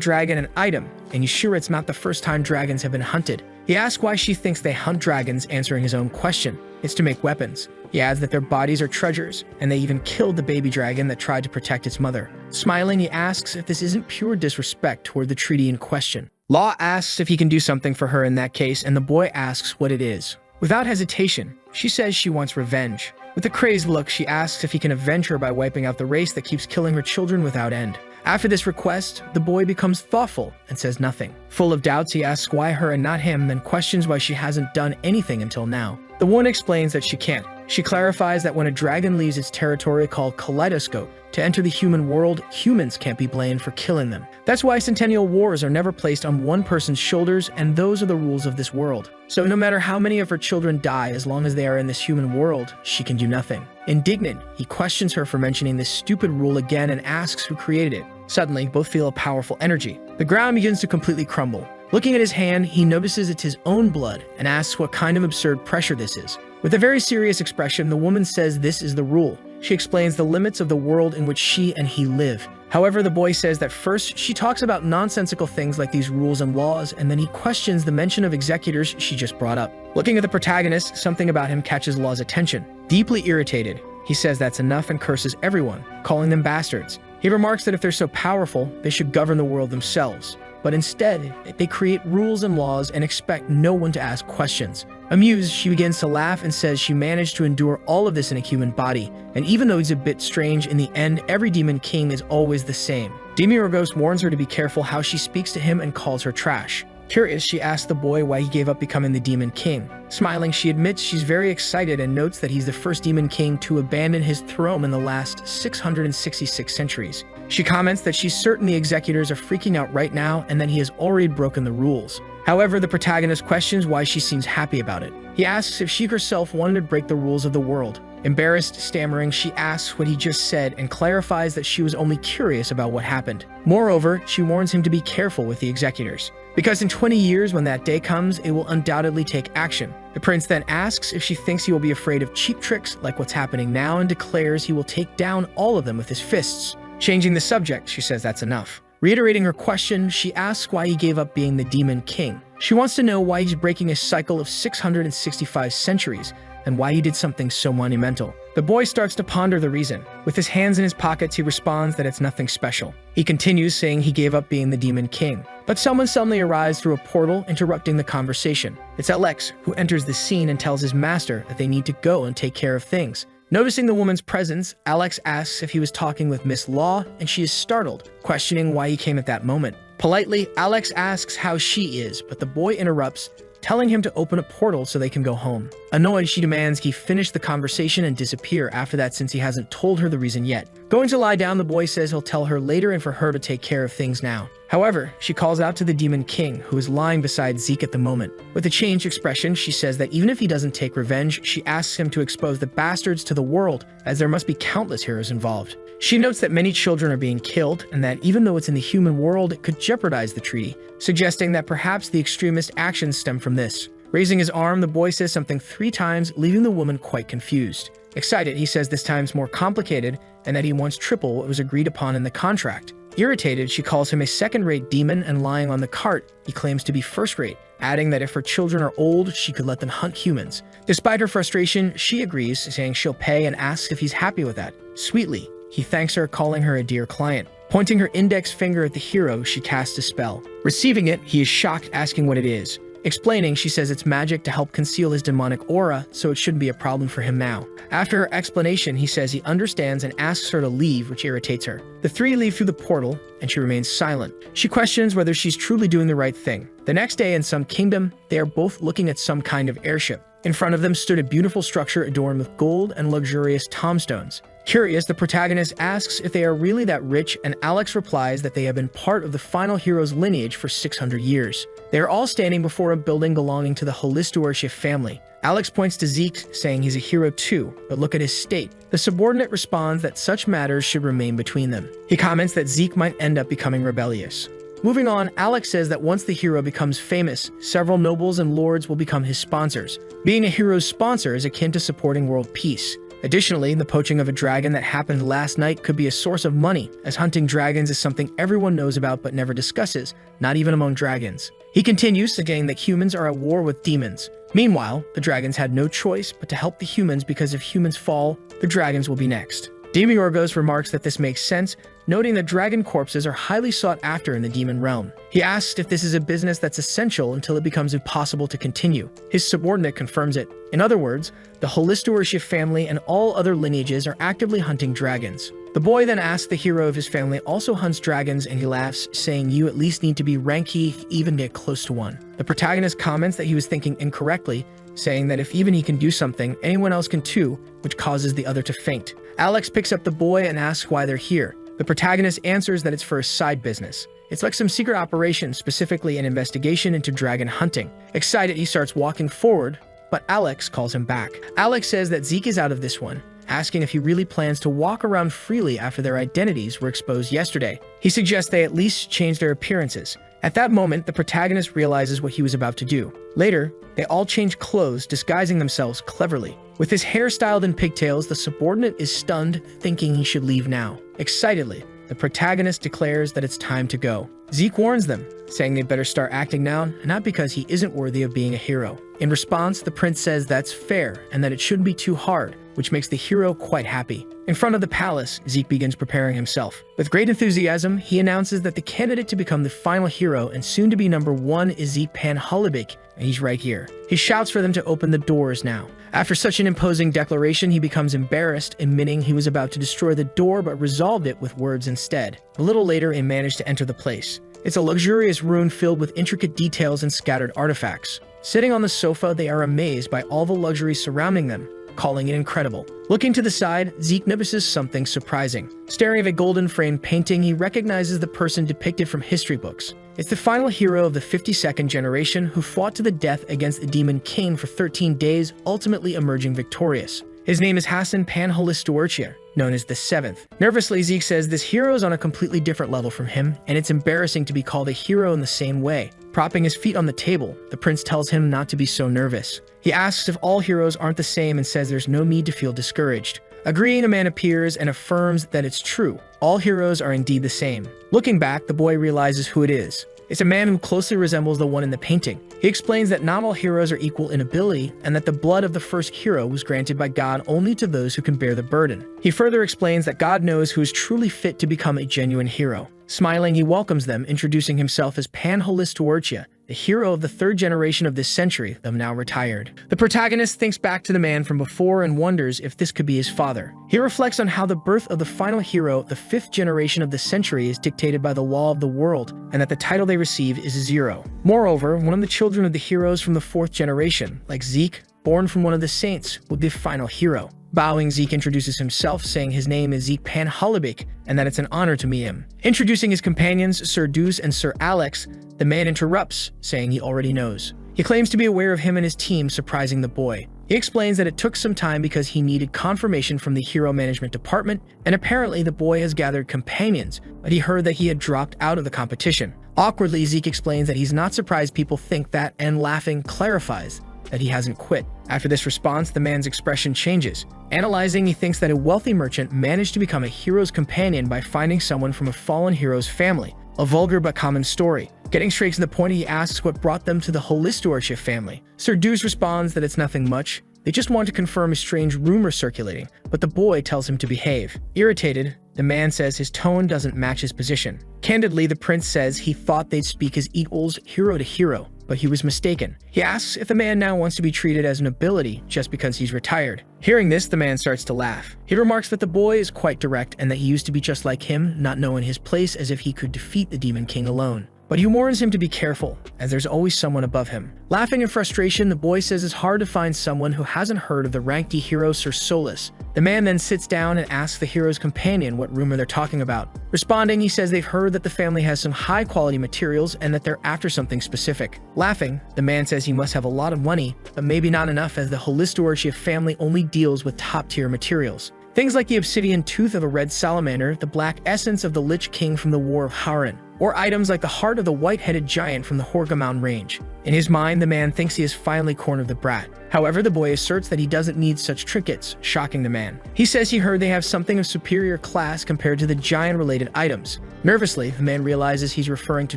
dragon an item, and he's sure it's not the first time dragons have been hunted. He asks why she thinks they hunt dragons, answering his own question. It's to make weapons. He adds that their bodies are treasures, and they even killed the baby dragon that tried to protect its mother. Smiling, he asks if this isn't pure disrespect toward the treaty in question. Law asks if he can do something for her in that case, and the boy asks what it is. Without hesitation, she says she wants revenge. With a crazed look, she asks if he can avenge her by wiping out the race that keeps killing her children without end. After this request, the boy becomes thoughtful and says nothing. Full of doubts, he asks why her and not him, then questions why she hasn't done anything until now. The woman explains that she can't. She clarifies that when a dragon leaves its territory called Kaleidoscope to enter the human world, humans can't be blamed for killing them. That's why centennial wars are never placed on one person's shoulders, and those are the rules of this world. So no matter how many of her children die, as long as they are in this human world, she can do nothing. Indignant, he questions her for mentioning this stupid rule again and asks who created it. Suddenly, both feel a powerful energy. The ground begins to completely crumble. Looking at his hand, he notices it's his own blood and asks what kind of absurd pressure this is. With a very serious expression, the woman says this is the rule. She explains the limits of the world in which she and he live. However, the boy says that first she talks about nonsensical things like these rules and laws, and then he questions the mention of executors she just brought up. Looking at the protagonist, something about him catches Law's attention. Deeply irritated, he says that's enough and curses everyone, calling them bastards. He remarks that if they're so powerful, they should govern the world themselves. But instead, they create rules and laws and expect no one to ask questions. Amused, she begins to laugh and says she managed to endure all of this in a human body, and even though he's a bit strange, in the end, every Demon King is always the same. Demiurgos warns her to be careful how she speaks to him and calls her trash. Curious, she asks the boy why he gave up becoming the Demon King. Smiling, she admits she's very excited and notes that he's the first Demon King to abandon his throne in the last 666 centuries. She comments that she's certain the executors are freaking out right now and that he has already broken the rules. However, the protagonist questions why she seems happy about it. He asks if she herself wanted to break the rules of the world. Embarrassed, stammering, she asks what he just said and clarifies that she was only curious about what happened. Moreover, she warns him to be careful with the executors, because in 20 years, when that day comes, it will undoubtedly take action. The prince then asks if she thinks he will be afraid of cheap tricks like what's happening now and declares he will take down all of them with his fists. Changing the subject, she says that's enough. Reiterating her question, she asks why he gave up being the Demon King. She wants to know why he's breaking a cycle of 665 centuries and why he did something so monumental. The boy starts to ponder the reason. With his hands in his pockets, he responds that it's nothing special. He continues saying he gave up being the Demon King. But someone suddenly arrives through a portal, interrupting the conversation. It's Alex, who enters the scene and tells his master that they need to go and take care of things. Noticing the woman's presence, Alex asks if he was talking with Miss Law, and she is startled, questioning why he came at that moment. Politely, Alex asks how she is, but the boy interrupts, telling him to open a portal so they can go home. Annoyed, she demands he finish the conversation and disappear after that since he hasn't told her the reason yet. Going to lie down, the boy says he'll tell her later and for her to take care of things now. However, she calls out to the Demon King, who is lying beside Zeke at the moment. With a changed expression, she says that even if he doesn't take revenge, she asks him to expose the bastards to the world, as there must be countless heroes involved. She notes that many children are being killed, and that even though it's in the human world, it could jeopardize the treaty, suggesting that perhaps the extremist actions stem from this. Raising his arm, the boy says something 3 times, leaving the woman quite confused. Excited, he says this time's more complicated, and that he wants triple what was agreed upon in the contract. Irritated, she calls him a second-rate demon, and lying on the cart, he claims to be first-rate, adding that if her children are old, she could let them hunt humans. Despite her frustration, she agrees, saying she'll pay and asks if he's happy with that. Sweetly, he thanks her, calling her a dear client. Pointing her index finger at the hero, she casts a spell. Receiving it, he is shocked, asking what it is. Explaining, she says it's magic to help conceal his demonic aura, so it shouldn't be a problem for him now. After her explanation, he says he understands and asks her to leave, which irritates her. The three leave through the portal, and she remains silent. She questions whether she's truly doing the right thing. The next day, in some kingdom, they are both looking at some kind of airship. In front of them stood a beautiful structure adorned with gold and luxurious tombstones. Curious, the protagonist asks if they are really that rich, and Alex replies that they have been part of the final hero's lineage for 600 years. They are all standing before a building belonging to the Holistoworship family. Alex points to Zeke, saying he's a hero too, but look at his state. The subordinate responds that such matters should remain between them. He comments that Zeke might end up becoming rebellious. Moving on, Alex says that once the hero becomes famous, several nobles and lords will become his sponsors. Being a hero's sponsor is akin to supporting world peace. Additionally, the poaching of a dragon that happened last night could be a source of money, as hunting dragons is something everyone knows about but never discusses, not even among dragons. He continues, saying that humans are at war with demons. Meanwhile, the dragons had no choice but to help the humans because if humans fall, the dragons will be next. Demiurgos remarks that this makes sense, noting that dragon corpses are highly sought after in the demon realm. He asks if this is a business that's essential until it becomes impossible to continue. His subordinate confirms it. In other words, the Holistoworship family and all other lineages are actively hunting dragons. The boy then asks the hero if his family also hunts dragons, and he laughs, saying you at least need to be ranky to even get close to one. The protagonist comments that he was thinking incorrectly, saying that if even he can do something, anyone else can too, which causes the other to faint. Alex picks up the boy and asks why they're here. The protagonist answers that it's for a side business. It's like some secret operation, specifically an investigation into dragon hunting. Excited, he starts walking forward, but Alex calls him back. Alex says that Zeke is out of this one, asking if he really plans to walk around freely after their identities were exposed yesterday. He suggests they at least change their appearances. At that moment, the protagonist realizes what he was about to do. Later, they all change clothes, disguising themselves cleverly. With his hair styled in pigtails, the subordinate is stunned, thinking he should leave now. Excitedly, the protagonist declares that it's time to go. Zeke warns them, saying they'd better start acting now, not because he isn't worthy of being a hero. In response, the prince says that's fair and that it shouldn't be too hard, which makes the hero quite happy. In front of the palace, Zeke begins preparing himself. With great enthusiasm, he announces that the candidate to become the final hero and soon to be number one is Zeke Pan-Holibik, and he's right here. He shouts for them to open the doors now. After such an imposing declaration, he becomes embarrassed, admitting he was about to destroy the door but resolved it with words instead. A little later, he managed to enter the place. It's a luxurious room filled with intricate details and scattered artifacts. Sitting on the sofa, they are amazed by all the luxury surrounding them, calling it incredible. Looking to the side, Zeke notices something surprising. Staring at a golden-framed painting, he recognizes the person depicted from history books. It's the final hero of the 52nd generation who fought to the death against the demon king for 13 days, ultimately emerging victorious. His name is Hassan Pan-Holistoworchia, known as the Seventh. Nervously, Zeke says this hero is on a completely different level from him, and it's embarrassing to be called a hero in the same way. Propping his feet on the table, the prince tells him not to be so nervous. He asks if all heroes aren't the same and says there's no need to feel discouraged. Agreeing, a man appears and affirms that it's true. All heroes are indeed the same. Looking back, the boy realizes who it is. It's a man who closely resembles the one in the painting. He explains that not all heroes are equal in ability, and that the blood of the first hero was granted by God only to those who can bear the burden. He further explains that God knows who is truly fit to become a genuine hero. Smiling, he welcomes them, introducing himself as Pan-Holistoworchia, the hero of the third generation of this century, though now retired. The protagonist thinks back to the man from before and wonders if this could be his father. He reflects on how the birth of the final hero, the fifth generation of this century, is dictated by the law of the world, and that the title they receive is zero. Moreover, one of the children of the heroes from the fourth generation, like Zeke, born from one of the saints, would be the final hero. Bowing, Zeke introduces himself, saying his name is Zeke Pan-Holibik, and that it's an honor to meet him. Introducing his companions, Sir Deuce and Sir Alex, the man interrupts, saying he already knows. He claims to be aware of him and his team, surprising the boy. He explains that it took some time because he needed confirmation from the hero management department, and apparently the boy has gathered companions, but he heard that he had dropped out of the competition. Awkwardly, Zeke explains that he's not surprised people think that, and laughing, clarifies that he hasn't quit. After this response, the man's expression changes. Analyzing, he thinks that a wealthy merchant managed to become a hero's companion by finding someone from a fallen hero's family. A vulgar but common story. Getting straight to the point, he asks what brought them to the Holistoworship family. Sir Deuce responds that it's nothing much. They just want to confirm a strange rumor circulating, but the boy tells him to behave. Irritated, The man says his tone doesn't match his position. Candidly, the prince says he thought they'd speak as equals, hero to hero, but he was mistaken. He asks if the man now wants to be treated as an ability just because he's retired. Hearing this, the man starts to laugh. He remarks that the boy is quite direct and that he used to be just like him, not knowing his place, as if he could defeat the Demon King alone. But he warns him to be careful, as there's always someone above him. Laughing in frustration, the boy says it's hard to find someone who hasn't heard of the rank D hero Sir Solus. The man then sits down and asks the hero's companion what rumor they're talking about. Responding, he says they've heard that the family has some high-quality materials and that they're after something specific. Laughing, the man says he must have a lot of money, but maybe not enough, as the Holistoworship family only deals with top-tier materials. Things like the obsidian tooth of a red salamander, the black essence of the Lich King from the War of Haren, or items like the heart of the white-headed giant from the Horgamon range. In his mind, the man thinks he has finally cornered the brat. However, the boy asserts that he doesn't need such trinkets, shocking the man. He says he heard they have something of superior class compared to the giant-related items. Nervously, the man realizes he's referring to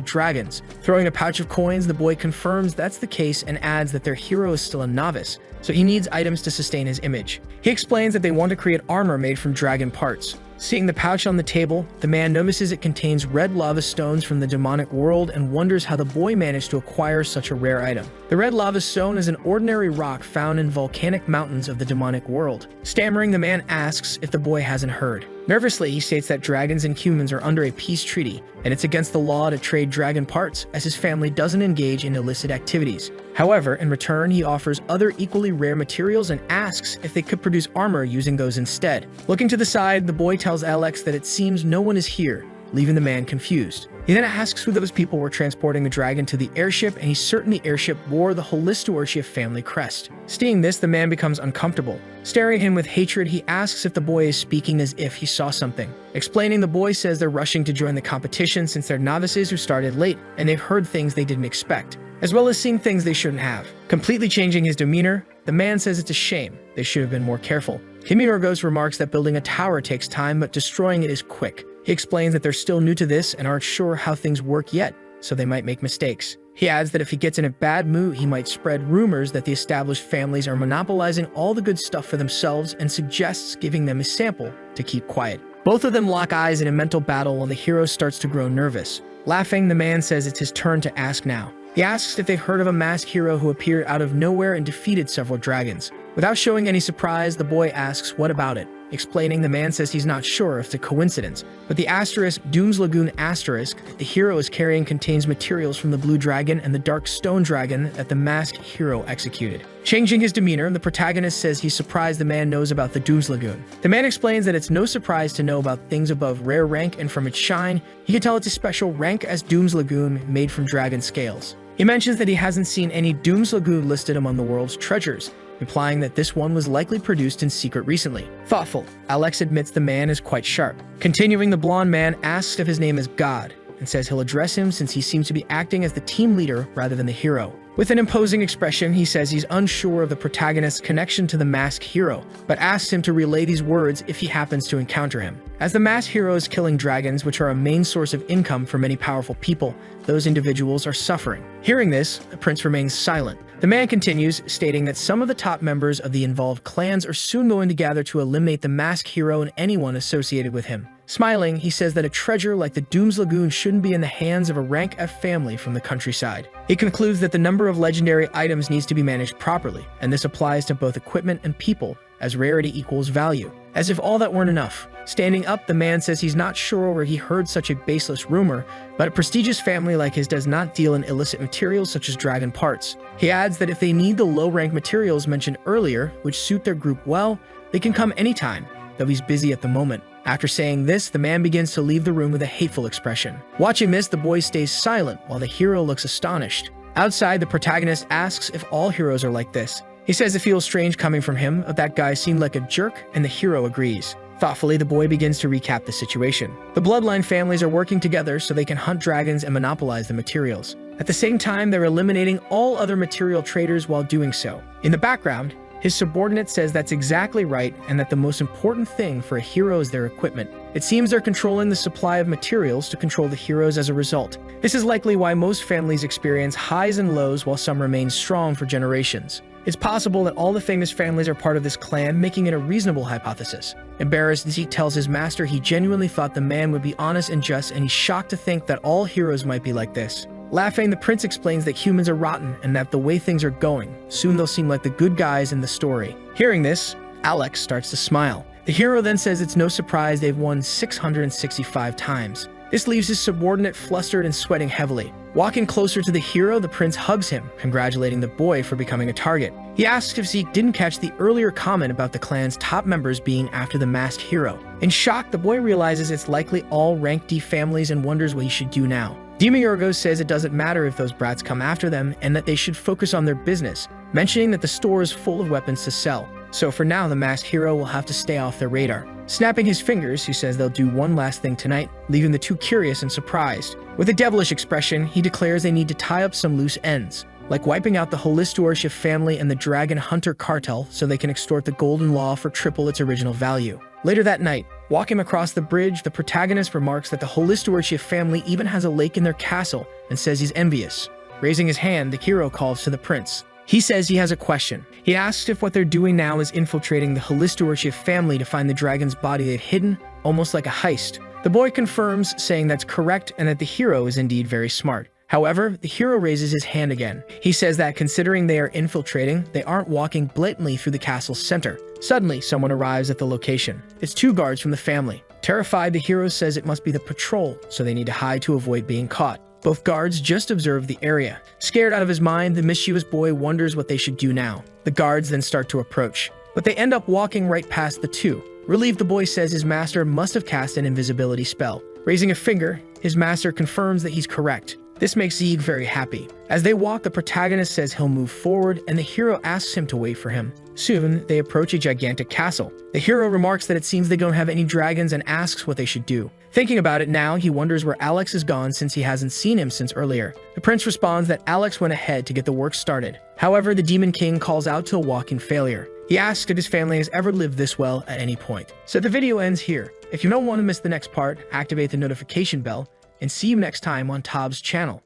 dragons. Throwing a pouch of coins, the boy confirms that's the case and adds that their hero is still a novice, so he needs items to sustain his image. He explains that they want to create armor made from dragon parts. Seeing the pouch on the table, the man notices it contains red lava stones from the demonic world and wonders how the boy managed to acquire such a rare item. The red lava stone is an ordinary rock found in volcanic mountains of the demonic world. Stammering, the man asks if the boy hasn't heard. Nervously, he states that dragons and humans are under a peace treaty, and it's against the law to trade dragon parts, as his family doesn't engage in illicit activities. However, in return, he offers other equally rare materials and asks if they could produce armor using those instead. Looking to the side, the boy tells Alex that it seems no one is here, leaving the man confused. He then asks who those people were transporting the dragon to the airship, and he's certain the airship wore the Holistoworship family crest. Seeing this, the man becomes uncomfortable. Staring at him with hatred, he asks if the boy is speaking as if he saw something. Explaining, the boy says they're rushing to join the competition since they're novices who started late, and they've heard things they didn't expect, as well as seen things they shouldn't have. Completely changing his demeanor, the man says it's a shame. They should have been more careful. Kimurogos remarks that building a tower takes time, but destroying it is quick. He explains that they're still new to this and aren't sure how things work yet, so they might make mistakes. He adds that if he gets in a bad mood, he might spread rumors that the established families are monopolizing all the good stuff for themselves and suggests giving them a sample to keep quiet. Both of them lock eyes in a mental battle while the hero starts to grow nervous. Laughing, the man says it's his turn to ask now. He asks if they've heard of a masked hero who appeared out of nowhere and defeated several dragons. Without showing any surprise, the boy asks what about it. Explaining, the man says he's not sure if it's a coincidence, but the asterisk Doom's Lagoon asterisk that the hero is carrying contains materials from the blue dragon and the dark stone dragon that the masked hero executed. Changing his demeanor, the protagonist says he's surprised the man knows about the Doom's Lagoon. The man explains that it's no surprise to know about things above rare rank, and from its shine, he can tell it's a special rank as Doom's Lagoon made from dragon scales. He mentions that he hasn't seen any Doom's Lagoon listed among the world's treasures, implying that this one was likely produced in secret recently. Thoughtful, Alex admits the man is quite sharp. Continuing, the blonde man asks if his name is God, and says he'll address him since he seems to be acting as the team leader rather than the hero. With an imposing expression, he says he's unsure of the protagonist's connection to the masked hero, but asks him to relay these words if he happens to encounter him. As the masked hero is killing dragons, which are a main source of income for many powerful people, those individuals are suffering. Hearing this, the prince remains silent. The man continues, stating that some of the top members of the involved clans are soon going to gather to eliminate the masked hero and anyone associated with him. Smiling, he says that a treasure like the Doom's Lagoon shouldn't be in the hands of a rank F family from the countryside. He concludes that the number of legendary items needs to be managed properly, and this applies to both equipment and people, as rarity equals value. As if all that weren't enough, standing up, the man says he's not sure where he heard such a baseless rumor, but a prestigious family like his does not deal in illicit materials such as dragon parts. He adds that if they need the low-rank materials mentioned earlier, which suit their group well, they can come anytime, though he's busy at the moment. After saying this, the man begins to leave the room with a hateful expression. Watching this, the boy stays silent while the hero looks astonished. Outside, the protagonist asks if all heroes are like this. He says it feels strange coming from him, that guy seemed like a jerk, and the hero agrees. Thoughtfully, the boy begins to recap the situation. The bloodline families are working together so they can hunt dragons and monopolize the materials. At the same time, they're eliminating all other material traders while doing so. In the background, his subordinate says that's exactly right and that the most important thing for a hero is their equipment. It seems they're controlling the supply of materials to control the heroes as a result. This is likely why most families experience highs and lows while some remain strong for generations. It's possible that all the famous families are part of this clan, making it a reasonable hypothesis. Embarrassed, Zeke tells his master he genuinely thought the man would be honest and just, and he's shocked to think that all heroes might be like this. Laughing, the prince explains that humans are rotten and that the way things are going, soon they'll seem like the good guys in the story. Hearing this, Alex starts to smile. The hero then says it's no surprise they've won 665 times. This leaves his subordinate flustered and sweating heavily. Walking closer to the hero, the prince hugs him, congratulating the boy for becoming a target. He asks if Zeke didn't catch the earlier comment about the clan's top members being after the masked hero. In shock, the boy realizes it's likely all rank D families and wonders what he should do now. Demiurgo says it doesn't matter if those brats come after them and that they should focus on their business, mentioning that the store is full of weapons to sell. So for now, the masked hero will have to stay off their radar. Snapping his fingers, he says they'll do one last thing tonight, leaving the two curious and surprised. With a devilish expression, he declares they need to tie up some loose ends, like wiping out the Holistorshift family and the Dragon Hunter cartel so they can extort the Golden Law for triple its original value. Later that night, walking across the bridge, the protagonist remarks that the Holistorshift family even has a lake in their castle and says he's envious. Raising his hand, the hero calls to the prince. He says he has a question. He asks if what they're doing now is infiltrating the Holistorshift family to find the dragon's body they've hidden, almost like a heist. The boy confirms, saying that's correct and that the hero is indeed very smart. However, the hero raises his hand again. He says that considering they are infiltrating, they aren't walking blatantly through the castle's center. Suddenly, someone arrives at the location. It's two guards from the family. Terrified, the hero says it must be the patrol, so they need to hide to avoid being caught. Both guards just observe the area. Scared out of his mind, the mischievous boy wonders what they should do now. The guards then start to approach, but they end up walking right past the two. Relieved, the boy says his master must have cast an invisibility spell. Raising a finger, his master confirms that he's correct. This makes Zeke very happy. As they walk, the protagonist says he'll move forward, and the hero asks him to wait for him. Soon, they approach a gigantic castle. The hero remarks that it seems they don't have any dragons and asks what they should do. Thinking about it now, he wonders where Alex is gone since he hasn't seen him since earlier. The prince responds that Alex went ahead to get the work started. However, the Demon King calls out to a walking failure. He asks if his family has ever lived this well at any point. So the video ends here. If you don't want to miss the next part, activate the notification bell, and see you next time on Tob's channel.